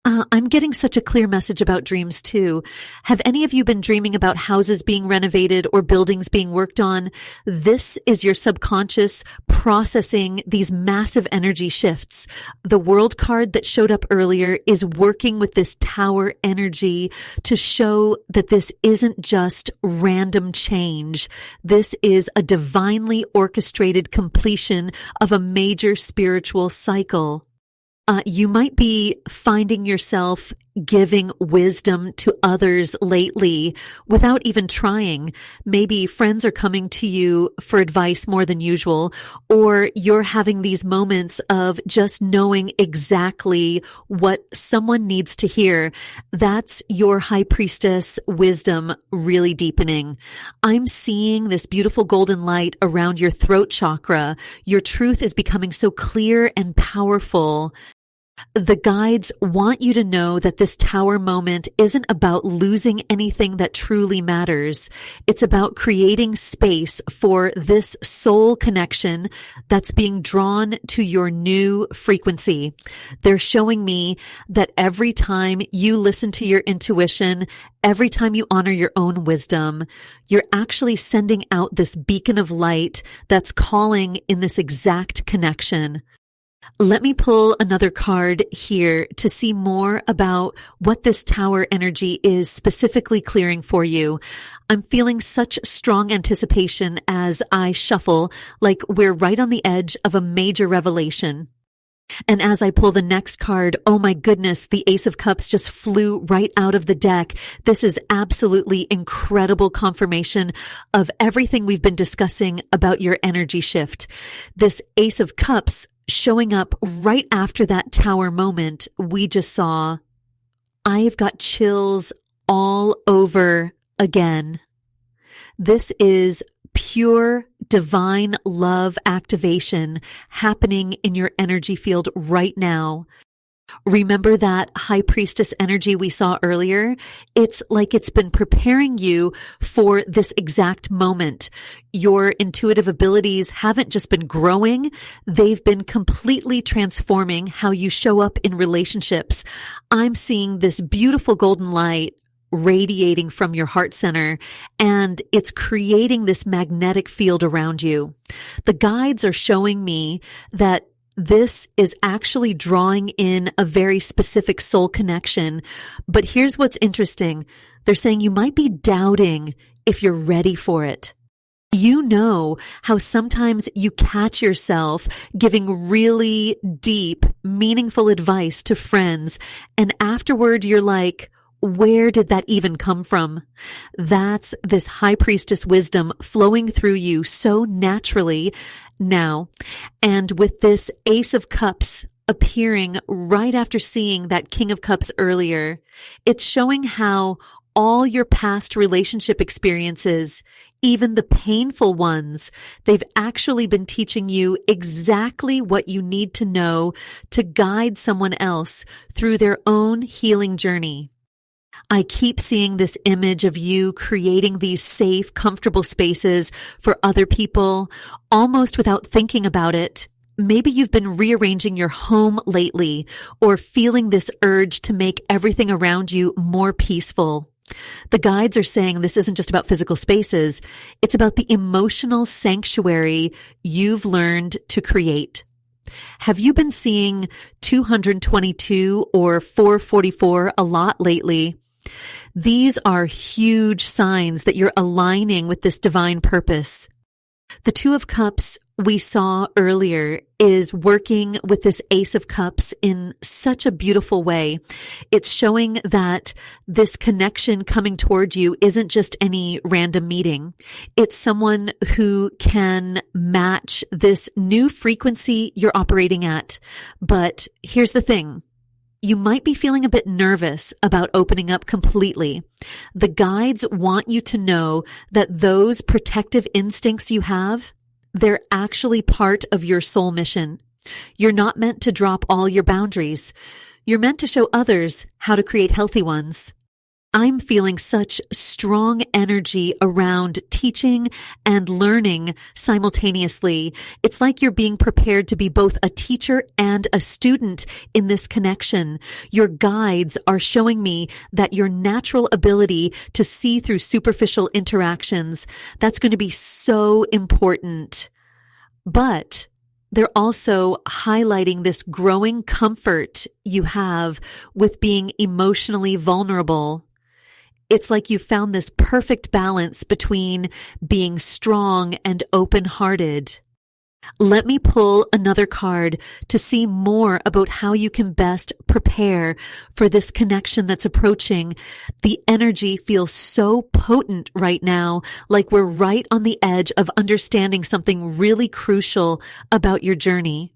I'm getting such a clear message about dreams too. Have any of you been dreaming about houses being renovated or buildings being worked on? This is your subconscious processing these massive energy shifts. The World card that showed up earlier is working with this tower energy to show that this isn't just random change. This is a divinely orchestrated completion of a major spiritual cycle. You might be finding yourself giving wisdom to others lately without even trying. Maybe friends are coming to you for advice more than usual, or you're having these moments of just knowing exactly what someone needs to hear. That's your high priestess wisdom really deepening. I'm seeing this beautiful golden light around your throat chakra. Your truth is becoming so clear and powerful. The guides want you to know that this tower moment isn't about losing anything that truly matters. It's about creating space for this soul connection that's being drawn to your new frequency. They're showing me that every time you listen to your intuition, every time you honor your own wisdom, you're actually sending out this beacon of light that's calling in this exact connection. Let me pull another card here to see more about what this tower energy is specifically clearing for you. I'm feeling such strong anticipation as I shuffle, like we're right on the edge of a major revelation. And as I pull the next card, oh my goodness, the Ace of Cups just flew right out of the deck. This is absolutely incredible confirmation of everything we've been discussing about your energy shift. This Ace of Cups showing up right after that tower moment we just saw. I've got chills all over again. This is pure divine love activation happening in your energy field right now. Remember that high priestess energy we saw earlier? It's like it's been preparing you for this exact moment. Your intuitive abilities haven't just been growing, they've been completely transforming how you show up in relationships. I'm seeing this beautiful golden light radiating from your heart center, and it's creating this magnetic field around you. The guides are showing me that this is actually drawing in a very specific soul connection. But here's what's interesting. They're saying you might be doubting if you're ready for it. You know how sometimes you catch yourself giving really deep, meaningful advice to friends, and afterward you're like, where did that even come from? That's this high priestess wisdom flowing through you so naturally now. And with this Ace of Cups appearing right after seeing that King of Cups earlier, it's showing how all your past relationship experiences, even the painful ones, they've actually been teaching you exactly what you need to know to guide someone else through their own healing journey. I keep seeing this image of you creating these safe, comfortable spaces for other people, almost without thinking about it. Maybe you've been rearranging your home lately or feeling this urge to make everything around you more peaceful. The guides are saying this isn't just about physical spaces. It's about the emotional sanctuary you've learned to create. Have you been seeing 222 or 444 a lot lately? These are huge signs that you're aligning with this divine purpose. The Two of Cups we saw earlier is working with this Ace of Cups in such a beautiful way. It's showing that this connection coming toward you isn't just any random meeting. It's someone who can match this new frequency you're operating at. But here's the thing. You might be feeling a bit nervous about opening up completely. The guides want you to know that those protective instincts you have, they're actually part of your soul mission. You're not meant to drop all your boundaries. You're meant to show others how to create healthy ones. I'm feeling such strong energy around teaching and learning simultaneously. It's like you're being prepared to be both a teacher and a student in this connection. Your guides are showing me that your natural ability to see through superficial interactions, that's going to be so important. But they're also highlighting this growing comfort you have with being emotionally vulnerable. It's like you found this perfect balance between being strong and open-hearted. Let me pull another card to see more about how you can best prepare for this connection that's approaching. The energy feels so potent right now, like we're right on the edge of understanding something really crucial about your journey.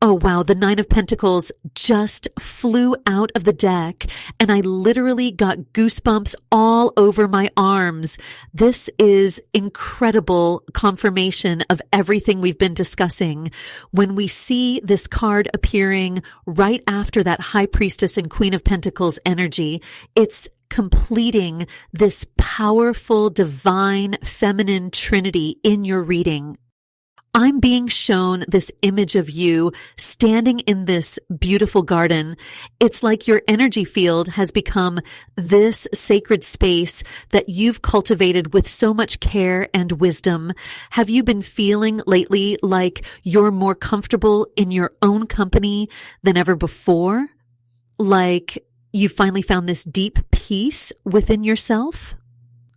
Oh, wow. The Nine of Pentacles just flew out of the deck and I literally got goosebumps all over my arms. This is incredible confirmation of everything we've been discussing. When we see this card appearing right after that High Priestess and Queen of Pentacles energy, it's completing this powerful, divine, feminine trinity in your reading. I'm being shown this image of you standing in this beautiful garden. It's like your energy field has become this sacred space that you've cultivated with so much care and wisdom. Have you been feeling lately like you're more comfortable in your own company than ever before? Like you finally found this deep peace within yourself?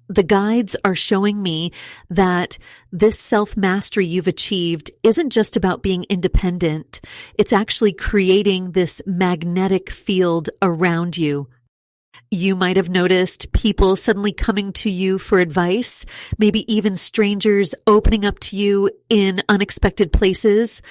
The guides are showing me that this self-mastery you've achieved isn't just about being independent. It's actually creating this magnetic field around you. You might have noticed people suddenly coming to you for advice, maybe even strangers opening up to you in unexpected places.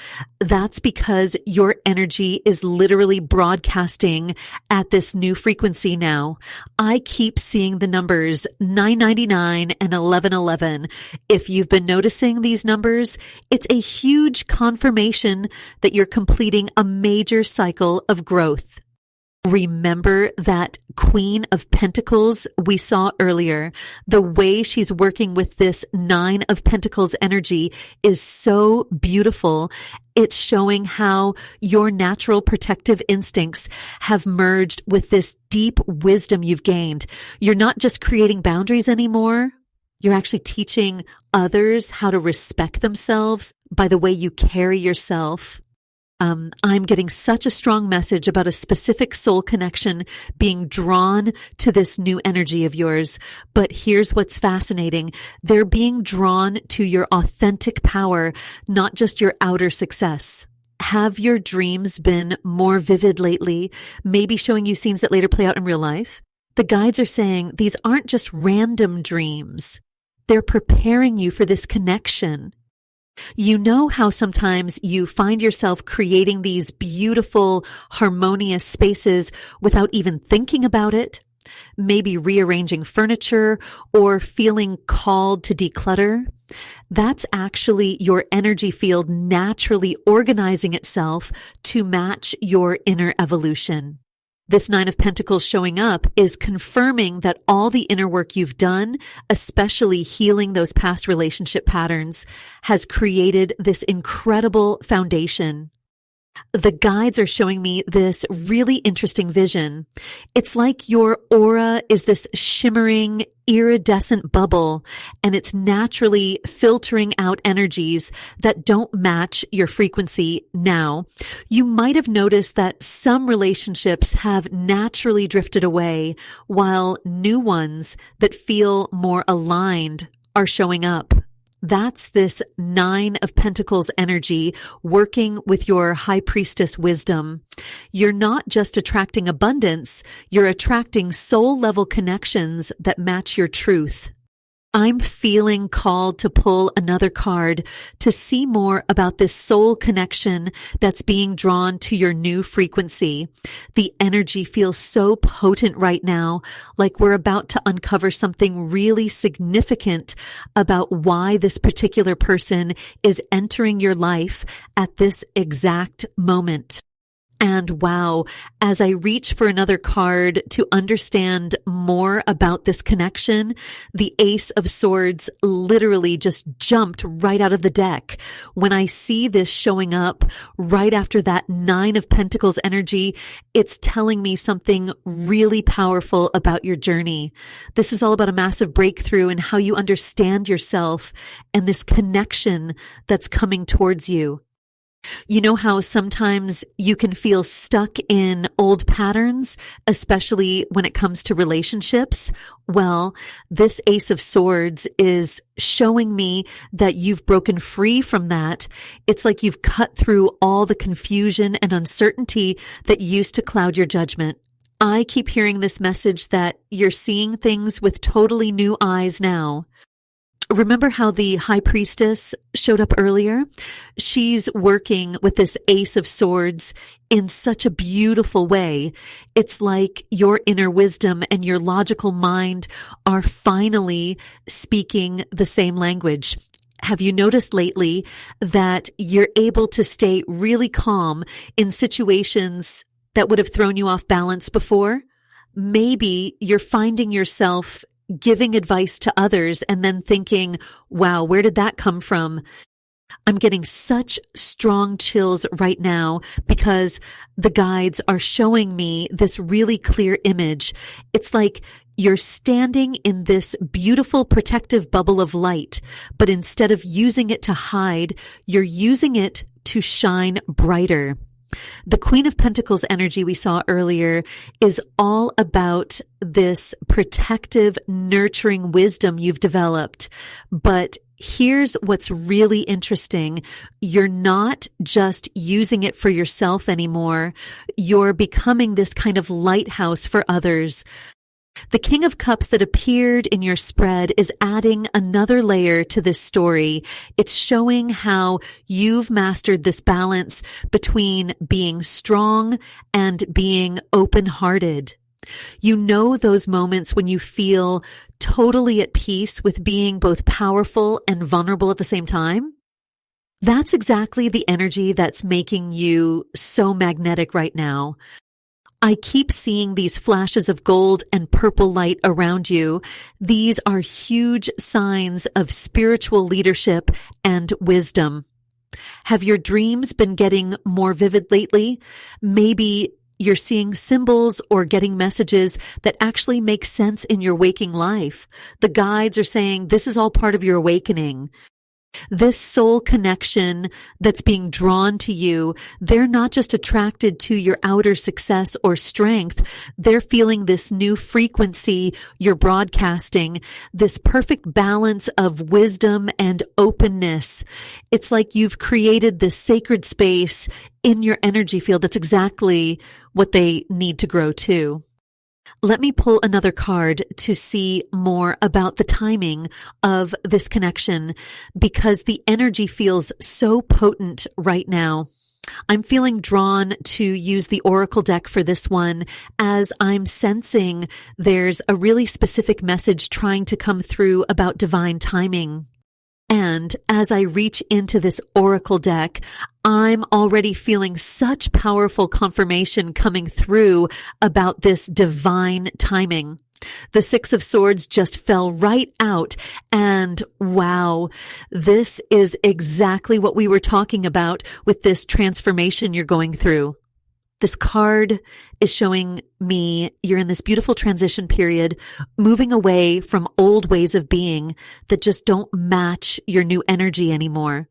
That's because your energy is literally broadcasting at this new frequency now. I keep seeing the numbers 999 and 1111. If you've been noticing these numbers, it's a huge confirmation that you're completing a major cycle of growth. Remember that Queen of Pentacles we saw earlier. The way she's working with this Nine of Pentacles energy is so beautiful. It's showing how your natural protective instincts have merged with this deep wisdom you've gained. You're not just creating boundaries anymore. You're actually teaching others how to respect themselves by the way you carry yourself. I'm getting such a strong message about a specific soul connection being drawn to this new energy of yours. But here's what's fascinating. They're being drawn to your authentic power, not just your outer success. Have your dreams been more vivid lately? Maybe showing you scenes that later play out in real life? The guides are saying these aren't just random dreams. They're preparing you for this connection. You know how sometimes you find yourself creating these beautiful, harmonious spaces without even thinking about it? Maybe rearranging furniture or feeling called to declutter? That's actually your energy field naturally organizing itself to match your inner evolution. This Nine of Pentacles showing up is confirming that all the inner work you've done, especially healing those past relationship patterns, has created this incredible foundation. The guides are showing me this really interesting vision. It's like your aura is this shimmering, iridescent bubble, and it's naturally filtering out energies that don't match your frequency now. You might have noticed that some relationships have naturally drifted away, while new ones that feel more aligned are showing up. That's this 9 of Pentacles energy working with your High Priestess wisdom. You're not just attracting abundance, you're attracting soul level connections that match your truth. I'm feeling called to pull another card to see more about this soul connection that's being drawn to your new frequency. The energy feels so potent right now, like we're about to uncover something really significant about why this particular person is entering your life at this exact moment. And wow, as I reach for another card to understand more about this connection, the Ace of Swords literally just jumped right out of the deck. When I see this showing up right after that 9 of Pentacles energy, it's telling me something really powerful about your journey. This is all about a massive breakthrough in how you understand yourself and this connection that's coming towards you. You know how sometimes you can feel stuck in old patterns, especially when it comes to relationships? Well, this Ace of Swords is showing me that you've broken free from that. It's like you've cut through all the confusion and uncertainty that used to cloud your judgment. I keep hearing this message that you're seeing things with totally new eyes now. Remember how the High Priestess showed up earlier? She's working with this Ace of Swords in such a beautiful way. It's like your inner wisdom and your logical mind are finally speaking the same language. Have you noticed lately that you're able to stay really calm in situations that would have thrown you off balance before? Maybe you're finding yourself giving advice to others and then thinking, wow, where did that come from? I'm getting such strong chills right now because the guides are showing me this really clear image. It's like you're standing in this beautiful protective bubble of light, but instead of using it to hide, you're using it to shine brighter. The Queen of Pentacles energy we saw earlier is all about this protective, nurturing wisdom you've developed. But here's what's really interesting. You're not just using it for yourself anymore. You're becoming this kind of lighthouse for others. The King of Cups that appeared in your spread is adding another layer to this story. It's showing how you've mastered this balance between being strong and being open-hearted. You know those moments when you feel totally at peace with being both powerful and vulnerable at the same time? That's exactly the energy that's making you so magnetic right now. I keep seeing these flashes of gold and purple light around you. These are huge signs of spiritual leadership and wisdom. Have your dreams been getting more vivid lately? Maybe you're seeing symbols or getting messages that actually make sense in your waking life. The guides are saying this is all part of your awakening. This soul connection that's being drawn to you, they're not just attracted to your outer success or strength. They're feeling this new frequency you're broadcasting, this perfect balance of wisdom and openness. It's like you've created this sacred space in your energy field. That's exactly what they need to grow to. Let me pull another card to see more about the timing of this connection because the energy feels so potent right now. I'm feeling drawn to use the Oracle deck for this one as I'm sensing there's a really specific message trying to come through about divine timing. And as I reach into this Oracle deck, I'm already feeling such powerful confirmation coming through about this divine timing. The Six of Swords just fell right out. And wow, this is exactly what we were talking about with this transformation you're going through. This card is showing me you're in this beautiful transition period, moving away from old ways of being that just don't match your new energy anymore.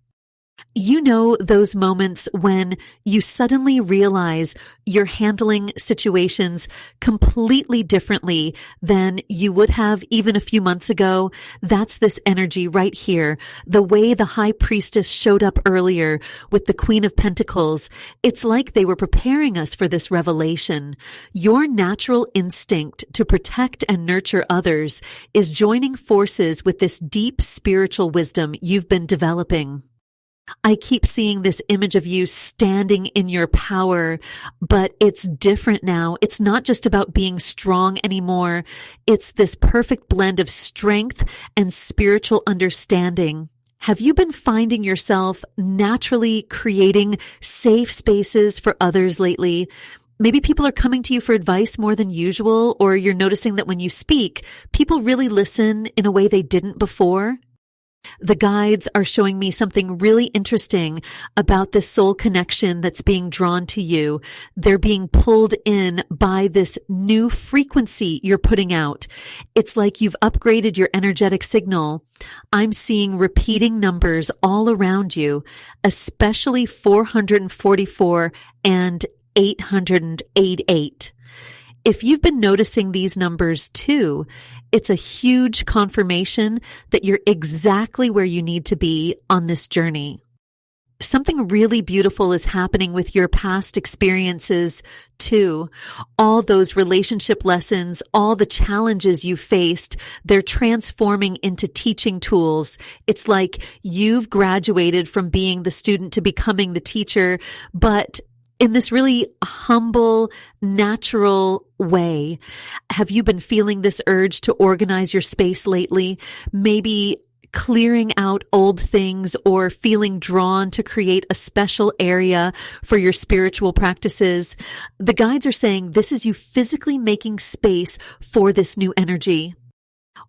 You know those moments when you suddenly realize you're handling situations completely differently than you would have even a few months ago? That's this energy right here. The way the High Priestess showed up earlier with the Queen of Pentacles, it's like they were preparing us for this revelation. Your natural instinct to protect and nurture others is joining forces with this deep spiritual wisdom you've been developing. I keep seeing this image of you standing in your power, but it's different now. It's not just about being strong anymore. It's this perfect blend of strength and spiritual understanding. Have you been finding yourself naturally creating safe spaces for others lately? Maybe people are coming to you for advice more than usual, or you're noticing that when you speak, people really listen in a way they didn't before. The guides are showing me something really interesting about this soul connection that's being drawn to you. They're being pulled in by this new frequency you're putting out. It's like you've upgraded your energetic signal. I'm seeing repeating numbers all around you, especially 444 and 888. If you've been noticing these numbers too, it's a huge confirmation that you're exactly where you need to be on this journey. Something really beautiful is happening with your past experiences too. All those relationship lessons, all the challenges you faced, they're transforming into teaching tools. It's like you've graduated from being the student to becoming the teacher, but in this really humble, natural way. Have you been feeling this urge to organize your space lately? Maybe clearing out old things or feeling drawn to create a special area for your spiritual practices. The guides are saying this is you physically making space for this new energy.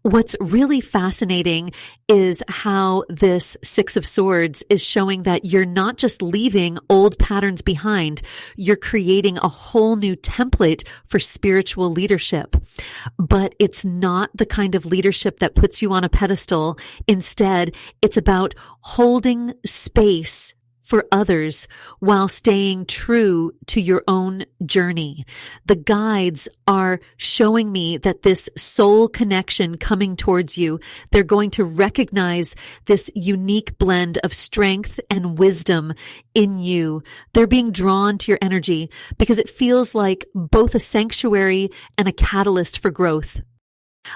What's really fascinating is how this Six of Swords is showing that you're not just leaving old patterns behind, you're creating a whole new template for spiritual leadership. But it's not the kind of leadership that puts you on a pedestal. Instead, it's about holding space for others while staying true to your own journey. The guides are showing me that this soul connection coming towards you, they're going to recognize this unique blend of strength and wisdom in you. They're being drawn to your energy because it feels like both a sanctuary and a catalyst for growth.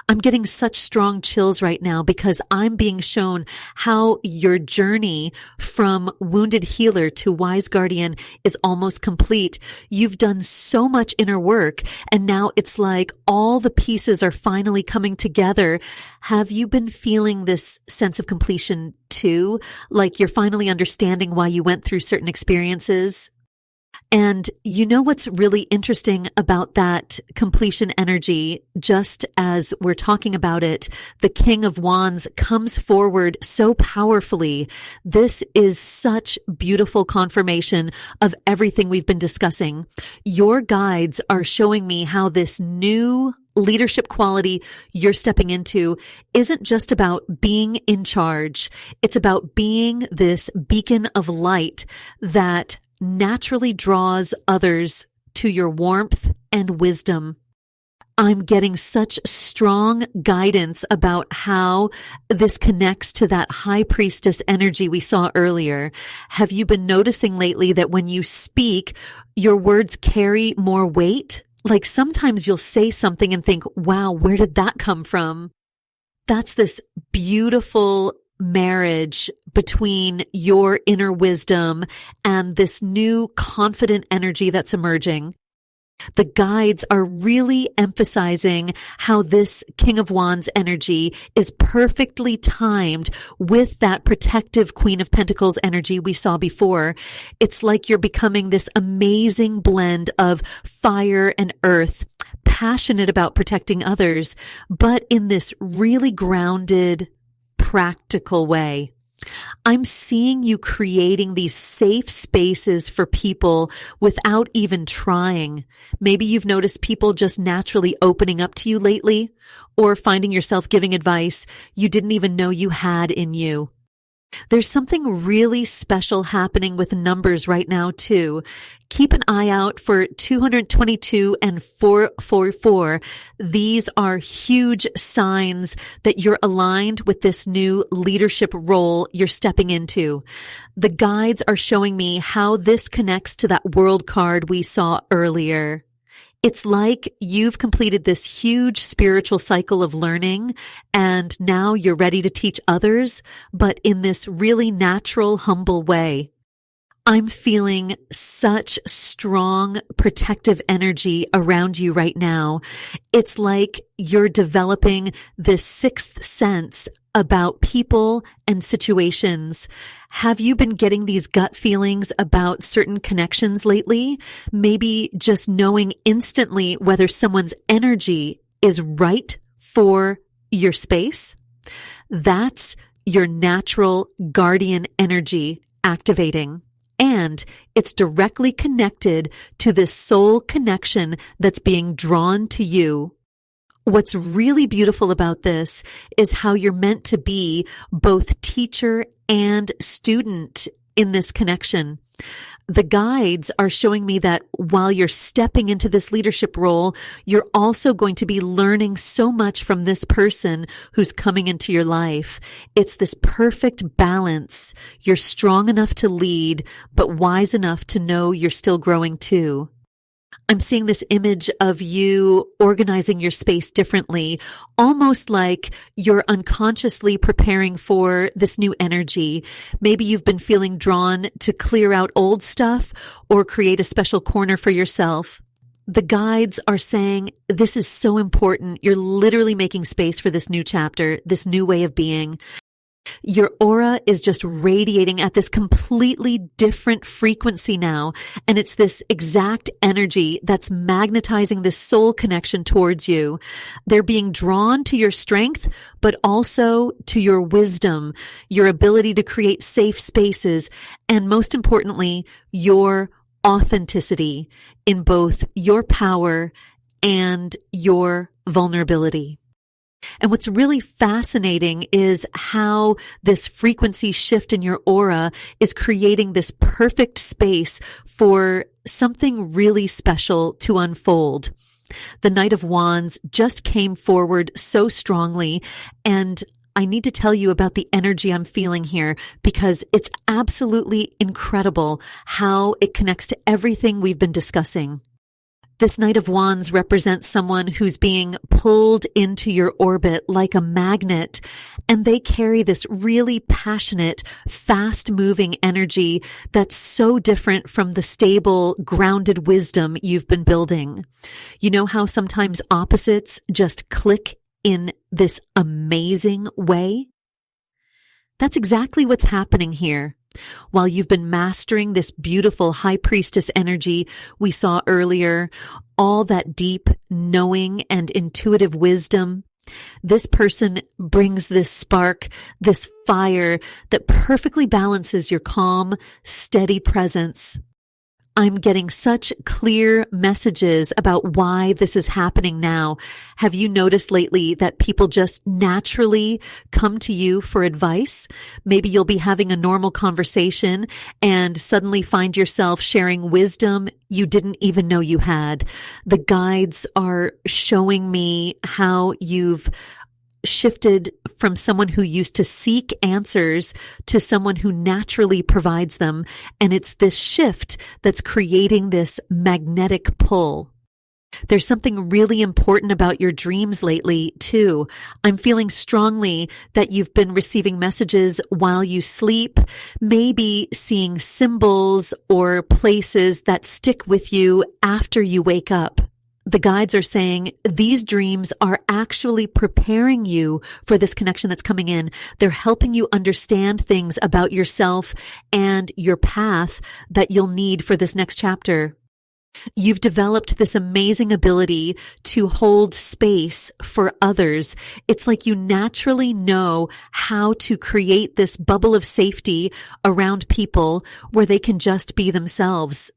I'm getting such strong chills right now because I'm being shown how your journey from wounded healer to wise guardian is almost complete. You've done so much inner work, and now it's like all the pieces are finally coming together. Have you been feeling this sense of completion too? Like you're finally understanding why you went through certain experiences? And you know what's really interesting about that completion energy, just as we're talking about it, the King of Wands comes forward so powerfully. This is such beautiful confirmation of everything we've been discussing. Your guides are showing me how this new leadership quality you're stepping into isn't just about being in charge. It's about being this beacon of light that naturally draws others to your warmth and wisdom. I'm getting such strong guidance about how this connects to that high priestess energy we saw earlier. Have you been noticing lately that when you speak, your words carry more weight? Like sometimes you'll say something and think, wow, where did that come from? That's this beautiful marriage between your inner wisdom and this new confident energy that's emerging. The guides are really emphasizing how this King of Wands energy is perfectly timed with that protective Queen of Pentacles energy we saw before. It's like you're becoming this amazing blend of fire and earth, passionate about protecting others, but in this really grounded, practical way. I'm seeing you creating these safe spaces for people without even trying. Maybe you've noticed people just naturally opening up to you lately, or finding yourself giving advice you didn't even know you had in you. There's something really special happening with numbers right now, too. Keep an eye out for 222 and 444. These are huge signs that you're aligned with this new leadership role you're stepping into. The guides are showing me how this connects to that world card we saw earlier. It's like you've completed this huge spiritual cycle of learning, and now you're ready to teach others, but in this really natural, humble way. I'm feeling such strong protective energy around you right now. It's like you're developing this sixth sense about people and situations. Have you been getting these gut feelings about certain connections lately? Maybe just knowing instantly whether someone's energy is right for your space? That's your natural guardian energy activating. And it's directly connected to this soul connection that's being drawn to you. What's really beautiful about this is how you're meant to be both teacher and student in this connection. The guides are showing me that while you're stepping into this leadership role, you're also going to be learning so much from this person who's coming into your life. It's this perfect balance. You're strong enough to lead, but wise enough to know you're still growing too. I'm seeing this image of you organizing your space differently, almost like you're unconsciously preparing for this new energy. Maybe you've been feeling drawn to clear out old stuff or create a special corner for yourself. The guides are saying this is so important. You're literally making space for this new chapter, this new way of being. Your aura is just radiating at this completely different frequency now. And it's this exact energy that's magnetizing this soul connection towards you. They're being drawn to your strength, but also to your wisdom, your ability to create safe spaces, and most importantly, your authenticity in both your power and your vulnerability. And what's really fascinating is how this frequency shift in your aura is creating this perfect space for something really special to unfold. The Knight of Wands just came forward so strongly, and I need to tell you about the energy I'm feeling here because it's absolutely incredible how it connects to everything we've been discussing. This Knight of Wands represents someone who's being pulled into your orbit like a magnet, and they carry this really passionate, fast-moving energy that's so different from the stable, grounded wisdom you've been building. You know how sometimes opposites just click in this amazing way? That's exactly what's happening here. While you've been mastering this beautiful high priestess energy we saw earlier, all that deep knowing and intuitive wisdom, this person brings this spark, this fire that perfectly balances your calm, steady presence. I'm getting such clear messages about why this is happening now. Have you noticed lately that people just naturally come to you for advice? Maybe you'll be having a normal conversation and suddenly find yourself sharing wisdom you didn't even know you had. The guides are showing me how you've shifted from someone who used to seek answers to someone who naturally provides them. And it's this shift that's creating this magnetic pull. There's something really important about your dreams lately, too. I'm feeling strongly that you've been receiving messages while you sleep, maybe seeing symbols or places that stick with you after you wake up. The guides are saying these dreams are actually preparing you for this connection that's coming in. They're helping you understand things about yourself and your path that you'll need for this next chapter. You've developed this amazing ability to hold space for others. It's like you naturally know how to create this bubble of safety around people where they can just be themselves.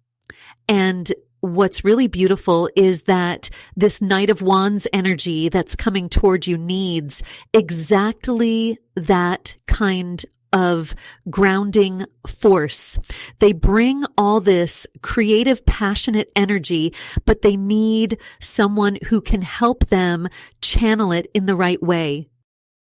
And what's really beautiful is that this Knight of Wands energy that's coming toward you needs exactly that kind of grounding force. They bring all this creative, passionate energy, but they need someone who can help them channel it in the right way.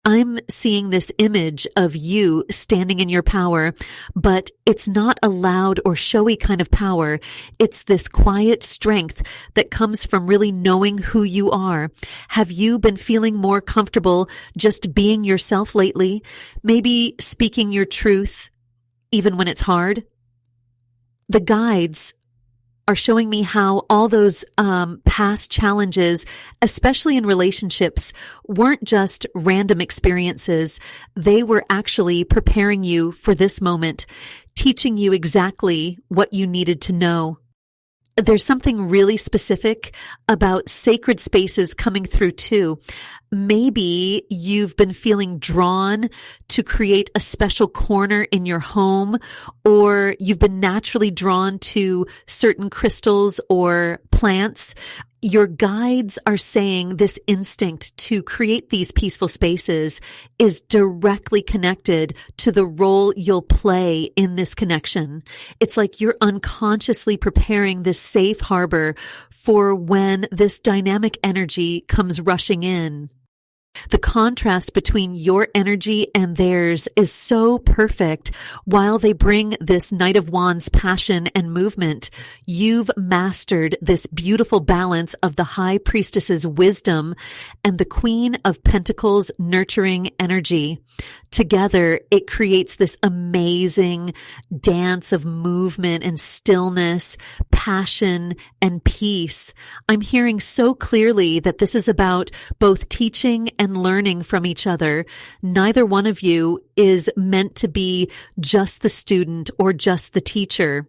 I'm seeing this image of you standing in your power, but it's not a loud or showy kind of power. It's this quiet strength that comes from really knowing who you are. Have you been feeling more comfortable just being yourself lately? Maybe speaking your truth, even when it's hard? The guides are showing me how all those past challenges, especially in relationships, weren't just random experiences. They were actually preparing you for this moment, teaching you exactly what you needed to know. There's something really specific about sacred spaces coming through too. Maybe you've been feeling drawn to create a special corner in your home, or you've been naturally drawn to certain crystals or plants. Your guides are saying this instinct to create these peaceful spaces is directly connected to the role you'll play in this connection. It's like you're unconsciously preparing this safe harbor for when this dynamic energy comes rushing in. The contrast between your energy and theirs is so perfect. While they bring this Knight of Wands passion and movement, you've mastered this beautiful balance of the High Priestess's wisdom and the Queen of Pentacles' nurturing energy. Together, it creates this amazing dance of movement and stillness, passion and peace. I'm hearing so clearly that this is about both teaching and learning from each other. Neither one of you is meant to be just the student or just the teacher.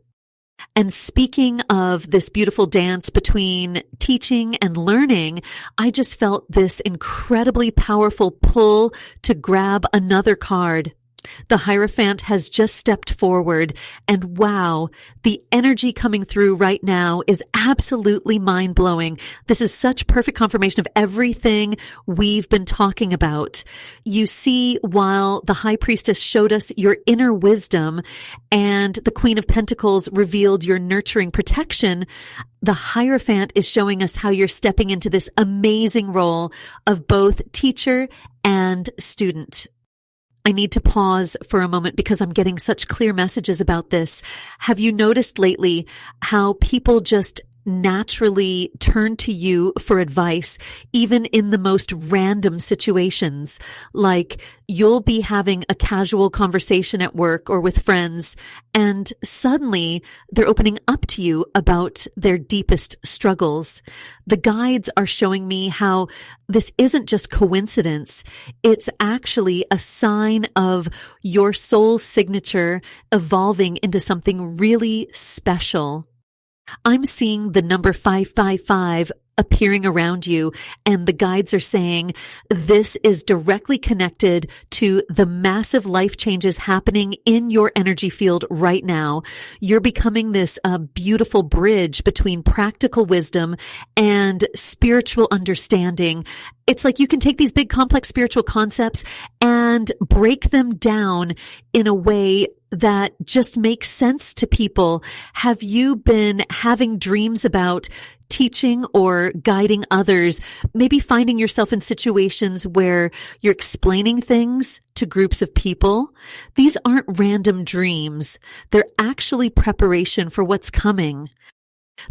And speaking of this beautiful dance between teaching and learning, I just felt this incredibly powerful pull to grab another card. The Hierophant has just stepped forward, and wow, the energy coming through right now is absolutely mind-blowing. This is such perfect confirmation of everything we've been talking about. You see, while the High Priestess showed us your inner wisdom and the Queen of Pentacles revealed your nurturing protection, the Hierophant is showing us how you're stepping into this amazing role of both teacher and student. I need to pause for a moment because I'm getting such clear messages about this. Have you noticed lately how people just naturally turn to you for advice, even in the most random situations? Like you'll be having a casual conversation at work or with friends, and suddenly they're opening up to you about their deepest struggles. The guides are showing me how this isn't just coincidence. It's actually a sign of your soul's signature evolving into something really special. I'm seeing the number 555 appearing around you, and the guides are saying this is directly connected to the massive life changes happening in your energy field right now. You're becoming this beautiful bridge between practical wisdom and spiritual understanding. It's like you can take these big complex spiritual concepts and break them down in a way that just makes sense to people. Have you been having dreams about teaching or guiding others, maybe finding yourself in situations where you're explaining things to groups of people? These aren't random dreams. They're actually preparation for what's coming.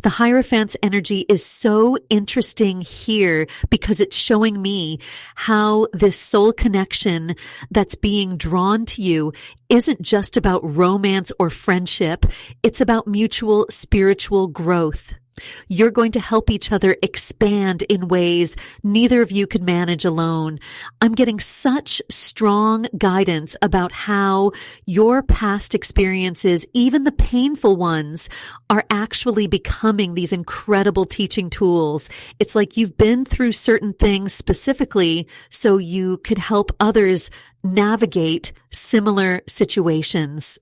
The Hierophant's energy is so interesting here because it's showing me how this soul connection that's being drawn to you isn't just about romance or friendship. It's about mutual spiritual growth. You're going to help each other expand in ways neither of you could manage alone. I'm getting such strong guidance about how your past experiences, even the painful ones, are actually becoming these incredible teaching tools. It's like you've been through certain things specifically so you could help others navigate similar situations.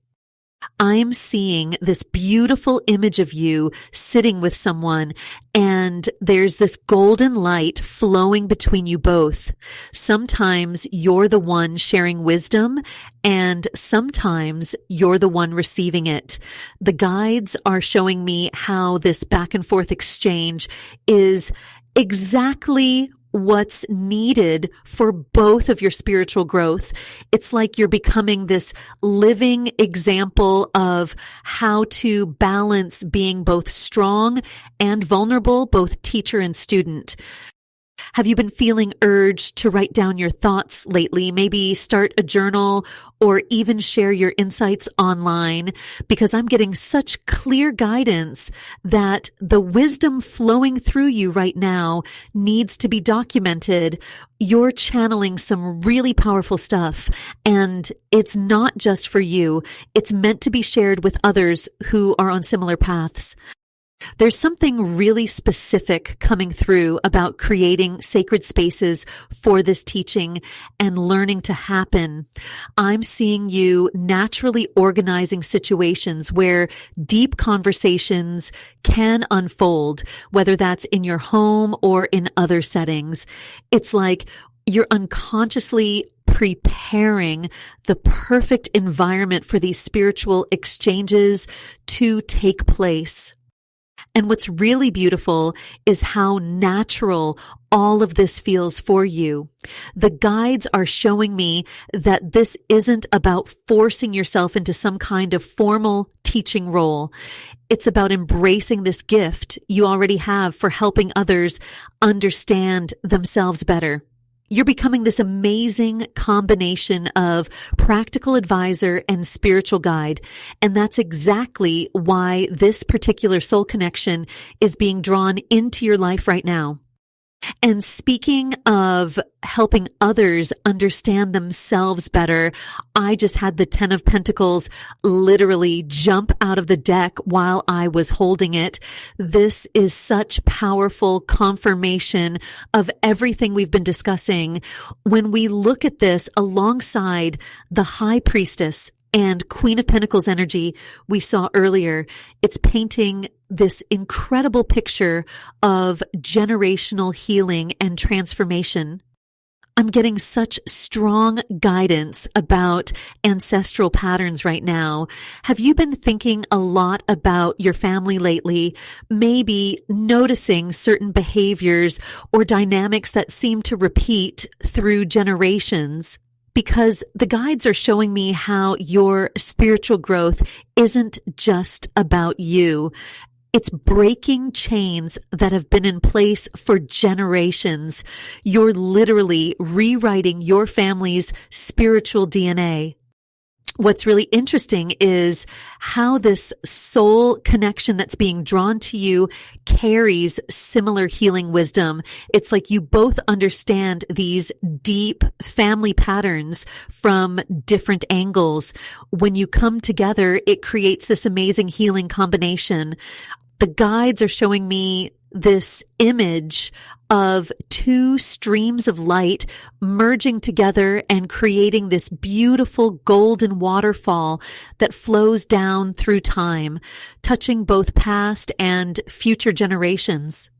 I'm seeing this beautiful image of you sitting with someone, and there's this golden light flowing between you both. Sometimes you're the one sharing wisdom, and sometimes you're the one receiving it. The guides are showing me how this back and forth exchange is exactly what's needed for both of your spiritual growth. It's like you're becoming this living example of how to balance being both strong and vulnerable, both teacher and student. Have you been feeling urged to write down your thoughts lately? Maybe start a journal or even share your insights online, because I'm getting such clear guidance that the wisdom flowing through you right now needs to be documented. You're channeling some really powerful stuff, and it's not just for you. It's meant to be shared with others who are on similar paths. There's something really specific coming through about creating sacred spaces for this teaching and learning to happen. I'm seeing you naturally organizing situations where deep conversations can unfold, whether that's in your home or in other settings. It's like you're unconsciously preparing the perfect environment for these spiritual exchanges to take place. And what's really beautiful is how natural all of this feels for you. The guides are showing me that this isn't about forcing yourself into some kind of formal teaching role. It's about embracing this gift you already have for helping others understand themselves better. You're becoming this amazing combination of practical advisor and spiritual guide. And that's exactly why this particular soul connection is being drawn into your life right now. And speaking of helping others understand themselves better, I just had the 10 of Pentacles literally jump out of the deck while I was holding it. This is such powerful confirmation of everything we've been discussing. When we look at this alongside the High Priestess and Queen of Pentacles energy we saw earlier, it's painting this incredible picture of generational healing and transformation. I'm getting such strong guidance about ancestral patterns right now. Have you been thinking a lot about your family lately? Maybe noticing certain behaviors or dynamics that seem to repeat through generations? Because the guides are showing me how your spiritual growth isn't just about you. It's breaking chains that have been in place for generations. You're literally rewriting your family's spiritual DNA. What's really interesting is how this soul connection that's being drawn to you carries similar healing wisdom. It's like you both understand these deep family patterns from different angles. When you come together, it creates this amazing healing combination. The guides are showing me this image of two streams of light merging together and creating this beautiful golden waterfall that flows down through time, touching both past and future generations.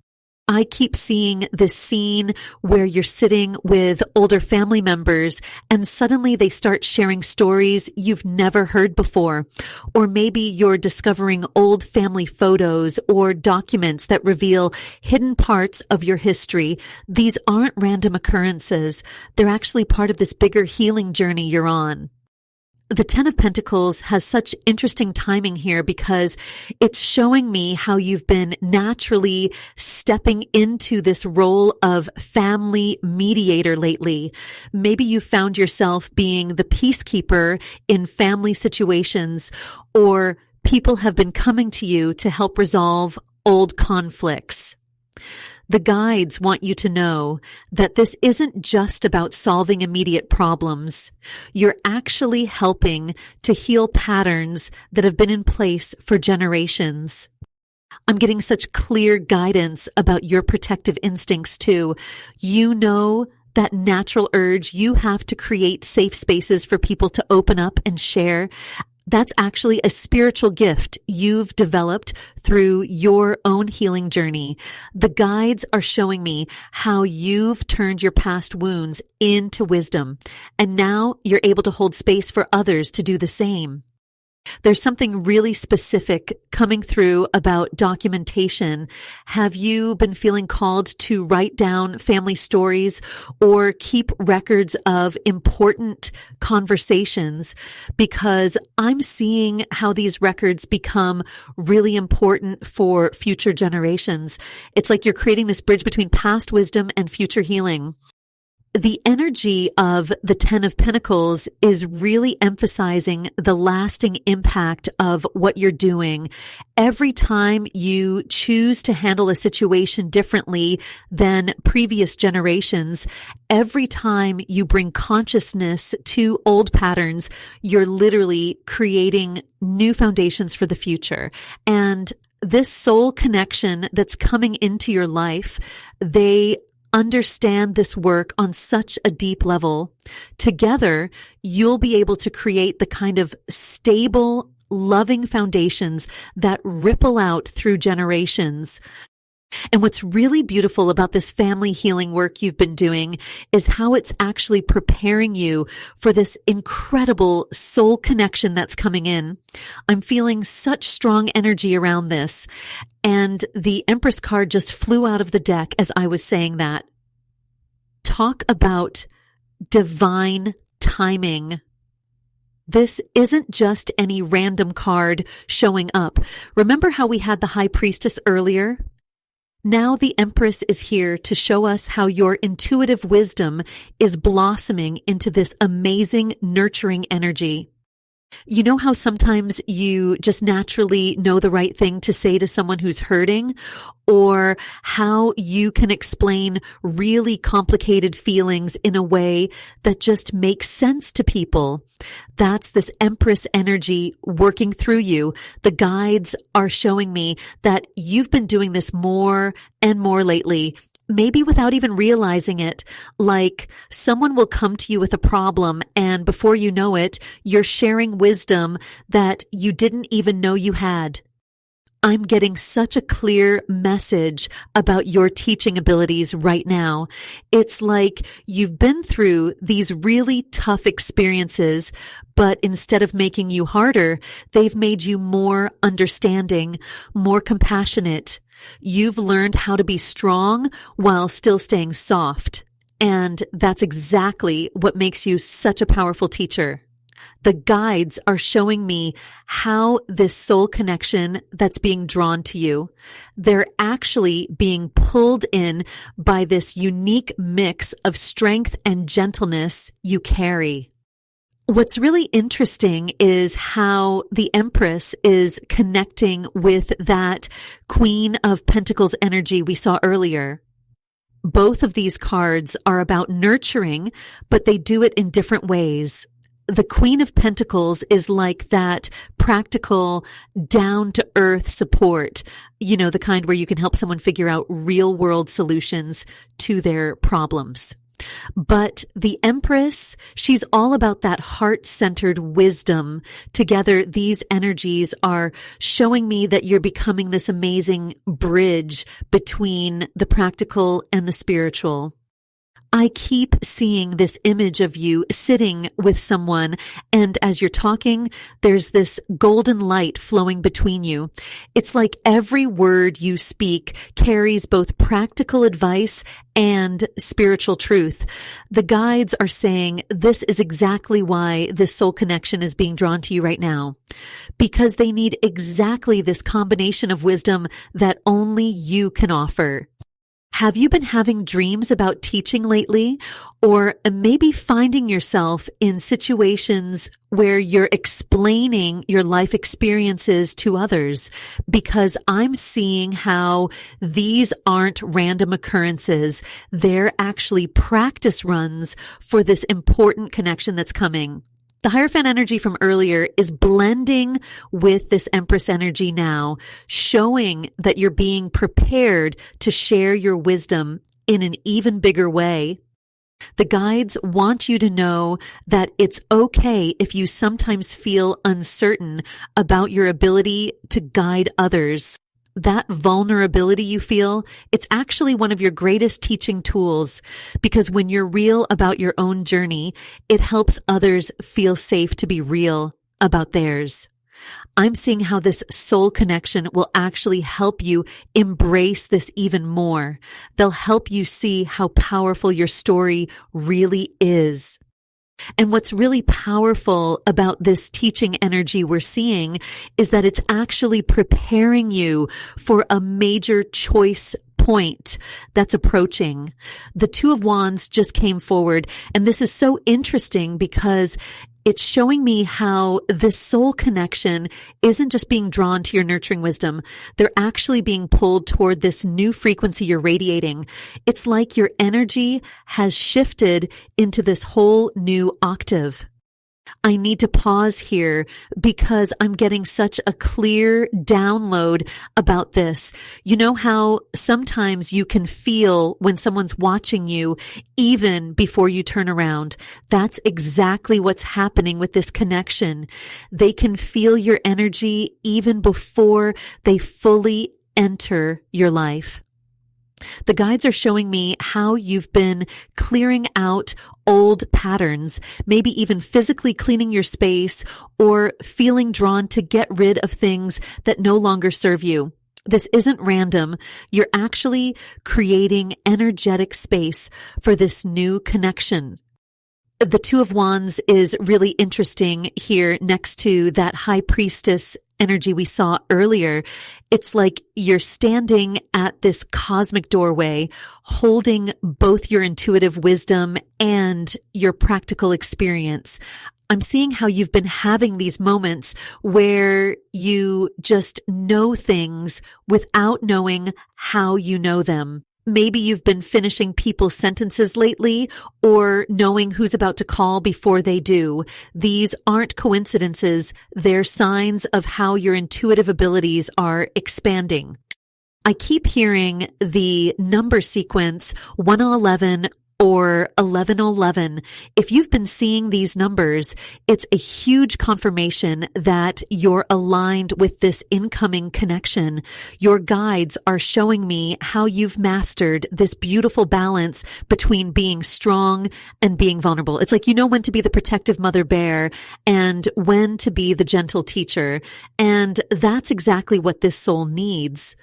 I keep seeing this scene where you're sitting with older family members and suddenly they start sharing stories you've never heard before. Or maybe you're discovering old family photos or documents that reveal hidden parts of your history. These aren't random occurrences. They're actually part of this bigger healing journey you're on. The Ten of Pentacles has such interesting timing here because it's showing me how you've been naturally stepping into this role of family mediator lately. Maybe you found yourself being the peacekeeper in family situations, or people have been coming to you to help resolve old conflicts. The guides want you to know that this isn't just about solving immediate problems. You're actually helping to heal patterns that have been in place for generations. I'm getting such clear guidance about your protective instincts too. You know that natural urge you have to create safe spaces for people to open up and share. That's actually a spiritual gift you've developed through your own healing journey. The guides are showing me how you've turned your past wounds into wisdom, and now you're able to hold space for others to do the same. There's something really specific coming through about documentation. Have you been feeling called to write down family stories or keep records of important conversations? Because I'm seeing how these records become really important for future generations. It's like you're creating this bridge between past wisdom and future healing. The energy of the Ten of Pentacles is really emphasizing the lasting impact of what you're doing. Every time you choose to handle a situation differently than previous generations, every time you bring consciousness to old patterns, you're literally creating new foundations for the future. And this soul connection that's coming into your life, they understand this work on such a deep level. Together, you'll be able to create the kind of stable, loving foundations that ripple out through generations. And what's really beautiful about this family healing work you've been doing is how it's actually preparing you for this incredible soul connection that's coming in. I'm feeling such strong energy around this. And the Empress card just flew out of the deck as I was saying that. Talk about divine timing. This isn't just any random card showing up. Remember how we had the High Priestess earlier? Now the Empress is here to show us how your intuitive wisdom is blossoming into this amazing, nurturing energy. You know how sometimes you just naturally know the right thing to say to someone who's hurting, or how you can explain really complicated feelings in a way that just makes sense to people? That's this Empress energy working through you. The guides are showing me that you've been doing this more and more lately. Maybe without even realizing it, like someone will come to you with a problem and before you know it, you're sharing wisdom that you didn't even know you had. I'm getting such a clear message about your teaching abilities right now. It's like you've been through these really tough experiences, but instead of making you harder, they've made you more understanding, more compassionate. You've learned how to be strong while still staying soft. And that's exactly what makes you such a powerful teacher. The guides are showing me how this soul connection that's being drawn to you, they're actually being pulled in by this unique mix of strength and gentleness you carry. What's really interesting is how the Empress is connecting with that Queen of Pentacles energy we saw earlier. Both of these cards are about nurturing, but they do it in different ways. The Queen of Pentacles is like that practical, down-to-earth support, the kind where you can help someone figure out real-world solutions to their problems. But the Empress, she's all about that heart-centered wisdom. Together, these energies are showing me that you're becoming this amazing bridge between the practical and the spiritual. I keep seeing this image of you sitting with someone, and as you're talking, there's this golden light flowing between you. It's like every word you speak carries both practical advice and spiritual truth. The guides are saying this is exactly why this soul connection is being drawn to you right now, because they need exactly this combination of wisdom that only you can offer. Have you been having dreams about teaching lately? Or maybe finding yourself in situations where you're explaining your life experiences to others? Because I'm seeing how these aren't random occurrences. They're actually practice runs for this important connection that's coming. The Hierophant energy from earlier is blending with this Empress energy now, showing that you're being prepared to share your wisdom in an even bigger way. The guides want you to know that it's okay if you sometimes feel uncertain about your ability to guide others. That vulnerability you feel, it's actually one of your greatest teaching tools, because when you're real about your own journey, it helps others feel safe to be real about theirs. I'm seeing how this soul connection will actually help you embrace this even more. They'll help you see how powerful your story really is. And what's really powerful about this teaching energy we're seeing is that it's actually preparing you for a major choice point that's approaching. The Two of Wands just came forward, and this is so interesting because it's showing me how this soul connection isn't just being drawn to your nurturing wisdom. They're actually being pulled toward this new frequency you're radiating. It's like your energy has shifted into this whole new octave. I need to pause here because I'm getting such a clear download about this. You know how sometimes you can feel when someone's watching you even before you turn around? That's exactly what's happening with this connection. They can feel your energy even before they fully enter your life. The guides are showing me how you've been clearing out old patterns, maybe even physically cleaning your space or feeling drawn to get rid of things that no longer serve you. This isn't random. You're actually creating energetic space for this new connection. The Two of Wands is really interesting here next to that High Priestess energy we saw earlier. It's like you're standing at this cosmic doorway, holding both your intuitive wisdom and your practical experience. I'm seeing how you've been having these moments where you just know things without knowing how you know them. Maybe you've been finishing people's sentences lately or knowing who's about to call before they do. These aren't coincidences. They're signs of how your intuitive abilities are expanding. I keep hearing the number sequence 111 or 1111. If you've been seeing these numbers, it's a huge confirmation that you're aligned with this incoming connection. Your guides are showing me how you've mastered this beautiful balance between being strong and being vulnerable. It's like you know when to be the protective mother bear and when to be the gentle teacher. And that's exactly what this soul needs.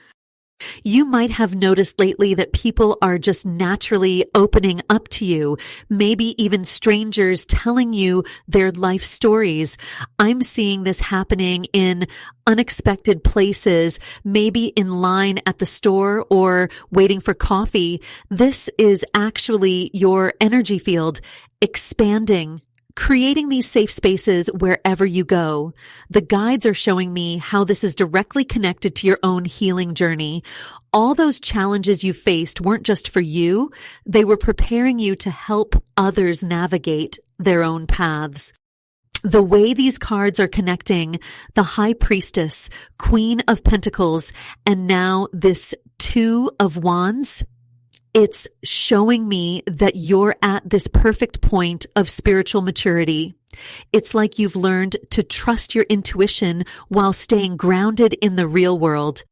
You might have noticed lately that people are just naturally opening up to you, maybe even strangers telling you their life stories. I'm seeing this happening in unexpected places, maybe in line at the store or waiting for coffee. This is actually your energy field expanding, creating these safe spaces wherever you go. The guides are showing me how this is directly connected to your own healing journey. All those challenges you faced weren't just for you. They were preparing you to help others navigate their own paths. The way these cards are connecting, the High Priestess, Queen of Pentacles, and now this Two of Wands, it's showing me that you're at this perfect point of spiritual maturity. It's like you've learned to trust your intuition while staying grounded in the real world.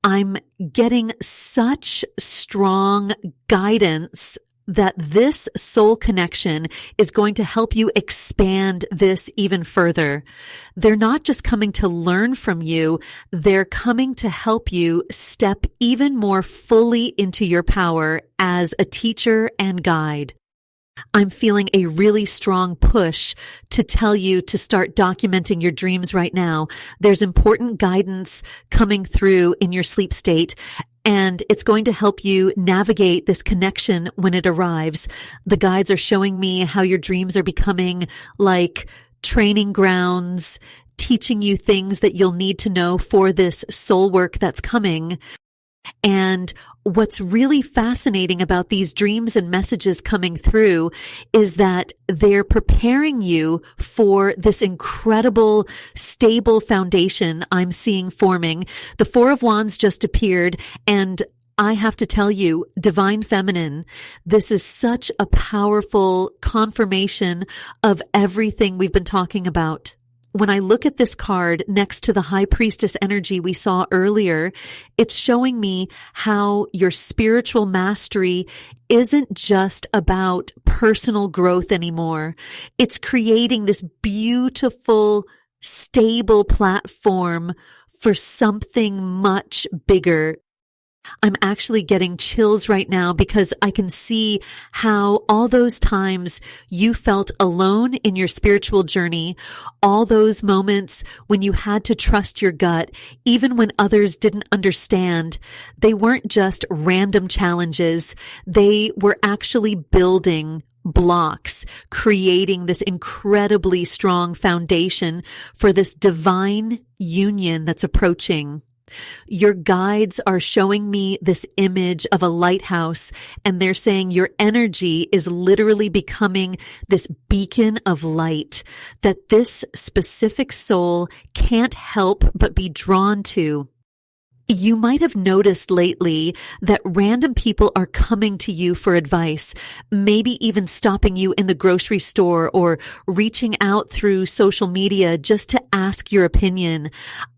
I'm getting such strong guidance that this soul connection is going to help you expand this even further. They're not just coming to learn from you, they're coming to help you step even more fully into your power as a teacher and guide. I'm feeling a really strong push to tell you to start documenting your dreams right now. There's important guidance coming through in your sleep state, and it's going to help you navigate this connection when it arrives. The guides are showing me how your dreams are becoming like training grounds, teaching you things that you'll need to know for this soul work that's coming. And what's really fascinating about these dreams and messages coming through is that they're preparing you for this incredible, stable foundation I'm seeing forming. The Four of Wands just appeared, and I have to tell you, Divine Feminine, this is such a powerful confirmation of everything we've been talking about. When I look at this card next to the High Priestess energy we saw earlier, it's showing me how your spiritual mastery isn't just about personal growth anymore. It's creating this beautiful, stable platform for something much bigger. I'm actually getting chills right now because I can see how all those times you felt alone in your spiritual journey, all those moments when you had to trust your gut, even when others didn't understand, they weren't just random challenges. They were actually building blocks, creating this incredibly strong foundation for this divine union that's approaching. Your guides are showing me this image of a lighthouse, and they're saying your energy is literally becoming this beacon of light that this specific soul can't help but be drawn to. You might have noticed lately that random people are coming to you for advice, maybe even stopping you in the grocery store or reaching out through social media just to ask your opinion.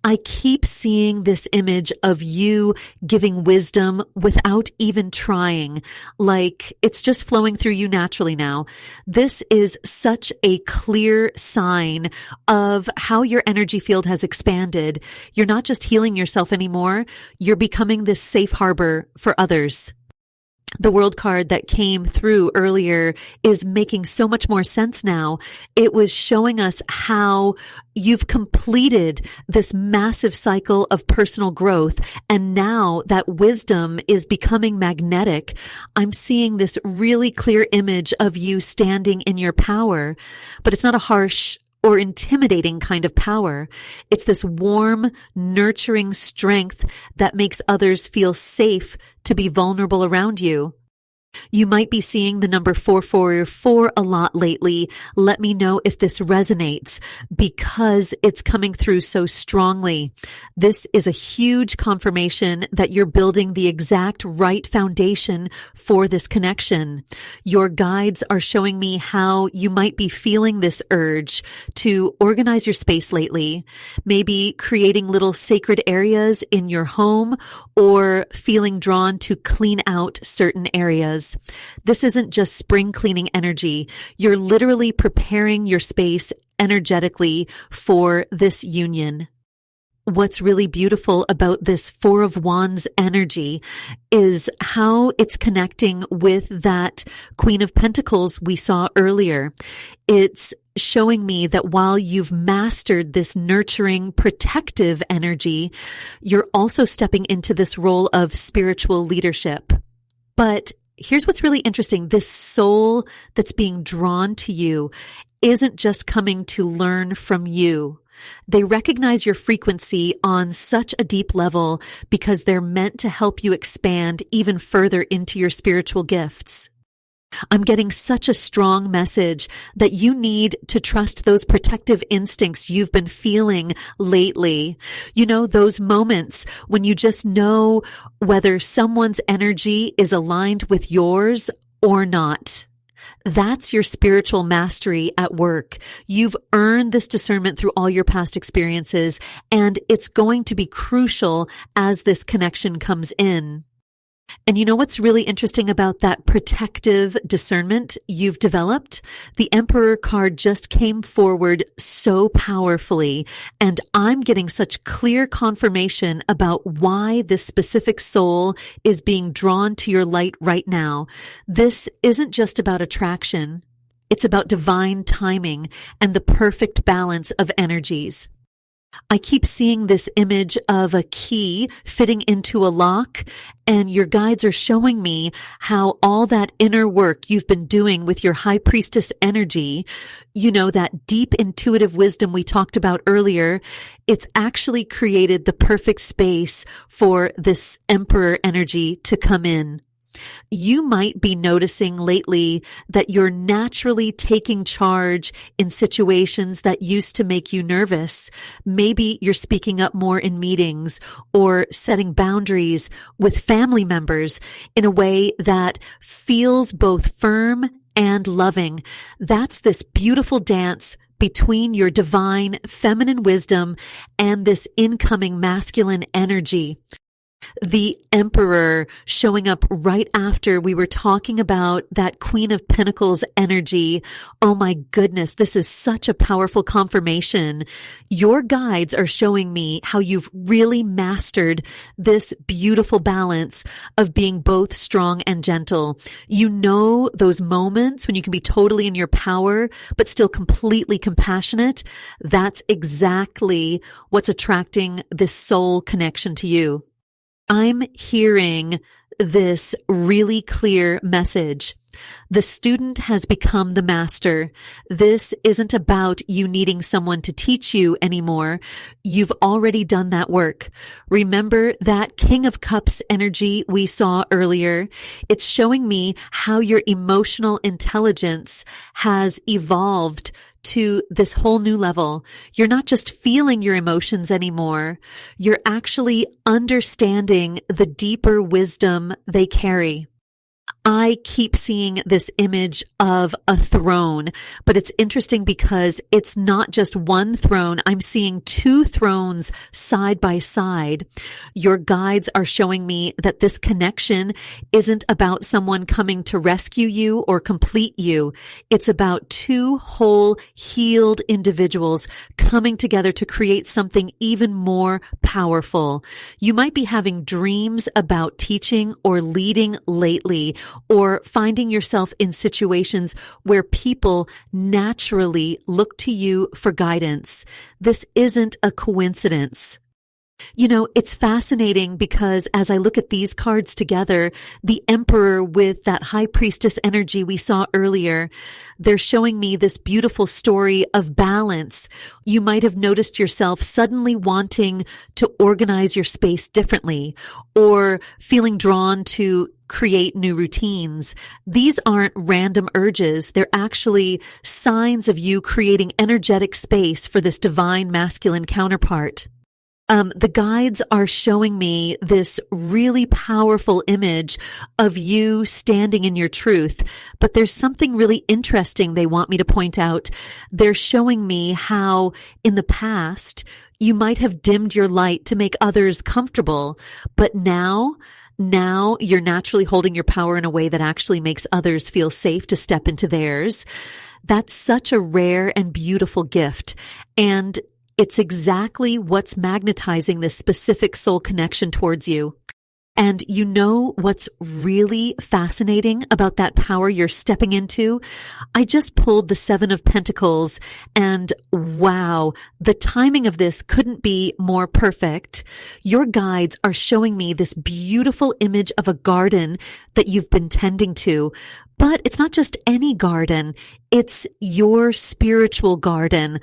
I keep seeing this image of you giving wisdom without even trying, like it's just flowing through you naturally now. This is such a clear sign of how your energy field has expanded. You're not just healing yourself anymore. You're becoming this safe harbor for others. The World card that came through earlier is making so much more sense now. It was showing us how you've completed this massive cycle of personal growth, and now that wisdom is becoming magnetic. I'm seeing this really clear image of you standing in your power, but it's not a harsh or intimidating kind of power. It's this warm, nurturing strength that makes others feel safe to be vulnerable around you. You might be seeing the number 444 a lot lately. Let me know if this resonates because it's coming through so strongly. This is a huge confirmation that you're building the exact right foundation for this connection. Your guides are showing me how you might be feeling this urge to organize your space lately, maybe creating little sacred areas in your home or feeling drawn to clean out certain areas. This isn't just spring cleaning energy. You're literally preparing your space energetically for this union. What's really beautiful about this Four of Wands energy is how it's connecting with that Queen of Pentacles we saw earlier. It's showing me that while you've mastered this nurturing, protective energy, you're also stepping into this role of spiritual leadership. But here's what's really interesting. This soul that's being drawn to you isn't just coming to learn from you. They recognize your frequency on such a deep level because they're meant to help you expand even further into your spiritual gifts. I'm getting such a strong message that you need to trust those protective instincts you've been feeling lately. You know, those moments when you just know whether someone's energy is aligned with yours or not. That's your spiritual mastery at work. You've earned this discernment through all your past experiences, and it's going to be crucial as this connection comes in. And you know what's really interesting about that protective discernment you've developed? The Emperor card just came forward so powerfully, and I'm getting such clear confirmation about why this specific soul is being drawn to your light right now. This isn't just about attraction. It's about divine timing and the perfect balance of energies. I keep seeing this image of a key fitting into a lock, and your guides are showing me how all that inner work you've been doing with your high priestess energy, that deep intuitive wisdom we talked about earlier, it's actually created the perfect space for this emperor energy to come in. You might be noticing lately that you're naturally taking charge in situations that used to make you nervous. Maybe you're speaking up more in meetings or setting boundaries with family members in a way that feels both firm and loving. That's this beautiful dance between your divine feminine wisdom and this incoming masculine energy. The Emperor showing up right after we were talking about that Queen of Pentacles energy. Oh my goodness, this is such a powerful confirmation. Your guides are showing me how you've really mastered this beautiful balance of being both strong and gentle. You know those moments when you can be totally in your power, but still completely compassionate. That's exactly what's attracting this soul connection to you. I'm hearing this really clear message. The student has become the master. This isn't about you needing someone to teach you anymore. You've already done that work. Remember that King of Cups energy we saw earlier? It's showing me how your emotional intelligence has evolved to this whole new level. You're not just feeling your emotions anymore. You're actually understanding the deeper wisdom they carry. I keep seeing this image of a throne, but it's interesting because it's not just one throne. I'm seeing two thrones side by side. Your guides are showing me that this connection isn't about someone coming to rescue you or complete you. It's about two whole healed individuals coming together to create something even more powerful. You might be having dreams about teaching or leading lately, or finding yourself in situations where people naturally look to you for guidance. This isn't a coincidence. It's fascinating because as I look at these cards together, the Emperor with that High Priestess energy we saw earlier, they're showing me this beautiful story of balance. You might have noticed yourself suddenly wanting to organize your space differently or feeling drawn to create new routines. These aren't random urges. They're actually signs of you creating energetic space for this divine masculine counterpart. The guides are showing me this really powerful image of you standing in your truth, but there's something really interesting they want me to point out. They're showing me how in the past you might have dimmed your light to make others comfortable, but now you're naturally holding your power in a way that actually makes others feel safe to step into theirs. That's such a rare and beautiful gift. And it's exactly what's magnetizing this specific soul connection towards you. And you know what's really fascinating about that power you're stepping into? I just pulled the 7 of Pentacles, and wow, the timing of this couldn't be more perfect. Your guides are showing me this beautiful image of a garden that you've been tending to. But it's not just any garden. It's your spiritual garden.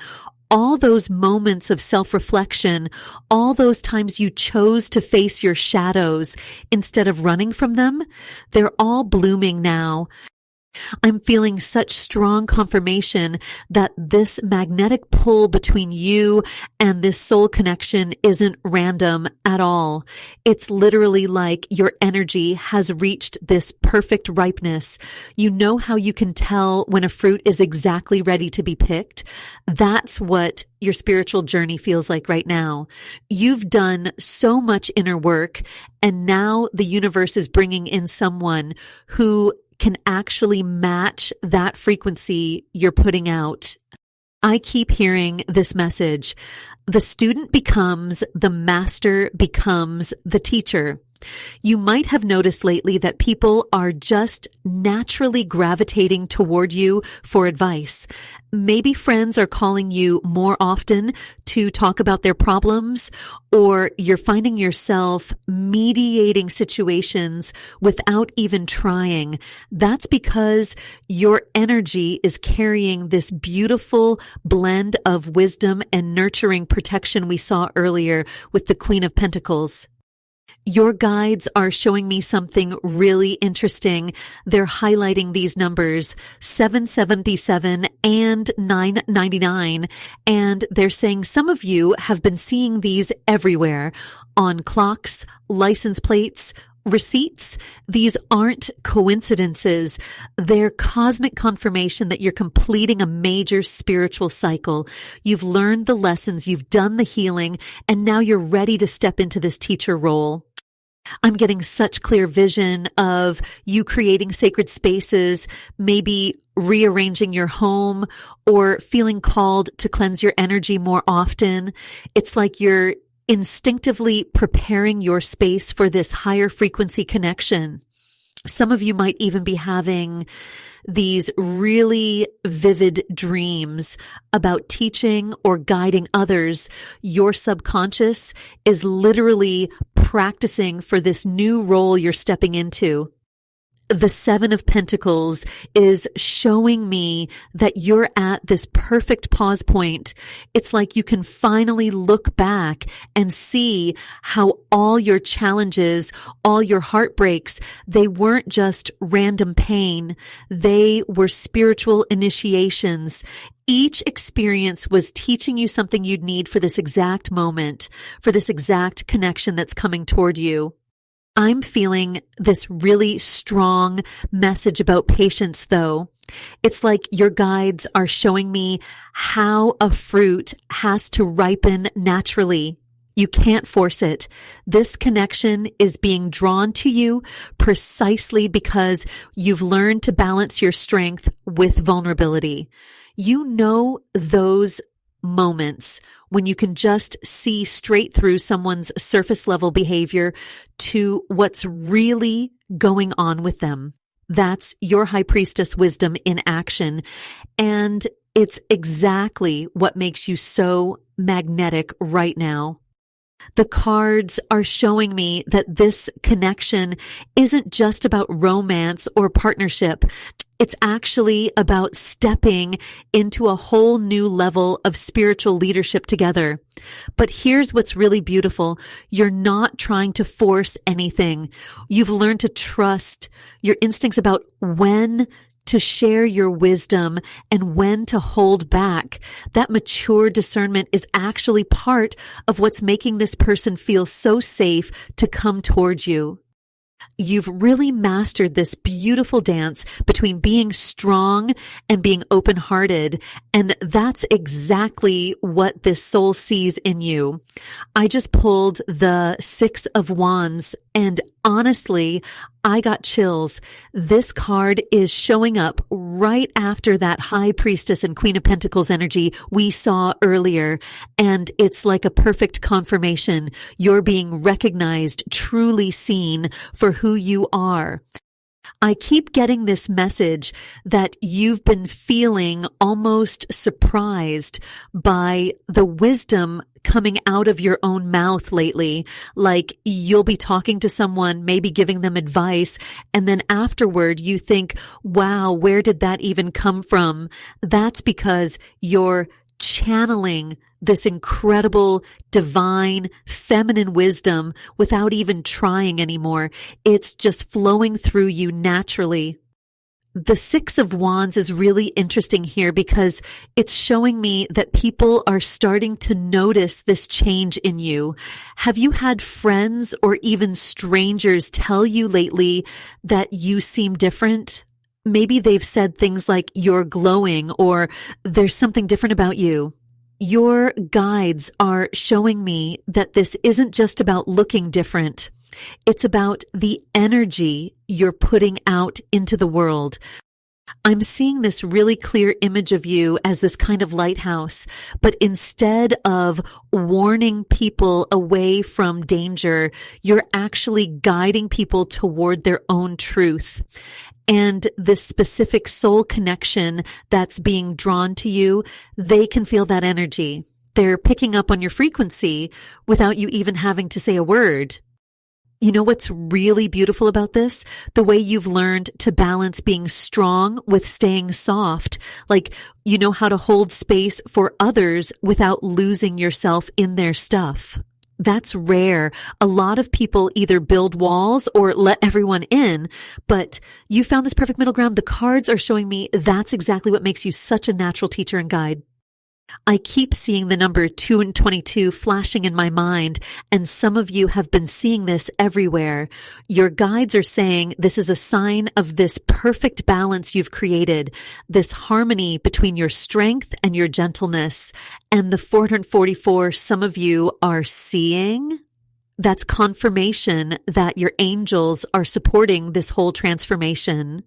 All those moments of self-reflection, all those times you chose to face your shadows instead of running from them, they're all blooming now. I'm feeling such strong confirmation that this magnetic pull between you and this soul connection isn't random at all. It's literally like your energy has reached this perfect ripeness. You know how you can tell when a fruit is exactly ready to be picked? That's what your spiritual journey feels like right now. You've done so much inner work, and now the universe is bringing in someone who can actually match that frequency you're putting out. I keep hearing this message. The student becomes, the master becomes the teacher. You might have noticed lately that people are just naturally gravitating toward you for advice. Maybe friends are calling you more often to talk about their problems, or you're finding yourself mediating situations without even trying. That's because your energy is carrying this beautiful blend of wisdom and nurturing protection we saw earlier with the Queen of Pentacles. Your guides are showing me something really interesting. They're highlighting these numbers, 777 and 999. And they're saying some of you have been seeing these everywhere on clocks, license plates, receipts. These aren't coincidences. They're cosmic confirmation that you're completing a major spiritual cycle. You've learned the lessons, you've done the healing, and now you're ready to step into this teacher role. I'm getting such clear vision of you creating sacred spaces, maybe rearranging your home or feeling called to cleanse your energy more often. It's like you're instinctively preparing your space for this higher frequency connection. Some of you might even be having these really vivid dreams about teaching or guiding others. Your subconscious is literally practicing for this new role you're stepping into. The Seven of Pentacles is showing me that you're at this perfect pause point. It's like you can finally look back and see how all your challenges, all your heartbreaks, they weren't just random pain. They were spiritual initiations. Each experience was teaching you something you'd need for this exact moment, for this exact connection that's coming toward you. I'm feeling this really strong message about patience, though. It's like your guides are showing me how a fruit has to ripen naturally. You can't force it. This connection is being drawn to you precisely because you've learned to balance your strength with vulnerability. You know those moments when you can just see straight through someone's surface level behavior to what's really going on with them. That's your high priestess wisdom in action. And it's exactly what makes you so magnetic right now. The cards are showing me that this connection isn't just about romance or partnership. It's actually about stepping into a whole new level of spiritual leadership together. But here's what's really beautiful. You're not trying to force anything. You've learned to trust your instincts about when to share your wisdom and when to hold back. That mature discernment is actually part of what's making this person feel so safe to come towards you. You've really mastered this beautiful dance between being strong and being open-hearted, and that's exactly what this soul sees in you. I just pulled the Six of Wands, and honestly, I got chills. This card is showing up right after that High Priestess and Queen of Pentacles energy we saw earlier, and it's like a perfect confirmation. You're being recognized, truly seen for who you are. I keep getting this message that you've been feeling almost surprised by the wisdom coming out of your own mouth lately. Like you'll be talking to someone, maybe giving them advice, and then afterward you think, wow, where did that even come from? That's because you're channeling this incredible, divine, feminine wisdom without even trying anymore. It's just flowing through you naturally. The Six of Wands is really interesting here because it's showing me that people are starting to notice this change in you. Have you had friends or even strangers tell you lately that you seem different? Maybe they've said things like you're glowing or there's something different about you. Your guides are showing me that this isn't just about looking different. It's about the energy you're putting out into the world. I'm seeing this really clear image of you as this kind of lighthouse, but instead of warning people away from danger, you're actually guiding people toward their own truth. And this specific soul connection that's being drawn to you, they can feel that energy. They're picking up on your frequency without you even having to say a word. You know what's really beautiful about this? The way you've learned to balance being strong with staying soft. Like, you know how to hold space for others without losing yourself in their stuff. That's rare. A lot of people either build walls or let everyone in, but you found this perfect middle ground. The cards are showing me that's exactly what makes you such a natural teacher and guide. I keep seeing the number 2 and 22 flashing in my mind, and some of you have been seeing this everywhere. Your guides are saying this is a sign of this perfect balance you've created, this harmony between your strength and your gentleness. And the 444 some of you are seeing, that's confirmation that your angels are supporting this whole transformation.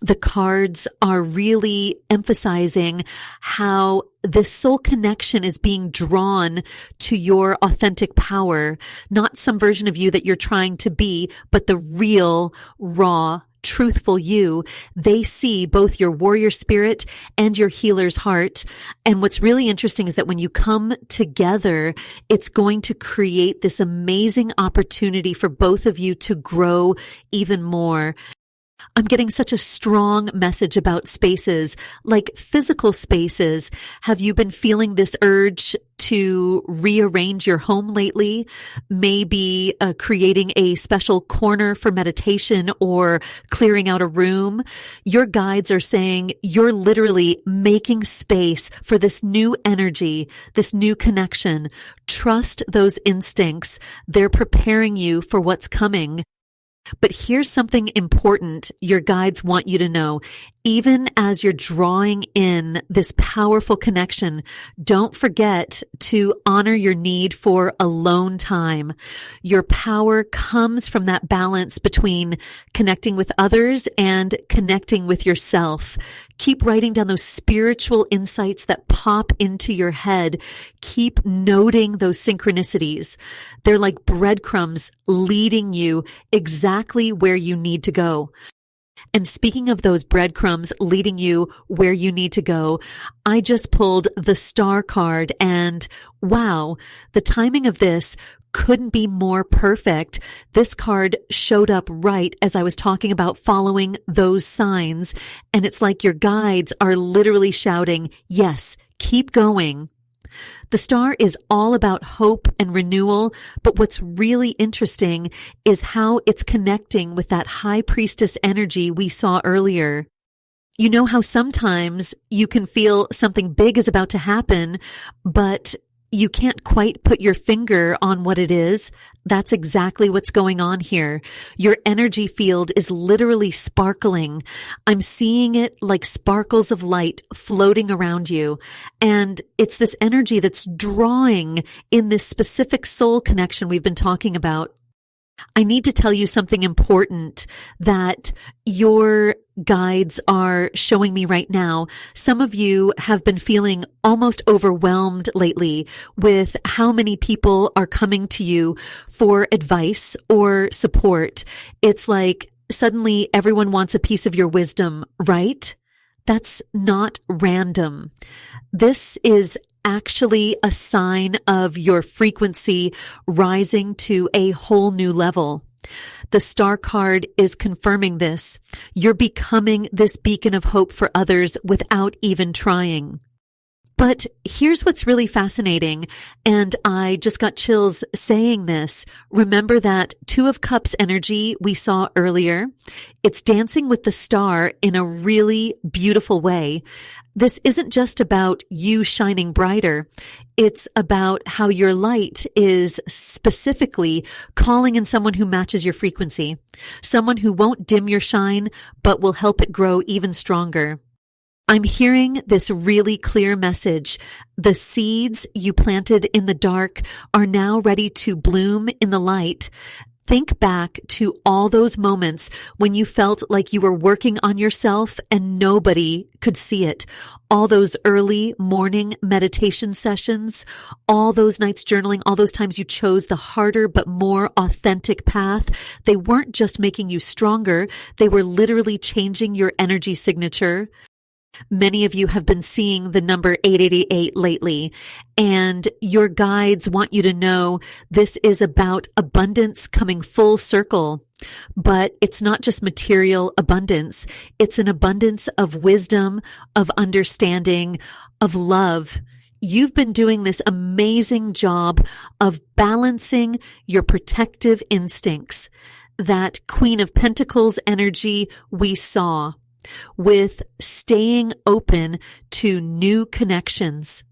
The cards are really emphasizing how this soul connection is being drawn to your authentic power, not some version of you that you're trying to be, but the real, raw, truthful you. They see both your warrior spirit and your healer's heart. And what's really interesting is that when you come together, it's going to create this amazing opportunity for both of you to grow even more. I'm getting such a strong message about spaces, like physical spaces. Have you been feeling this urge to rearrange your home lately? Maybe creating a special corner for meditation or clearing out a room. Your guides are saying you're literally making space for this new energy, this new connection. Trust those instincts. They're preparing you for what's coming. But here's something important your guides want you to know. Even as you're drawing in this powerful connection, don't forget to honor your need for alone time. Your power comes from that balance between connecting with others and connecting with yourself. Keep writing down those spiritual insights that pop into your head. Keep noting those synchronicities. They're like breadcrumbs leading you exactly where you need to go. And speaking of those breadcrumbs leading you where you need to go, I just pulled the Star card and wow, the timing of this couldn't be more perfect. This card showed up right as I was talking about following those signs. And it's like your guides are literally shouting, yes, keep going. The Star is all about hope and renewal, but what's really interesting is how it's connecting with that high priestess energy we saw earlier. You know how sometimes you can feel something big is about to happen, but you can't quite put your finger on what it is? That's exactly what's going on here. Your energy field is literally sparkling. I'm seeing it like sparkles of light floating around you. And it's this energy that's drawing in this specific soul connection we've been talking about. I need to tell you something important that your guides are showing me right now. Some of you have been feeling almost overwhelmed lately with how many people are coming to you for advice or support. It's like suddenly everyone wants a piece of your wisdom, right? That's not random. This is actually a sign of your frequency rising to a whole new level. The Star card is confirming this. You're becoming this beacon of hope for others without even trying. But here's what's really fascinating, and I just got chills saying this. Remember that Two of Cups energy we saw earlier? It's dancing with the star in a really beautiful way. This isn't just about you shining brighter. It's about how your light is specifically calling in someone who matches your frequency, someone who won't dim your shine, but will help it grow even stronger. I'm hearing this really clear message. The seeds you planted in the dark are now ready to bloom in the light. Think back to all those moments when you felt like you were working on yourself and nobody could see it. All those early morning meditation sessions, all those nights journaling, all those times you chose the harder but more authentic path. They weren't just making you stronger. They were literally changing your energy signature. Many of you have been seeing the number 888 lately, and your guides want you to know this is about abundance coming full circle. But it's not just material abundance. It's an abundance of wisdom, of understanding, of love. You've been doing this amazing job of balancing your protective instincts, that Queen of Pentacles energy we saw, with staying open to new connections.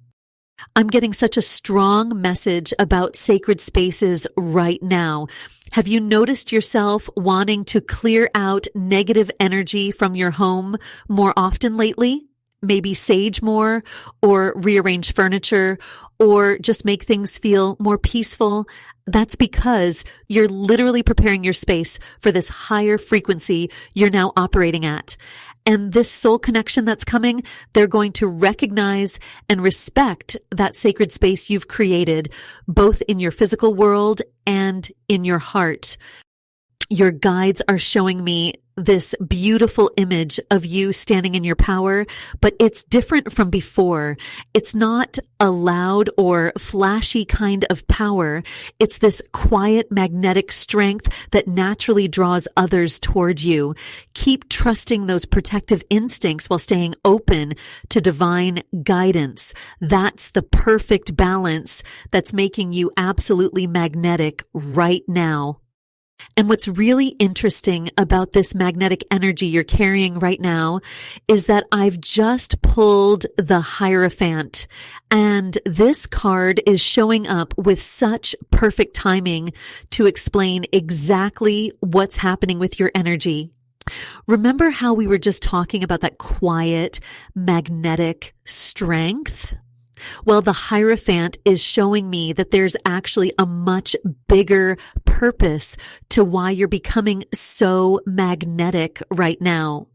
I'm getting such a strong message about sacred spaces right now. Have you noticed yourself wanting to clear out negative energy from your home more often lately? Maybe sage more, or rearrange furniture, or just make things feel more peaceful. That's because you're literally preparing your space for this higher frequency you're now operating at. And this soul connection that's coming, they're going to recognize and respect that sacred space you've created, both in your physical world and in your heart. Your guides are showing me this beautiful image of you standing in your power, but it's different from before. It's not a loud or flashy kind of power. It's this quiet magnetic strength that naturally draws others toward you. Keep trusting those protective instincts while staying open to divine guidance. That's the perfect balance that's making you absolutely magnetic right now. And what's really interesting about this magnetic energy you're carrying right now is that I've just pulled the Hierophant, and this card is showing up with such perfect timing to explain exactly what's happening with your energy. Remember how we were just talking about that quiet, magnetic strength? Well, the Hierophant is showing me that there's actually a much bigger purpose to why you're becoming so magnetic right now.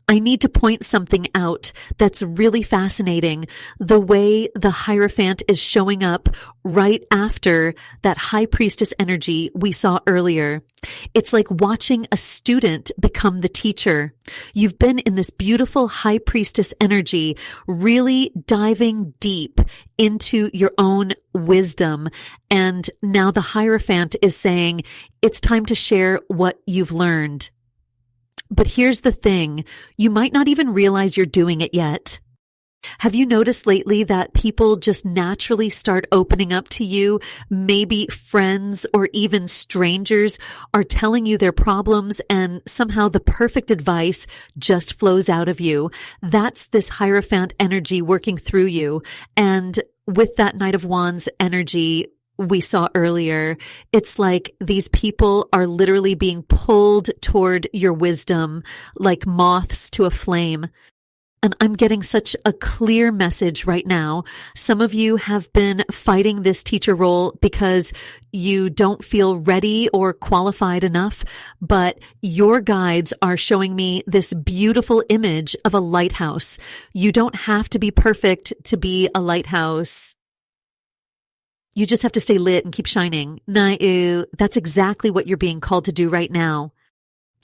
I need to point something out that's really fascinating. The way the Hierophant is showing up right after that High Priestess energy we saw earlier. It's like watching a student become the teacher. You've been in this beautiful High Priestess energy, really diving deep into your own wisdom. And now the Hierophant is saying, it's time to share what you've learned. But here's the thing, you might not even realize you're doing it yet. Have you noticed lately that people just naturally start opening up to you? Maybe friends or even strangers are telling you their problems, and somehow the perfect advice just flows out of you. That's this Hierophant energy working through you. And with that Knight of Wands energy we saw earlier, it's like these people are literally being pulled toward your wisdom like moths to a flame. And I'm getting such a clear message right now. Some of you have been fighting this teacher role because you don't feel ready or qualified enough, but your guides are showing me this beautiful image of a lighthouse. You don't have to be perfect to be a lighthouse. You just have to stay lit and keep shining. That's exactly what you're being called to do right now.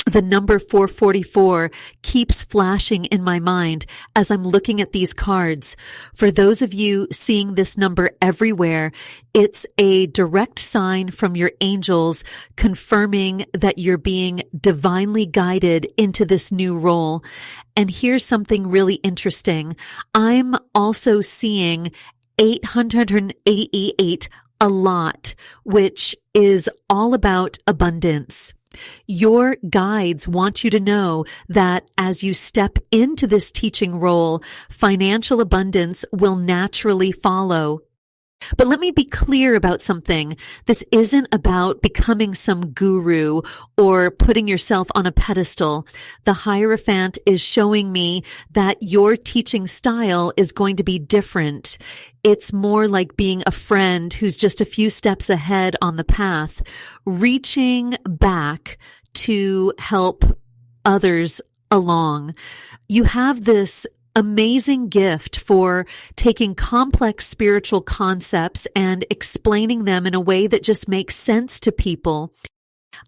The number 444 keeps flashing in my mind as I'm looking at these cards. For those of you seeing this number everywhere, it's a direct sign from your angels confirming that you're being divinely guided into this new role. And here's something really interesting. I'm also seeing 888 a lot, which is all about abundance. Your guides want you to know that as you step into this teaching role, financial abundance will naturally follow. But let me be clear about something. This isn't about becoming some guru or putting yourself on a pedestal. The Hierophant is showing me that your teaching style is going to be different. It's more like being a friend who's just a few steps ahead on the path, reaching back to help others along. You have this amazing gift for taking complex spiritual concepts and explaining them in a way that just makes sense to people.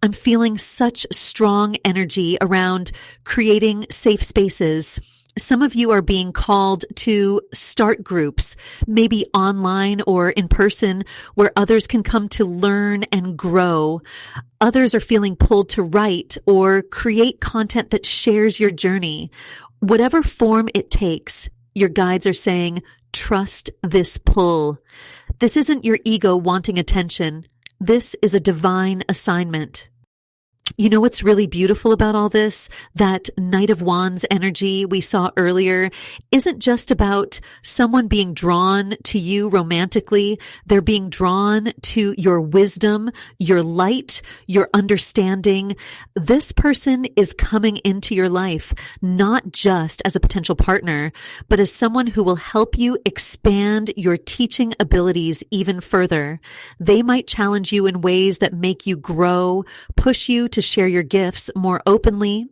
I'm feeling such strong energy around creating safe spaces. Some of you are being called to start groups, maybe online or in person, where others can come to learn and grow. Others are feeling pulled to write or create content that shares your journey. Whatever form it takes, your guides are saying, trust this pull. This isn't your ego wanting attention. This is a divine assignment. You know what's really beautiful about all this? That Knight of Wands energy we saw earlier isn't just about someone being drawn to you romantically. They're being drawn to your wisdom, your light, your understanding. This person is coming into your life, not just as a potential partner, but as someone who will help you expand your teaching abilities even further. They might challenge you in ways that make you grow, push you to share your gifts more openly.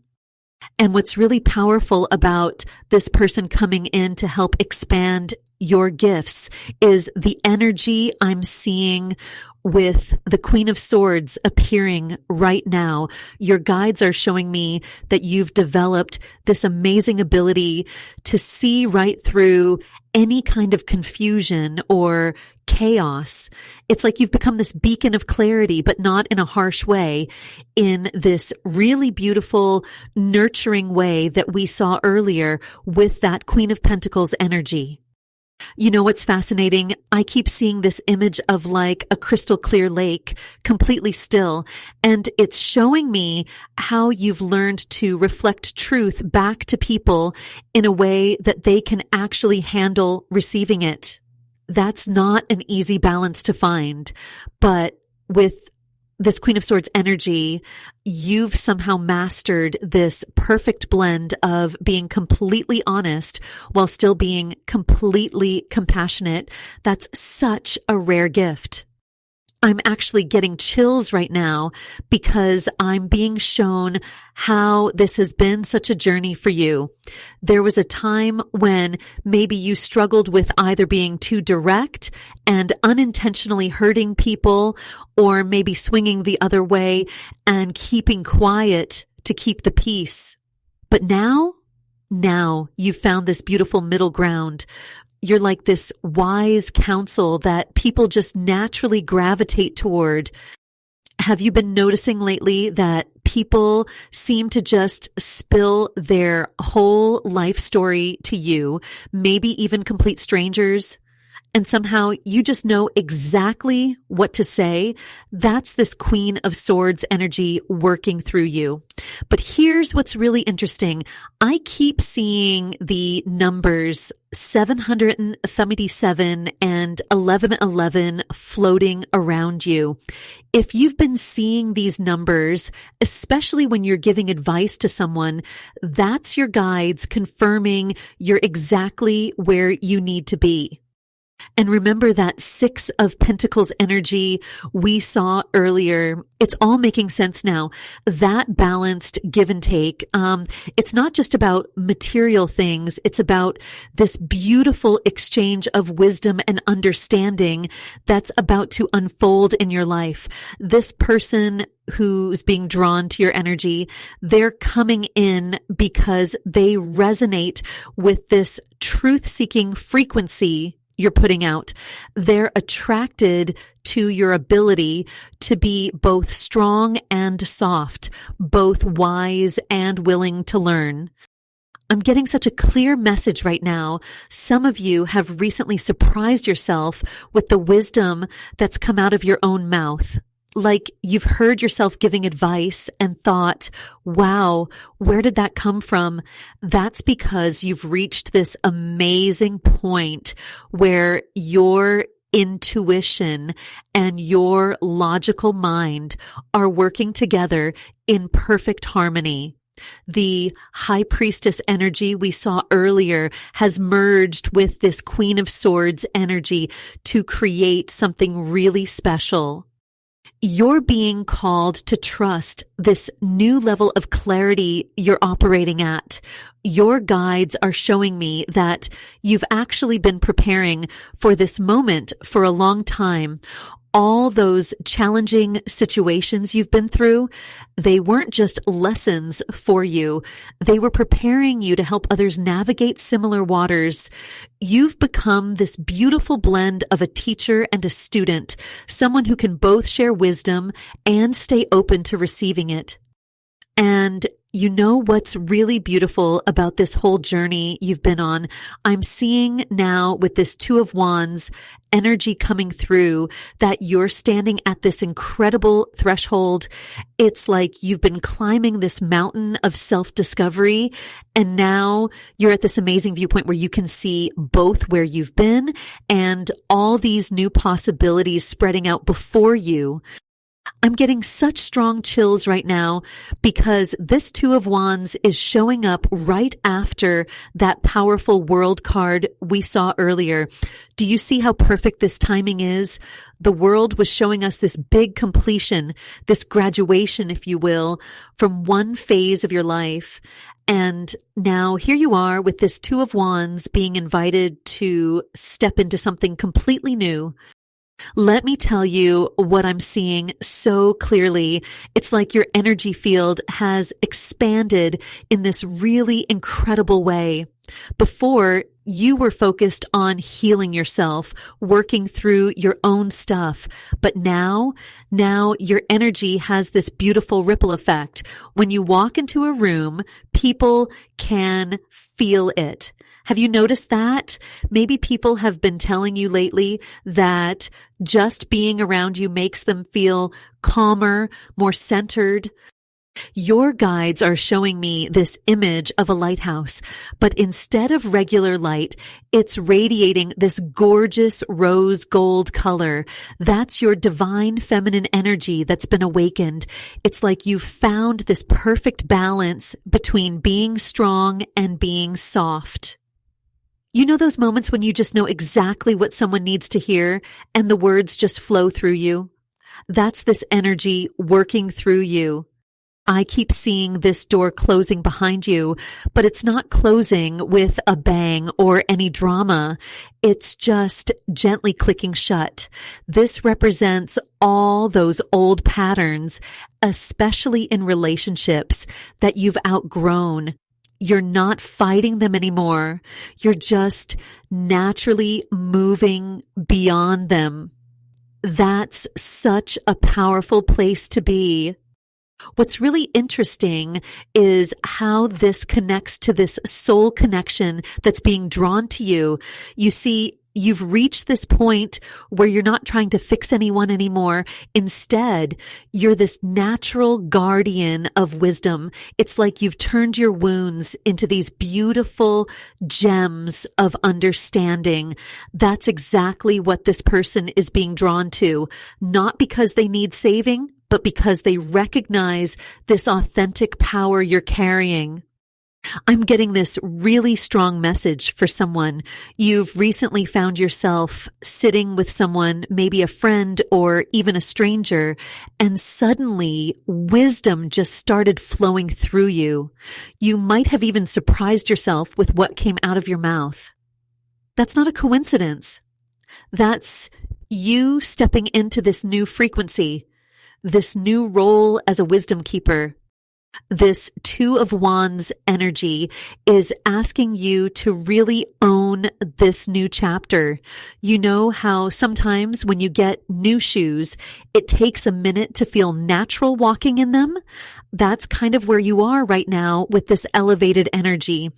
And what's really powerful about this person coming in to help expand your gifts is the energy I'm seeing with the Queen of Swords appearing right now. Your guides are showing me that you've developed this amazing ability to see right through any kind of confusion or chaos. It's like you've become this beacon of clarity, but not in a harsh way, in this really beautiful, nurturing way that we saw earlier with that Queen of Pentacles energy. You know what's fascinating? I keep seeing this image of like a crystal clear lake, completely still, and it's showing me how you've learned to reflect truth back to people in a way that they can actually handle receiving it. That's not an easy balance to find, but with this Queen of Swords energy, you've somehow mastered this perfect blend of being completely honest while still being completely compassionate. That's such a rare gift. I'm actually getting chills right now because I'm being shown how this has been such a journey for you. There was a time when maybe you struggled with either being too direct and unintentionally hurting people, or maybe swinging the other way and keeping quiet to keep the peace. But now you've found this beautiful middle ground. You're like this wise counsel that people just naturally gravitate toward. Have you been noticing lately that people seem to just spill their whole life story to you, maybe even complete strangers? And somehow you just know exactly what to say? That's this Queen of Swords energy working through you. But here's what's really interesting. I keep seeing the numbers 777 and 1111 floating around you. If you've been seeing these numbers, especially when you're giving advice to someone, that's your guides confirming you're exactly where you need to be. And remember that 6 of Pentacles energy we saw earlier. It's all making sense now. That balanced give and take. It's not just about material things. It's about this beautiful exchange of wisdom and understanding that's about to unfold in your life. This person who's being drawn to your energy, they're coming in because they resonate with this truth-seeking frequency you're putting out. They're attracted to your ability to be both strong and soft, both wise and willing to learn. I'm getting such a clear message right now. Some of you have recently surprised yourself with the wisdom that's come out of your own mouth. Like you've heard yourself giving advice and thought, wow, where did that come from? That's because you've reached this amazing point where your intuition and your logical mind are working together in perfect harmony. The high priestess energy we saw earlier has merged with this Queen of Swords energy to create something really special. You're being called to trust this new level of clarity you're operating at. Your guides are showing me that you've actually been preparing for this moment for a long time. All those challenging situations you've been through, they weren't just lessons for you. They were preparing you to help others navigate similar waters. You've become this beautiful blend of a teacher and a student, someone who can both share wisdom and stay open to receiving it. And you know what's really beautiful about this whole journey you've been on? I'm seeing now with this Two of Wands energy coming through that you're standing at this incredible threshold. It's like you've been climbing this mountain of self-discovery, and now you're at this amazing viewpoint where you can see both where you've been and all these new possibilities spreading out before you. I'm getting such strong chills right now because this Two of Wands is showing up right after that powerful world card we saw earlier. Do you see how perfect this timing is? The world was showing us this big completion, this graduation, if you will, from one phase of your life. And now here you are with this Two of Wands being invited to step into something completely new. Let me tell you what I'm seeing so clearly. It's like your energy field has expanded in this really incredible way. Before, you were focused on healing yourself, working through your own stuff. But now your energy has this beautiful ripple effect. When you walk into a room, people can feel it. Have you noticed that? Maybe people have been telling you lately that just being around you makes them feel calmer, more centered. Your guides are showing me this image of a lighthouse, but instead of regular light, it's radiating this gorgeous rose gold color. That's your divine feminine energy that's been awakened. It's like you've found this perfect balance between being strong and being soft. You know those moments when you just know exactly what someone needs to hear and the words just flow through you? That's this energy working through you. I keep seeing this door closing behind you, but it's not closing with a bang or any drama. It's just gently clicking shut. This represents all those old patterns, especially in relationships that you've outgrown. You're not fighting them anymore. You're just naturally moving beyond them. That's such a powerful place to be. What's really interesting is how this connects to this soul connection that's being drawn to you. You see, you've reached this point where you're not trying to fix anyone anymore. Instead, you're this natural guardian of wisdom. It's like you've turned your wounds into these beautiful gems of understanding. That's exactly what this person is being drawn to, not because they need saving, but because they recognize this authentic power you're carrying. I'm getting this really strong message for someone. You've recently found yourself sitting with someone, maybe a friend or even a stranger, and suddenly wisdom just started flowing through you. You might have even surprised yourself with what came out of your mouth. That's not a coincidence. That's you stepping into this new frequency. this new role as a wisdom keeper. This Two of Wands energy is asking you to really own this new chapter. You know how sometimes when you get new shoes, it takes a minute to feel natural walking in them? That's kind of where you are right now with this elevated energy.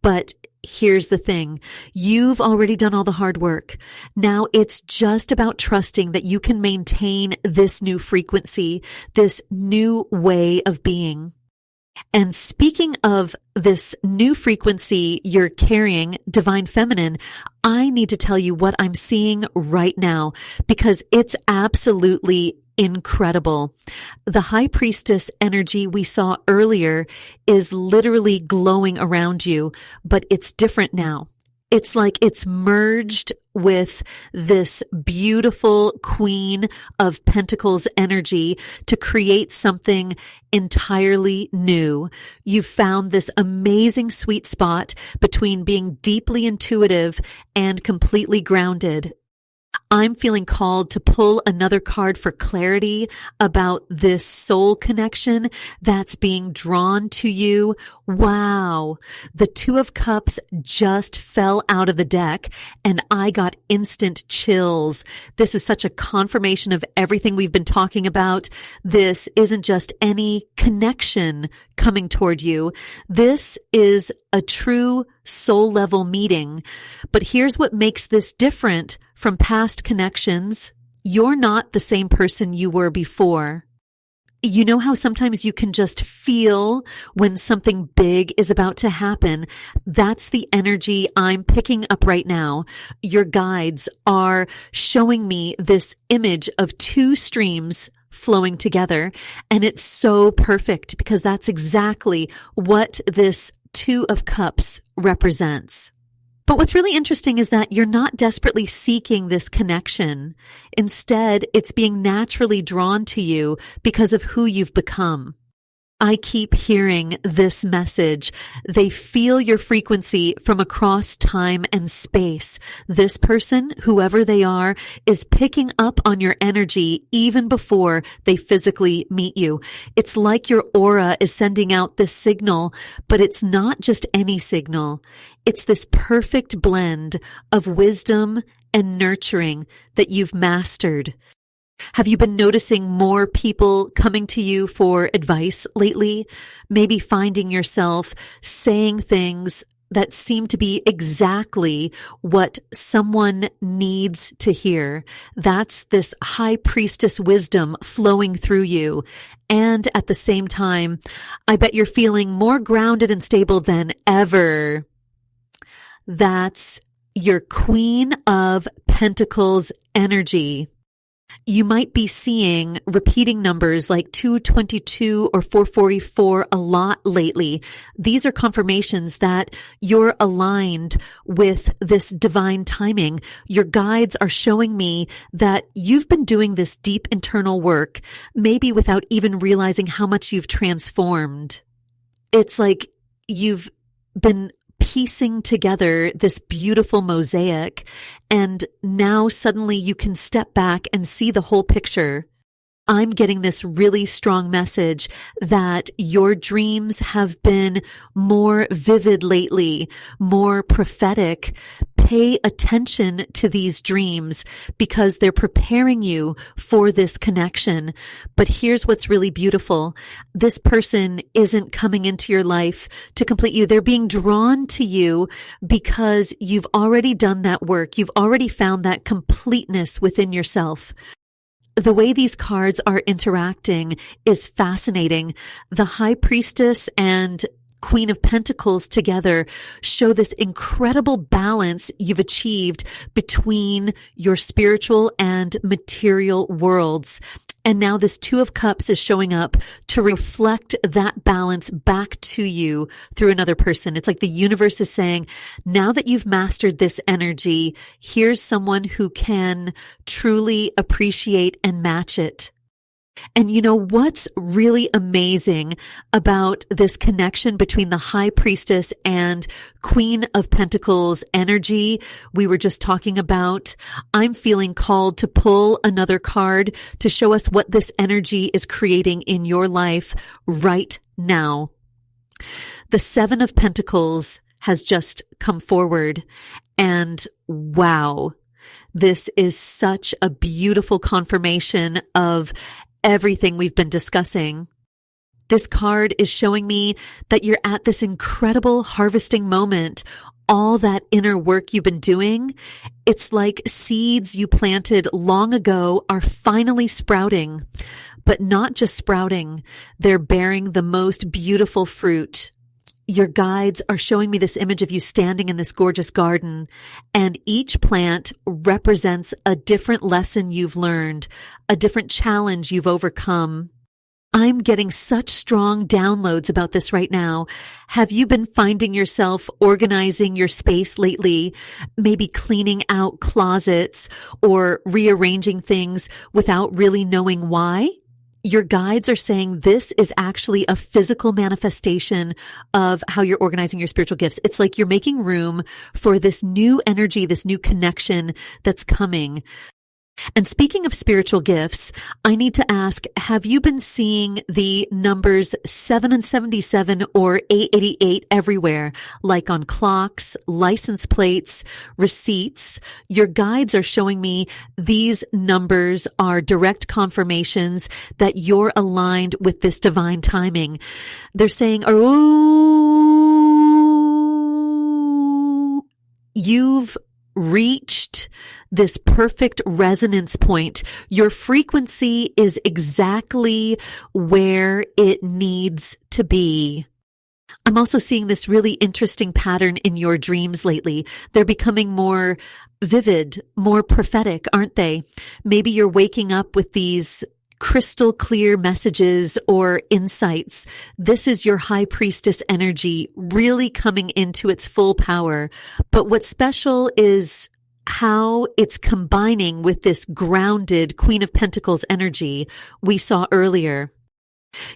But here's the thing. You've already done all the hard work. Now it's just about trusting that you can maintain this new frequency, this new way of being. And speaking of this new frequency you're carrying, Divine Feminine, I need to tell you what I'm seeing right now because it's absolutely incredible. The High Priestess energy we saw earlier is literally glowing around you, but it's different now. It's like it's merged with this beautiful Queen of Pentacles energy to create something entirely new. You've found this amazing sweet spot between being deeply intuitive and completely grounded. I'm feeling called to pull another card for clarity about this soul connection that's being drawn to you. Wow. The Two of Cups just fell out of the deck and I got instant chills. This is such a confirmation of everything we've been talking about. This isn't just any connection coming toward you. This is a true soul level meeting. But here's what makes this different from past connections. You're not the same person you were before. You know how sometimes you can just feel when something big is about to happen? That's the energy I'm picking up right now. Your guides are showing me this image of two streams flowing together. And it's so perfect because that's exactly what this Two of Cups represents. But what's really interesting is that you're not desperately seeking this connection. Instead, it's being naturally drawn to you because of who you've become. I keep hearing this message. They feel your frequency from across time and space. This person, whoever they are, is picking up on your energy even before they physically meet you. It's like your aura is sending out this signal, but it's not just any signal. It's this perfect blend of wisdom and nurturing that you've mastered. Have you been noticing more people coming to you for advice lately? Maybe finding yourself saying things that seem to be exactly what someone needs to hear. That's this High Priestess wisdom flowing through you. And at the same time, I bet you're feeling more grounded and stable than ever. That's your Queen of Pentacles energy. You might be seeing repeating numbers like 222 or 444 a lot lately. These are confirmations that you're aligned with this divine timing. Your guides are showing me that you've been doing this deep internal work, maybe without even realizing how much you've transformed. It's like you've been piecing together this beautiful mosaic, and now suddenly you can step back and see the whole picture. I'm getting this really strong message that your dreams have been more vivid lately, more prophetic. Pay attention to these dreams because they're preparing you for this connection. But here's what's really beautiful. This person isn't coming into your life to complete you. They're being drawn to you because you've already done that work. You've already found that completeness within yourself. The way these cards are interacting is fascinating. The High Priestess and Queen of Pentacles together show this incredible balance you've achieved between your spiritual and material worlds. And now this Two of Cups is showing up to reflect that balance back to you through another person. It's like the universe is saying, now that you've mastered this energy, here's someone who can truly appreciate and match it. And you know what's really amazing about this connection between the High Priestess and Queen of Pentacles energy we were just talking about? I'm feeling called to pull another card to show us what this energy is creating in your life right now. The Seven of Pentacles has just come forward, and wow, this is such a beautiful confirmation of everything we've been discussing. This card is showing me that you're at this incredible harvesting moment. All that inner work you've been doing, it's like seeds you planted long ago are finally sprouting, but not just sprouting, they're bearing the most beautiful fruit. Your guides are showing me this image of you standing in this gorgeous garden, and each plant represents a different lesson you've learned, a different challenge you've overcome. I'm getting such strong downloads about this right now. Have you been finding yourself organizing your space lately? Maybe cleaning out closets or rearranging things without really knowing why? Your guides are saying this is actually a physical manifestation of how you're organizing your spiritual gifts. It's like you're making room for this new energy, this new connection that's coming. And speaking of spiritual gifts, I need to ask, have you been seeing the numbers 777 or 888 everywhere, like on clocks, license plates, receipts? Your guides are showing me these numbers are direct confirmations that you're aligned with this divine timing. They're saying, oh, you've reached this perfect resonance point. Your frequency is exactly where it needs to be. I'm also seeing this really interesting pattern in your dreams lately. They're becoming more vivid, more prophetic, aren't they? Maybe you're waking up with these crystal clear messages or insights. This is your High Priestess energy really coming into its full power. But what's special is how it's combining with this grounded Queen of Pentacles energy we saw earlier.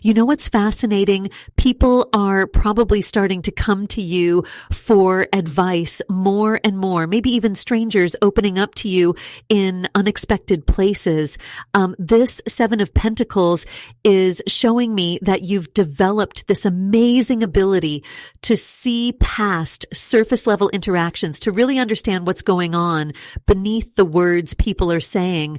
You know what's fascinating? People are probably starting to come to you for advice more and more, maybe even strangers opening up to you in unexpected places. This Seven of Pentacles is showing me that you've developed this amazing ability to see past surface level interactions, to really understand what's going on beneath the words people are saying.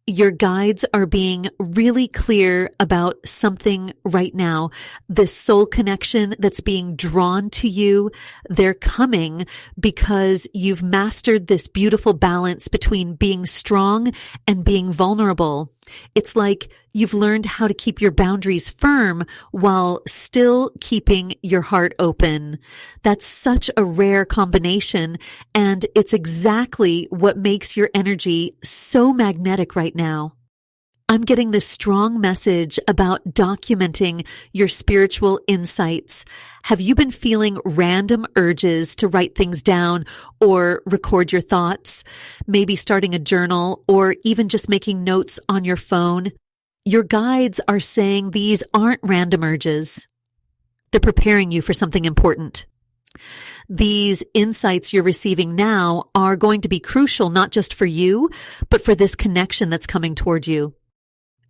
Your guides are being really clear about something right now. This soul connection that's being drawn to you, they're coming because you've mastered this beautiful balance between being strong and being vulnerable. It's like you've learned how to keep your boundaries firm while still keeping your heart open. That's such a rare combination, and it's exactly what makes your energy so magnetic right now. I'm getting this strong message about documenting your spiritual insights. Have you been feeling random urges to write things down or record your thoughts? Maybe starting a journal or even just making notes on your phone? Your guides are saying these aren't random urges. They're preparing you for something important. These insights you're receiving now are going to be crucial not just for you, but for this connection that's coming toward you.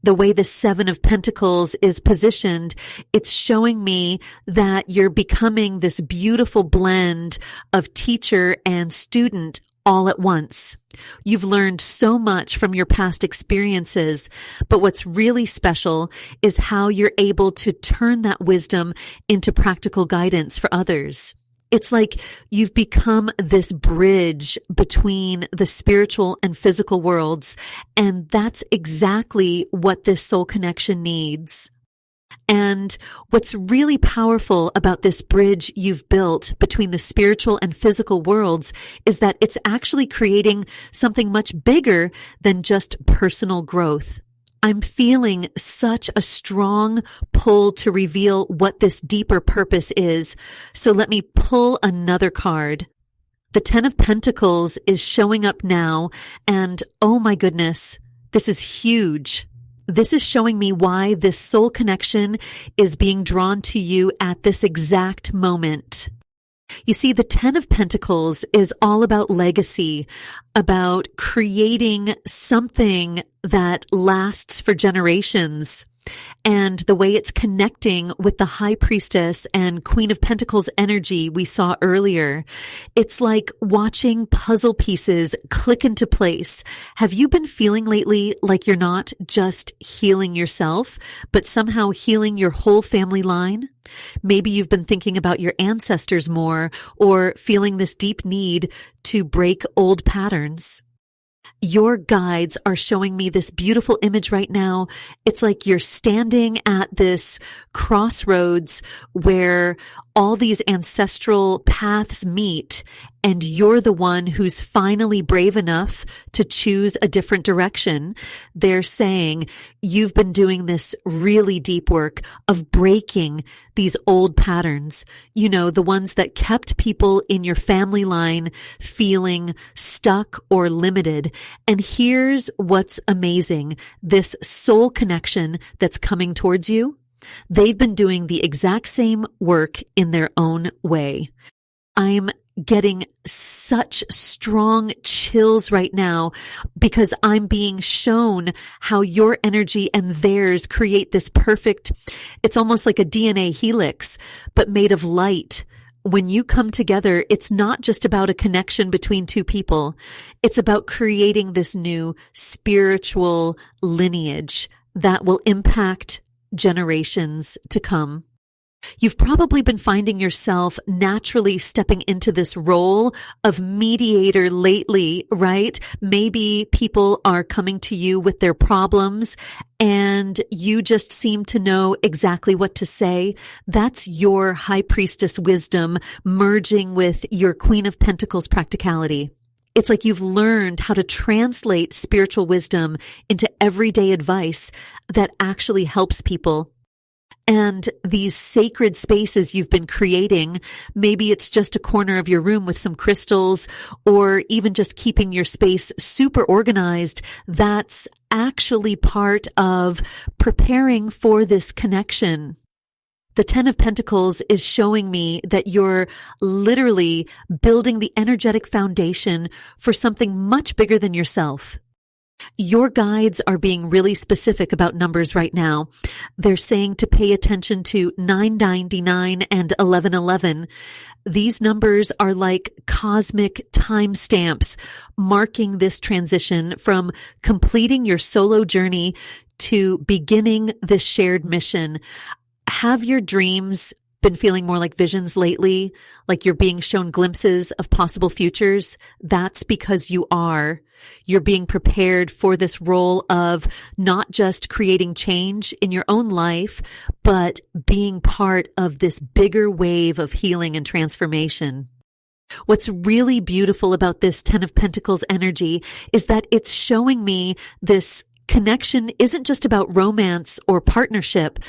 The way the Seven of Pentacles is positioned, it's showing me that you're becoming this beautiful blend of teacher and student all at once. You've learned so much from your past experiences, but what's really special is how you're able to turn that wisdom into practical guidance for others. It's like you've become this bridge between the spiritual and physical worlds, and that's exactly what this soul connection needs. And what's really powerful about this bridge you've built between the spiritual and physical worlds is that it's actually creating something much bigger than just personal growth. I'm feeling such a strong pull to reveal what this deeper purpose is. So let me pull another card. The Ten of Pentacles is showing up now, and oh my goodness, this is huge. This is showing me why this soul connection is being drawn to you at this exact moment. You see, the Ten of Pentacles is all about legacy, about creating something that lasts for generations. And the way it's connecting with the High Priestess and Queen of Pentacles energy we saw earlier. It's like watching puzzle pieces click into place. Have you been feeling lately like you're not just healing yourself, but somehow healing your whole family line? Maybe you've been thinking about your ancestors more, or feeling this deep need to break old patterns. Your guides are showing me this beautiful image right now. It's like you're standing at this crossroads where all these ancestral paths meet, and you're the one who's finally brave enough to choose a different direction. They're saying you've been doing this really deep work of breaking these old patterns, you know, the ones that kept people in your family line feeling stuck or limited. And here's what's amazing. This soul connection that's coming towards you, they've been doing the exact same work in their own way. I'm getting such strong chills right now because I'm being shown how your energy and theirs create this perfect, it's almost like a DNA helix, but made of light. When you come together, it's not just about a connection between two people. It's about creating this new spiritual lineage that will impact generations to come. You've probably been finding yourself naturally stepping into this role of mediator lately, right? Maybe people are coming to you with their problems and you just seem to know exactly what to say. That's your High Priestess wisdom merging with your Queen of Pentacles practicality. It's like you've learned how to translate spiritual wisdom into everyday advice that actually helps people. And these sacred spaces you've been creating, maybe it's just a corner of your room with some crystals, or even just keeping your space super organized. That's actually part of preparing for this connection. The Ten of Pentacles is showing me that you're literally building the energetic foundation for something much bigger than yourself. Your guides are being really specific about numbers right now. They're saying to pay attention to 999 and 1111. These numbers are like cosmic timestamps marking this transition from completing your solo journey to beginning this shared mission. Have your dreams been feeling more like visions lately? Like you're being shown glimpses of possible futures? That's because you're being prepared for this role of not just creating change in your own life, but being part of this bigger wave of healing and transformation. What's really beautiful about this Ten of Pentacles energy is that it's showing me this connection isn't just about romance or partnership.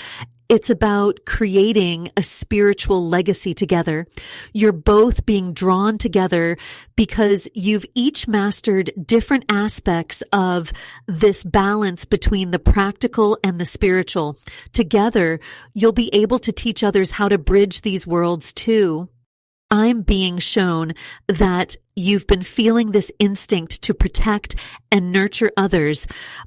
It's about creating a spiritual legacy together. You're both being drawn together because you've each mastered different aspects of this balance between the practical and the spiritual. Together, you'll be able to teach others how to bridge these worlds too. I'm being shown that you've been feeling this instinct to protect and nurture others,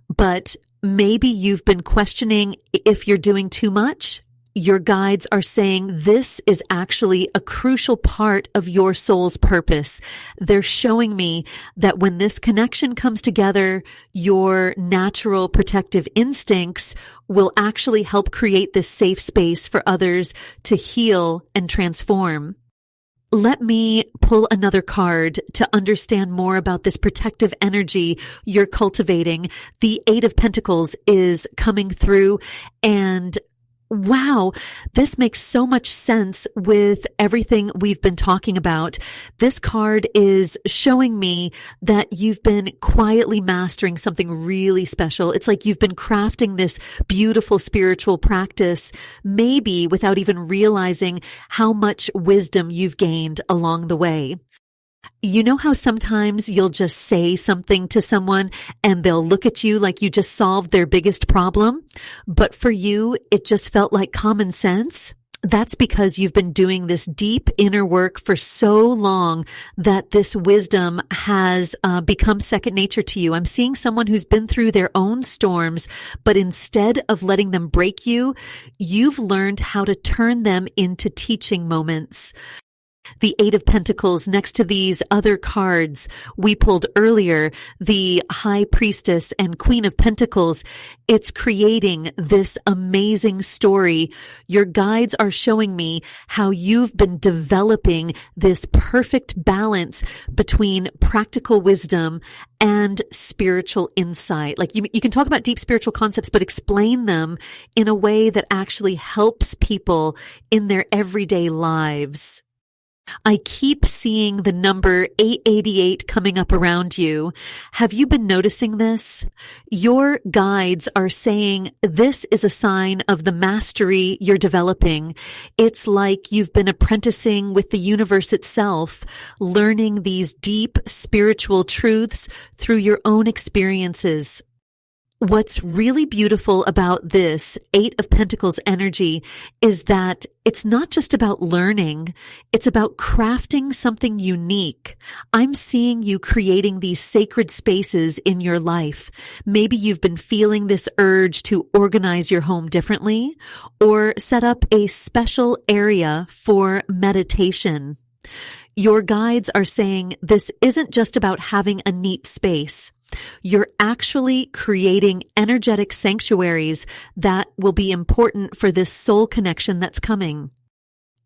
but maybe you've been questioning if you're doing too much. Your guides are saying this is actually a crucial part of your soul's purpose. They're showing me that when this connection comes together, your natural protective instincts will actually help create this safe space for others to heal and transform. Let me pull another card to understand more about this protective energy you're cultivating. The Eight of Pentacles is coming through, and wow, this makes so much sense with everything we've been talking about. This card is showing me that you've been quietly mastering something really special. It's like you've been crafting this beautiful spiritual practice, maybe without even realizing how much wisdom you've gained along the way. You know how sometimes you'll just say something to someone and they'll look at you like you just solved their biggest problem, but for you, it just felt like common sense? That's because you've been doing this deep inner work for so long that this wisdom has become second nature to you. I'm seeing someone who's been through their own storms, but instead of letting them break you, you've learned how to turn them into teaching moments. The Eight of Pentacles next to these other cards we pulled earlier, the High Priestess and Queen of Pentacles, it's creating this amazing story. Your guides are showing me how you've been developing this perfect balance between practical wisdom and spiritual insight. Like you can talk about deep spiritual concepts, but explain them in a way that actually helps people in their everyday lives. I keep seeing the number 888 coming up around you. Have you been noticing this? Your guides are saying this is a sign of the mastery you're developing. It's like you've been apprenticing with the universe itself, learning these deep spiritual truths through your own experiences. What's really beautiful about this Eight of Pentacles energy is that it's not just about learning, it's about crafting something unique. I'm seeing you creating these sacred spaces in your life. Maybe you've been feeling this urge to organize your home differently or set up a special area for meditation. Your guides are saying this isn't just about having a neat space. You're actually creating energetic sanctuaries that will be important for this soul connection that's coming.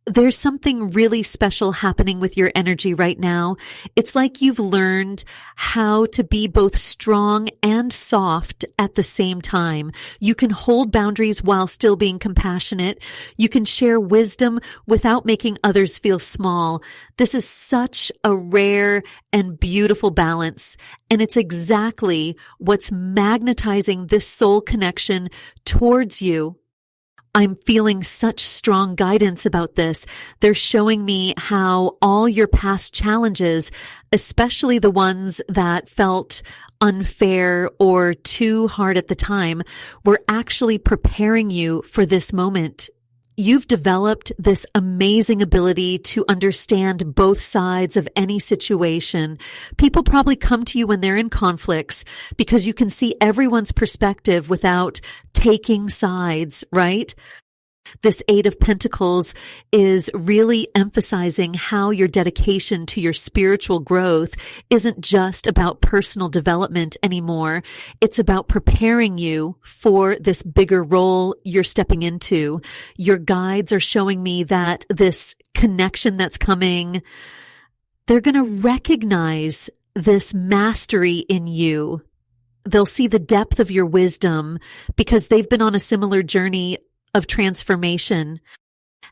There's something really special happening with your energy right now. It's like you've learned how to be both strong and soft at the same time. You can hold boundaries while still being compassionate. You can share wisdom without making others feel small. This is such a rare and beautiful balance. And it's exactly what's magnetizing this soul connection towards you. I'm feeling such strong guidance about this. They're showing me how all your past challenges, especially the ones that felt unfair or too hard at the time, were actually preparing you for this moment. You've developed this amazing ability to understand both sides of any situation. People probably come to you when they're in conflicts because you can see everyone's perspective without taking sides, right? This Eight of Pentacles is really emphasizing how your dedication to your spiritual growth isn't just about personal development anymore. It's about preparing you for this bigger role you're stepping into. Your guides are showing me that this connection that's coming, they're going to recognize this mastery in you. They'll see the depth of your wisdom because they've been on a similar journey of transformation.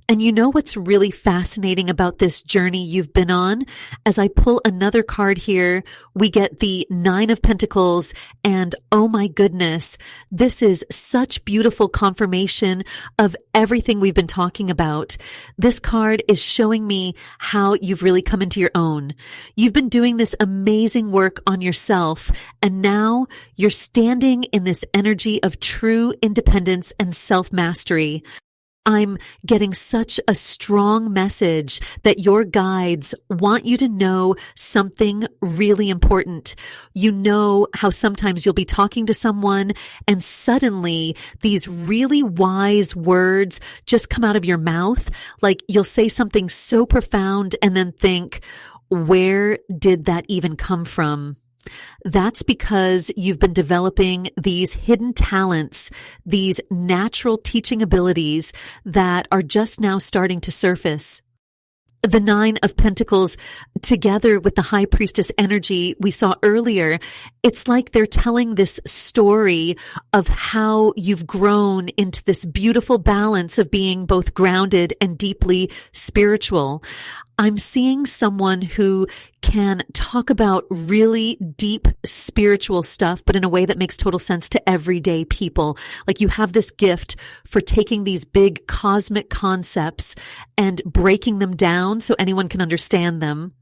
And you know what's really fascinating about this journey you've been on? As I pull another card here, we get the Nine of Pentacles, and oh my goodness, this is such beautiful confirmation of everything we've been talking about. This card is showing me how you've really come into your own. You've been doing this amazing work on yourself, and now you're standing in this energy of true independence and self-mastery. I'm getting such a strong message that your guides want you to know something really important. You know how sometimes you'll be talking to someone and suddenly these really wise words just come out of your mouth. Like you'll say something so profound and then think, where did that even come from? That's because you've been developing these hidden talents, these natural teaching abilities that are just now starting to surface. The Nine of Pentacles, together with the High Priestess energy we saw earlier, it's like they're telling this story of how you've grown into this beautiful balance of being both grounded and deeply spiritual. I'm seeing someone who can talk about really deep spiritual stuff, but in a way that makes total sense to everyday people. Like you have this gift for taking these big cosmic concepts and breaking them down so anyone can understand them.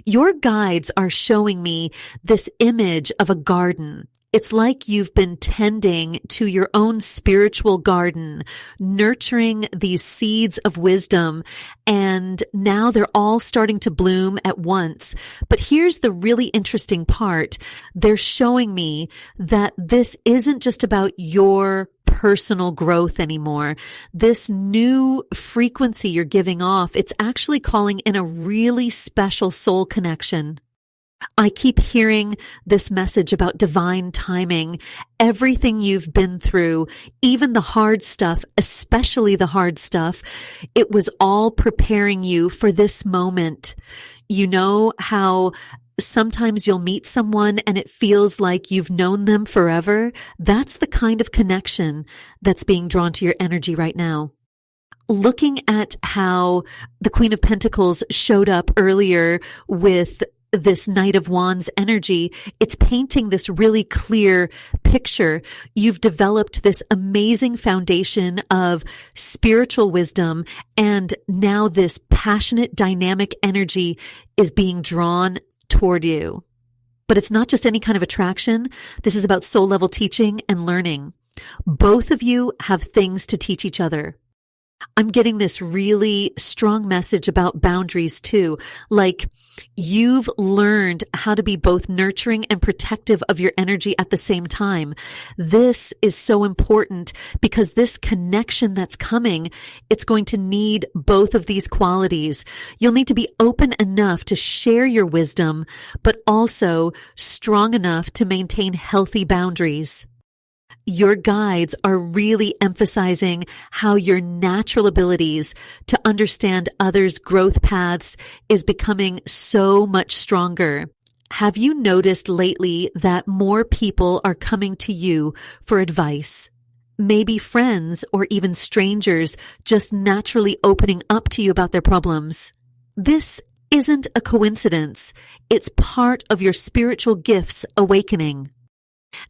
Your guides are showing me this image of a garden. It's like you've been tending to your own spiritual garden, nurturing these seeds of wisdom, and now they're all starting to bloom at once. But here's the really interesting part. They're showing me that this isn't just about your personal growth anymore. This new frequency you're giving off, it's actually calling in a really special soul connection. I keep hearing this message about divine timing. Everything you've been through, even the hard stuff, especially the hard stuff, it was all preparing you for this moment. You know how sometimes you'll meet someone and it feels like you've known them forever? That's the kind of connection that's being drawn to your energy right now. Looking at how the Queen of Pentacles showed up earlier with this Knight of Wands energy, it's painting this really clear picture. You've developed this amazing foundation of spiritual wisdom, and now this passionate, dynamic energy is being drawn toward you. But it's not just any kind of attraction. This is about soul level teaching and learning. Both of you have things to teach each other. I'm getting this really strong message about boundaries too. Like you've learned how to be both nurturing and protective of your energy at the same time. This is so important because this connection that's coming, it's going to need both of these qualities. You'll need to be open enough to share your wisdom, but also strong enough to maintain healthy boundaries. Your guides are really emphasizing how your natural abilities to understand others' growth paths is becoming so much stronger. Have you noticed lately that more people are coming to you for advice? Maybe friends or even strangers just naturally opening up to you about their problems. This isn't a coincidence. It's part of your spiritual gifts awakening.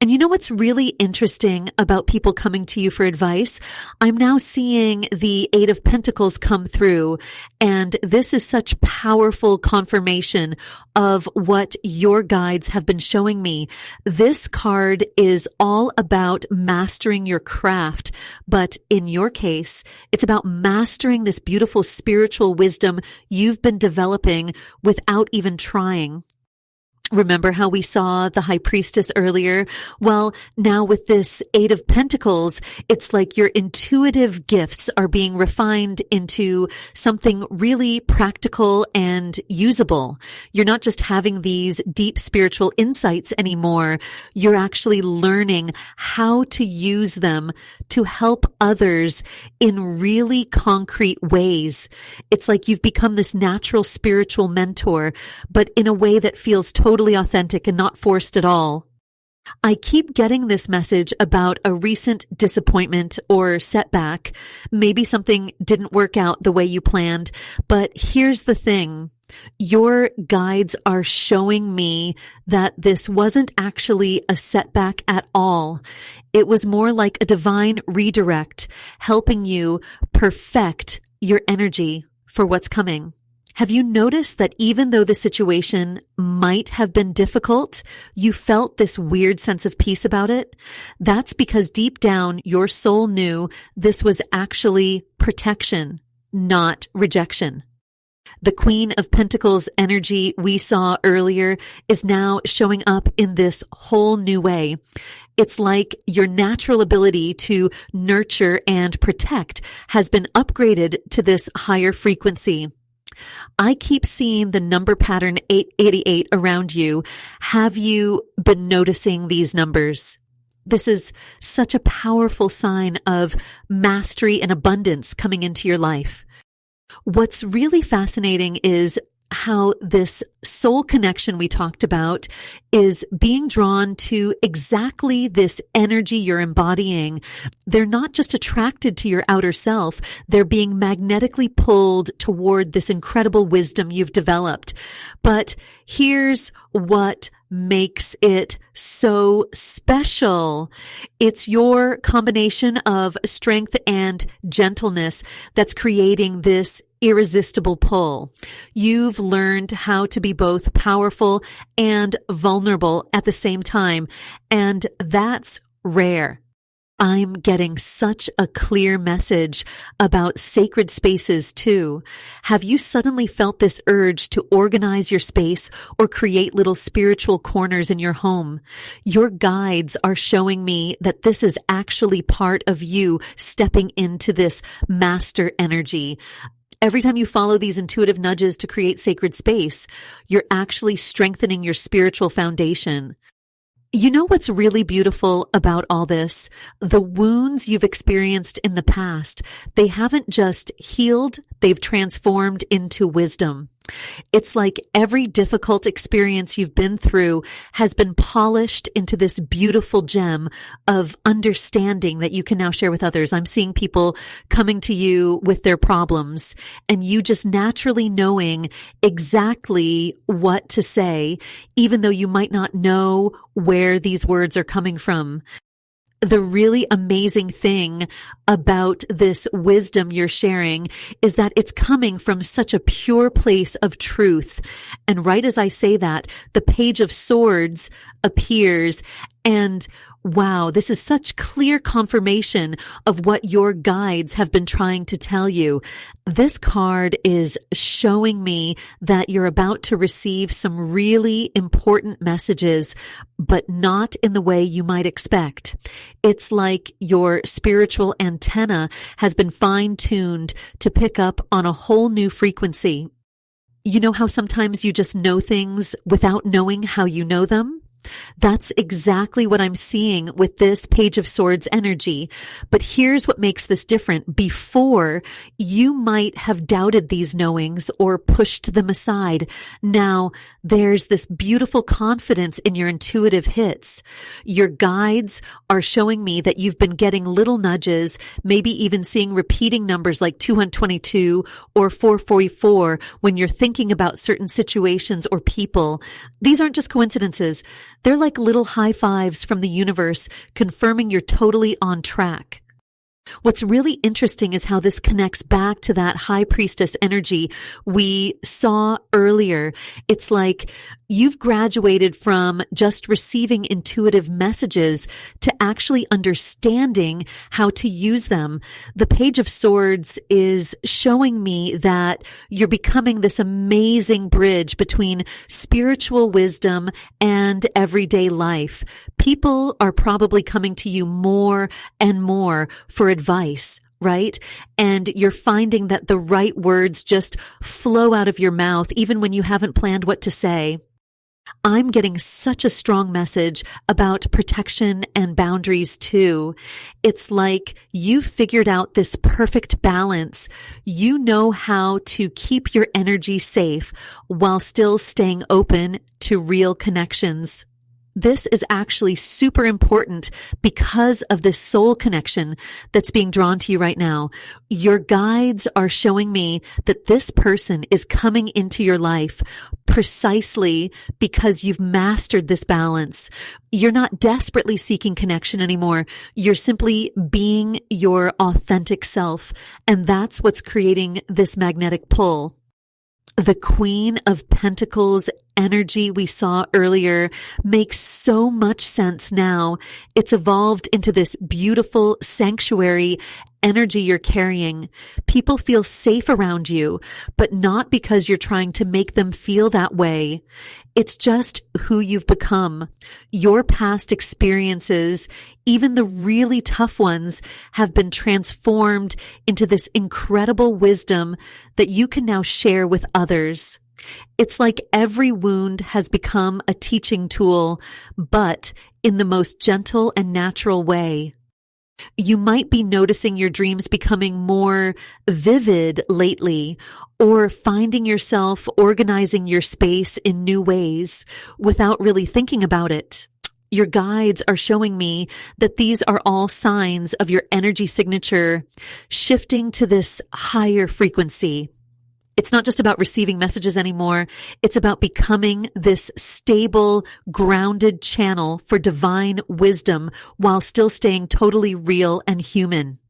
And you know what's really interesting about people coming to you for advice? I'm now seeing the Eight of Pentacles come through, and this is such powerful confirmation of what your guides have been showing me. This card is all about mastering your craft, but in your case, it's about mastering this beautiful spiritual wisdom you've been developing without even trying. Remember how we saw the High Priestess earlier? Well, now with this Eight of Pentacles, it's like your intuitive gifts are being refined into something really practical and usable. You're not just having these deep spiritual insights anymore. You're actually learning how to use them to help others in really concrete ways. It's like you've become this natural spiritual mentor, but in a way that feels totally authentic and not forced at all. I keep getting this message about a recent disappointment or setback. Maybe something didn't work out the way you planned, but here's the thing. Your guides are showing me that this wasn't actually a setback at all. It was more like a divine redirect, helping you perfect your energy for what's coming. Have you noticed that even though the situation might have been difficult, you felt this weird sense of peace about it? That's because deep down, your soul knew this was actually protection, not rejection. The Queen of Pentacles energy we saw earlier is now showing up in this whole new way. It's like your natural ability to nurture and protect has been upgraded to this higher frequency. I keep seeing the number pattern 888 around you. Have you been noticing these numbers? This is such a powerful sign of mastery and abundance coming into your life. What's really fascinating is how this soul connection we talked about is being drawn to exactly this energy you're embodying. They're not just attracted to your outer self. They're being magnetically pulled toward this incredible wisdom you've developed. But here's what makes it so special. It's your combination of strength and gentleness that's creating this irresistible pull. You've learned how to be both powerful and vulnerable at the same time, and that's rare. I'm getting such a clear message about sacred spaces too. Have you suddenly felt this urge to organize your space or create little spiritual corners in your home? Your guides are showing me that this is actually part of you stepping into this master energy. Every time you follow these intuitive nudges to create sacred space, you're actually strengthening your spiritual foundation. You know what's really beautiful about all this? The wounds you've experienced in the past, they haven't just healed, they've transformed into wisdom. It's like every difficult experience you've been through has been polished into this beautiful gem of understanding that you can now share with others. I'm seeing people coming to you with their problems and you just naturally knowing exactly what to say, even though you might not know where these words are coming from. The really amazing thing about this wisdom you're sharing is that it's coming from such a pure place of truth. And right as I say that, the Page of Swords appears, and wow, this is such clear confirmation of what your guides have been trying to tell you. This card is showing me that you're about to receive some really important messages, but not in the way you might expect. It's like your spiritual antenna has been fine-tuned to pick up on a whole new frequency. You know how sometimes you just know things without knowing how you know them? That's exactly what I'm seeing with this Page of Swords energy. But here's what makes this different. Before, you might have doubted these knowings or pushed them aside. Now, there's this beautiful confidence in your intuitive hits. Your guides are showing me that you've been getting little nudges, maybe even seeing repeating numbers like 222 or 444 when you're thinking about certain situations or people. These aren't just coincidences. They're like little high fives from the universe confirming you're totally on track. What's really interesting is how this connects back to that high priestess energy we saw earlier. It's like you've graduated from just receiving intuitive messages to actually understanding how to use them. The Page of Swords is showing me that you're becoming this amazing bridge between spiritual wisdom and everyday life. People are probably coming to you more and more for advice, right? And you're finding that the right words just flow out of your mouth, even when you haven't planned what to say. I'm getting such a strong message about protection and boundaries too. It's like you've figured out this perfect balance. You know how to keep your energy safe while still staying open to real connections. This is actually super important because of this soul connection that's being drawn to you right now. Your guides are showing me that this person is coming into your life precisely because you've mastered this balance. You're not desperately seeking connection anymore. You're simply being your authentic self. And that's what's creating this magnetic pull. The Queen of Pentacles energy we saw earlier makes so much sense now. It's evolved into this beautiful sanctuary energy you're carrying. People feel safe around you, but not because you're trying to make them feel that way. It's just who you've become. Your past experiences, even the really tough ones, have been transformed into this incredible wisdom that you can now share with others. It's like every wound has become a teaching tool, but in the most gentle and natural way. You might be noticing your dreams becoming more vivid lately, or finding yourself organizing your space in new ways without really thinking about it. Your guides are showing me that these are all signs of your energy signature shifting to this higher frequency. It's not just about receiving messages anymore. It's about becoming this stable, grounded channel for divine wisdom while still staying totally real and human.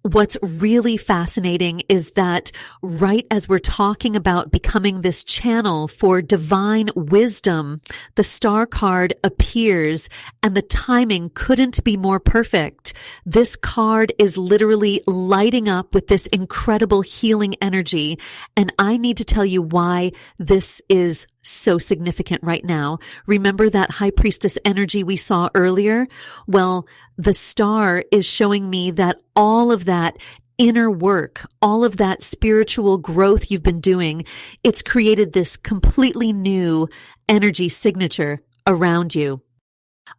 What's really fascinating is that right as we're talking about becoming this channel for divine wisdom, the star card appears and the timing couldn't be more perfect. This card is literally lighting up with this incredible healing energy. And I need to tell you why this is so significant right now. Remember that high priestess energy we saw earlier? Well, the star is showing me that all of that inner work, all of that spiritual growth you've been doing, it's created this completely new energy signature around you.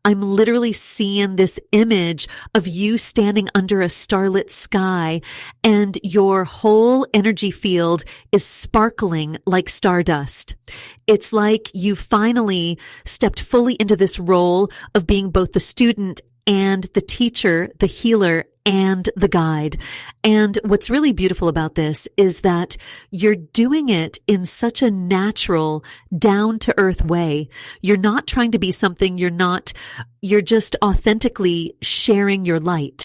I'm literally seeing this image of you standing under a starlit sky and your whole energy field is sparkling like stardust. It's like you finally stepped fully into this role of being both the student and the teacher, the healer, and the guide. And what's really beautiful about this is that you're doing it in such a natural, down-to-earth way. You're not trying to be something you're not. You're just authentically sharing your light.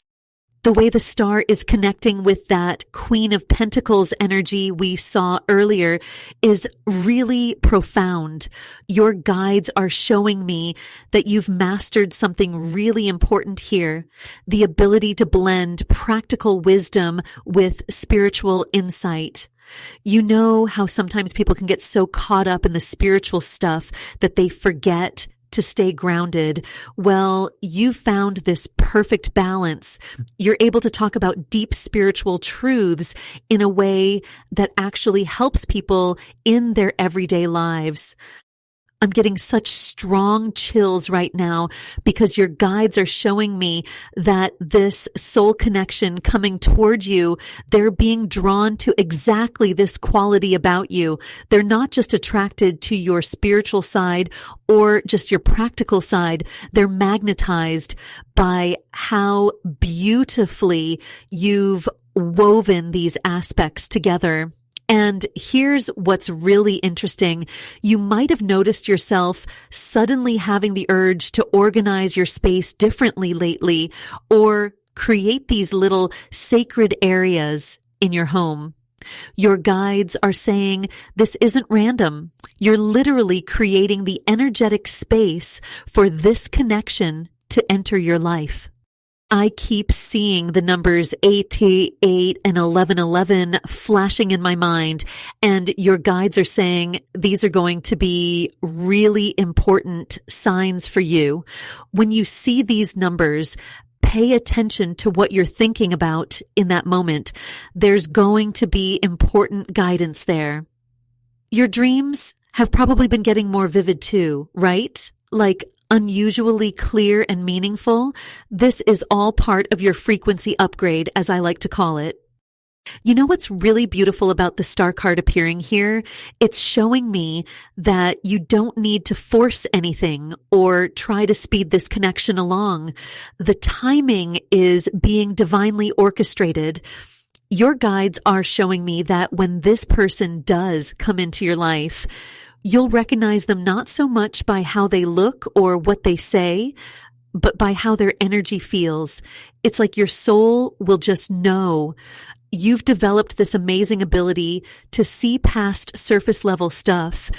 The way the star is connecting with that Queen of Pentacles energy we saw earlier is really profound. Your guides are showing me that you've mastered something really important here, the ability to blend practical wisdom with spiritual insight. You know how sometimes people can get so caught up in the spiritual stuff that they forget to stay grounded. Well, you found this perfect balance. You're able to talk about deep spiritual truths in a way that actually helps people in their everyday lives. I'm getting such strong chills right now because your guides are showing me that this soul connection coming toward you, they're being drawn to exactly this quality about you. They're not just attracted to your spiritual side or just your practical side. They're magnetized by how beautifully you've woven these aspects together. And here's what's really interesting. You might have noticed yourself suddenly having the urge to organize your space differently lately or create these little sacred areas in your home. Your guides are saying this isn't random. You're literally creating the energetic space for this connection to enter your life. I keep seeing the numbers 88 and 1111 flashing in my mind, and your guides are saying these are going to be really important signs for you. When you see these numbers, pay attention to what you're thinking about in that moment. There's going to be important guidance there. Your dreams have probably been getting more vivid too, right? Like unusually clear and meaningful. This is all part of your frequency upgrade, as I like to call it. You know what's really beautiful about the star card appearing here? It's showing me that you don't need to force anything or try to speed this connection along. The timing is being divinely orchestrated. Your guides are showing me that when this person does come into your life, you'll recognize them not so much by how they look or what they say, but by how their energy feels. It's like your soul will just know. You've developed this amazing ability to see past surface level stuff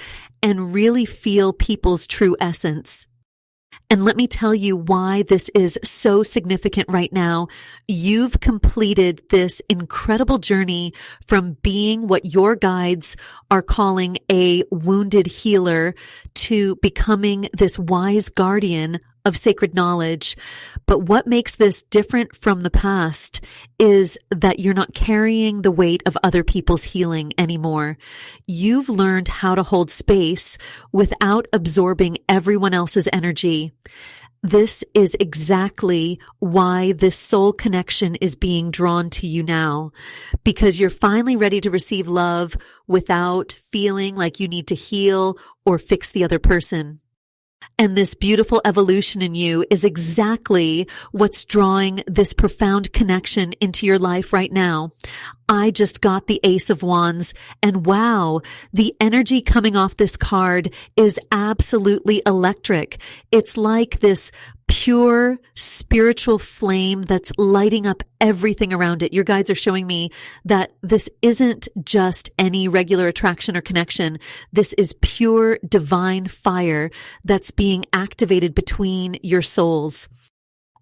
and really feel people's true essence. And let me tell you why this is so significant right now. You've completed this incredible journey from being what your guides are calling a wounded healer to becoming this wise guardian of sacred knowledge. But what makes this different from the past is that you're not carrying the weight of other people's healing anymore. You've learned how to hold space without absorbing everyone else's energy. This is exactly why this soul connection is being drawn to you now, because you're finally ready to receive love without feeling like you need to heal or fix the other person. And this beautiful evolution in you is exactly what's drawing this profound connection into your life right now. I just got the Ace of Wands, and wow, the energy coming off this card is absolutely electric. It's like this pure spiritual flame that's lighting up everything around it. Your guides are showing me that this isn't just any regular attraction or connection. This is pure divine fire that's being activated between your souls.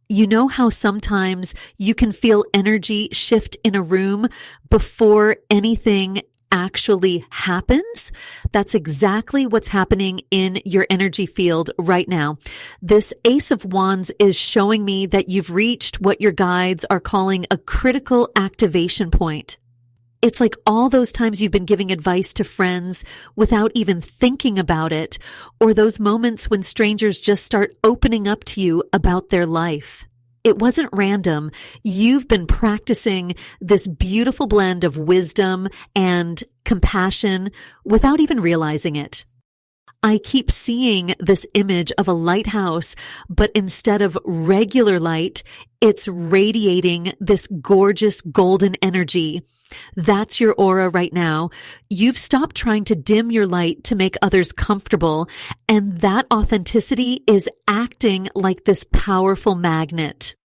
You know how sometimes you can feel energy shift in a room before anything actually happens? That's exactly what's happening in your energy field right now. This Ace of Wands is showing me that you've reached what your guides are calling a critical activation point. It's like all those times you've been giving advice to friends without even thinking about it, or those moments when strangers just start opening up to you about their life. It wasn't random. You've been practicing this beautiful blend of wisdom and compassion without even realizing it. I keep seeing this image of a lighthouse, but instead of regular light, it's radiating this gorgeous golden energy. That's your aura right now. You've stopped trying to dim your light to make others comfortable, and that authenticity is acting like this powerful magnet.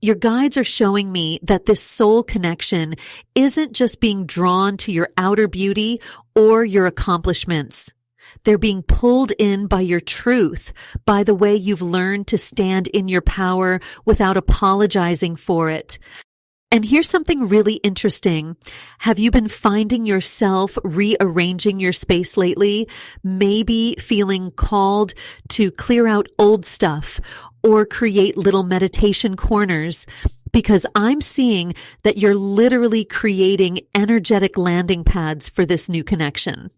Your guides are showing me that this soul connection isn't just being drawn to your outer beauty or your accomplishments. They're being pulled in by your truth, by the way you've learned to stand in your power without apologizing for it. And here's something really interesting. Have you been finding yourself rearranging your space lately? Maybe feeling called to clear out old stuff or create little meditation corners? Because I'm seeing that you're literally creating energetic landing pads for this new connection.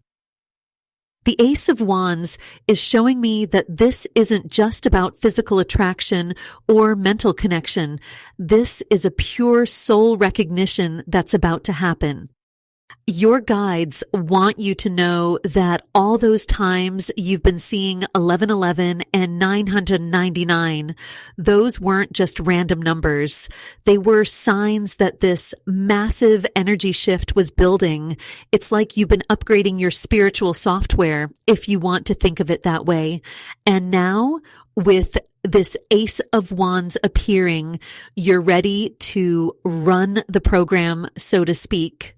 The Ace of Wands is showing me that this isn't just about physical attraction or mental connection. This is a pure soul recognition that's about to happen. Your guides want you to know that all those times you've been seeing 1111 and 999, those weren't just random numbers. They were signs that this massive energy shift was building. It's like you've been upgrading your spiritual software, if you want to think of it that way. And now, with this Ace of Wands appearing, you're ready to run the program, so to speak.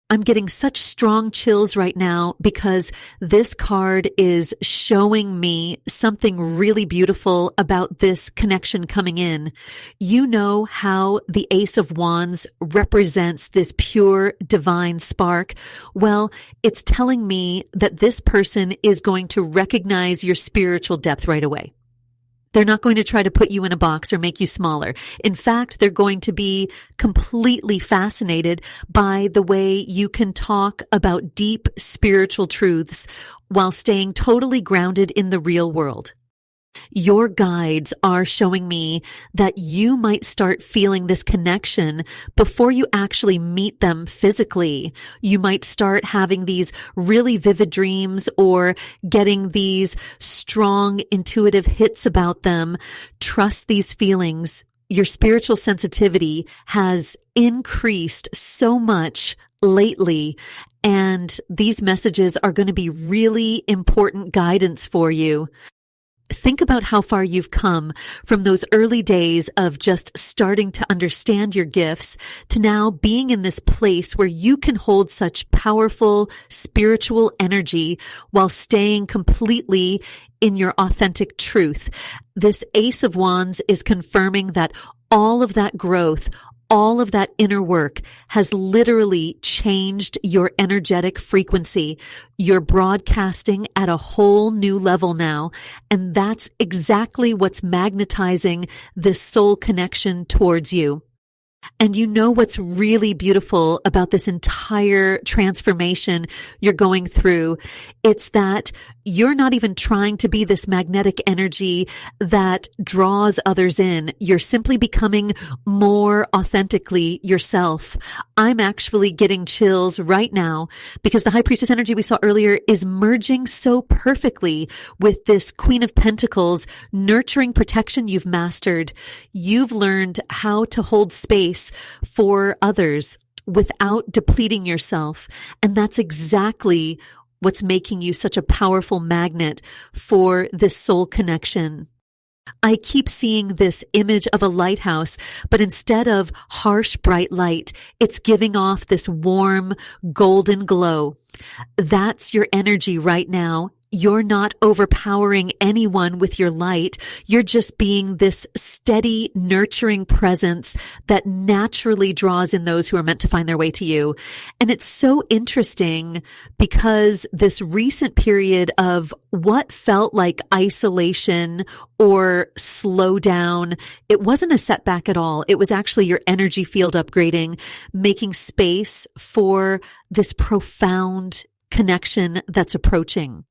I'm getting such strong chills right now because this card is showing me something really beautiful about this connection coming in. You know how the Ace of Wands represents this pure divine spark? Well, it's telling me that this person is going to recognize your spiritual depth right away. They're not going to try to put you in a box or make you smaller. In fact, they're going to be completely fascinated by the way you can talk about deep spiritual truths while staying totally grounded in the real world. Your guides are showing me that you might start feeling this connection before you actually meet them physically. You might start having these really vivid dreams or getting these strong intuitive hits about them. Trust these feelings. Your spiritual sensitivity has increased so much lately, and these messages are going to be really important guidance for you. Think about how far you've come from those early days of just starting to understand your gifts to now being in this place where you can hold such powerful spiritual energy while staying completely in your authentic truth. This Ace of Wands is confirming that all of that growth, all of that inner work has literally changed your energetic frequency. You're broadcasting at a whole new level now. And that's exactly what's magnetizing this soul connection towards you. And you know what's really beautiful about this entire transformation you're going through? It's that you're not even trying to be this magnetic energy that draws others in. You're simply becoming more authentically yourself. I'm actually getting chills right now because the High Priestess energy we saw earlier is merging so perfectly with this Queen of Pentacles nurturing protection you've mastered. You've learned how to hold space for others without depleting yourself. And that's exactly what's making you such a powerful magnet for this soul connection. I keep seeing this image of a lighthouse, but instead of harsh, bright light, it's giving off this warm, golden glow. That's your energy right now. You're not overpowering anyone with your light. You're just being this steady, nurturing presence that naturally draws in those who are meant to find their way to you. And it's so interesting because this recent period of what felt like isolation or slow down, it wasn't a setback at all. It was actually your energy field upgrading, making space for this profound connection that's approaching.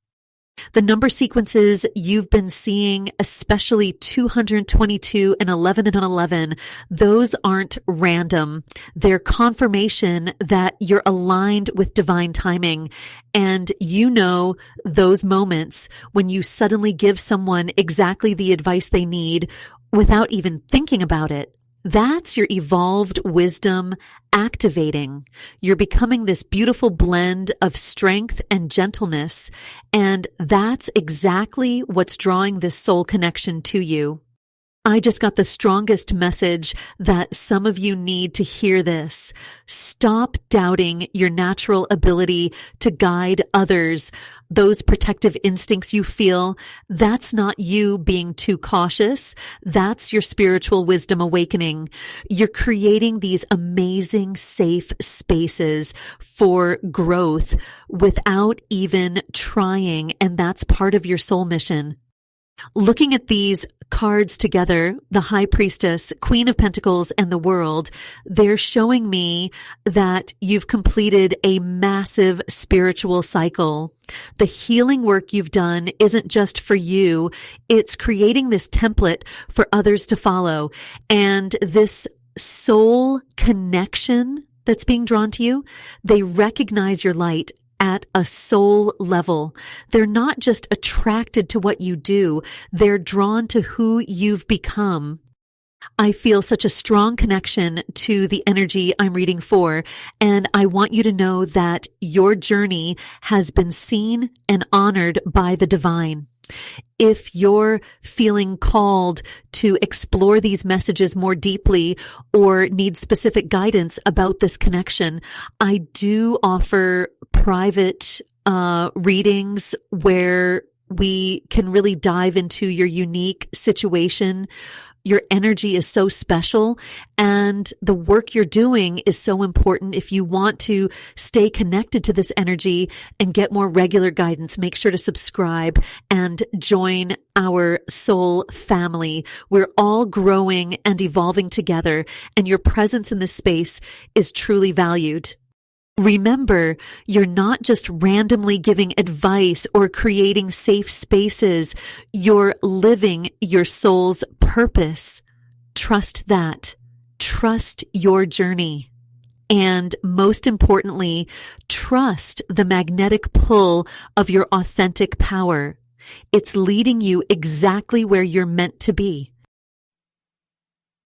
The number sequences you've been seeing, especially 222 and 11 and 11, those aren't random. They're confirmation that you're aligned with divine timing. And you know those moments when you suddenly give someone exactly the advice they need without even thinking about it. That's your evolved wisdom activating. You're becoming this beautiful blend of strength and gentleness, and that's exactly what's drawing this soul connection to you. I just got the strongest message that some of you need to hear this. Stop doubting your natural ability to guide others. Those protective instincts you feel, that's not you being too cautious. That's your spiritual wisdom awakening. You're creating these amazing safe spaces for growth without even trying, and that's part of your soul mission. Looking at these cards together, the High Priestess, Queen of Pentacles, and the World, they're showing me that you've completed a massive spiritual cycle. The healing work you've done isn't just for you. It's creating this template for others to follow. And this soul connection that's being drawn to you, they recognize your light at a soul level. They're not just attracted to what you do. They're drawn to who you've become. I feel such a strong connection to the energy I'm reading for, and I want you to know that your journey has been seen and honored by the divine. If you're feeling called to explore these messages more deeply or need specific guidance about this connection, I do offer private readings where we can really dive into your unique situation. Your energy is so special, and the work you're doing is so important. If you want to stay connected to this energy and get more regular guidance, make sure to subscribe and join our soul family. We're all growing and evolving together, and your presence in this space is truly valued. Remember, you're not just randomly giving advice or creating safe spaces. You're living your soul's purpose. Trust that. Trust your journey. And most importantly, trust the magnetic pull of your authentic power. It's leading you exactly where you're meant to be.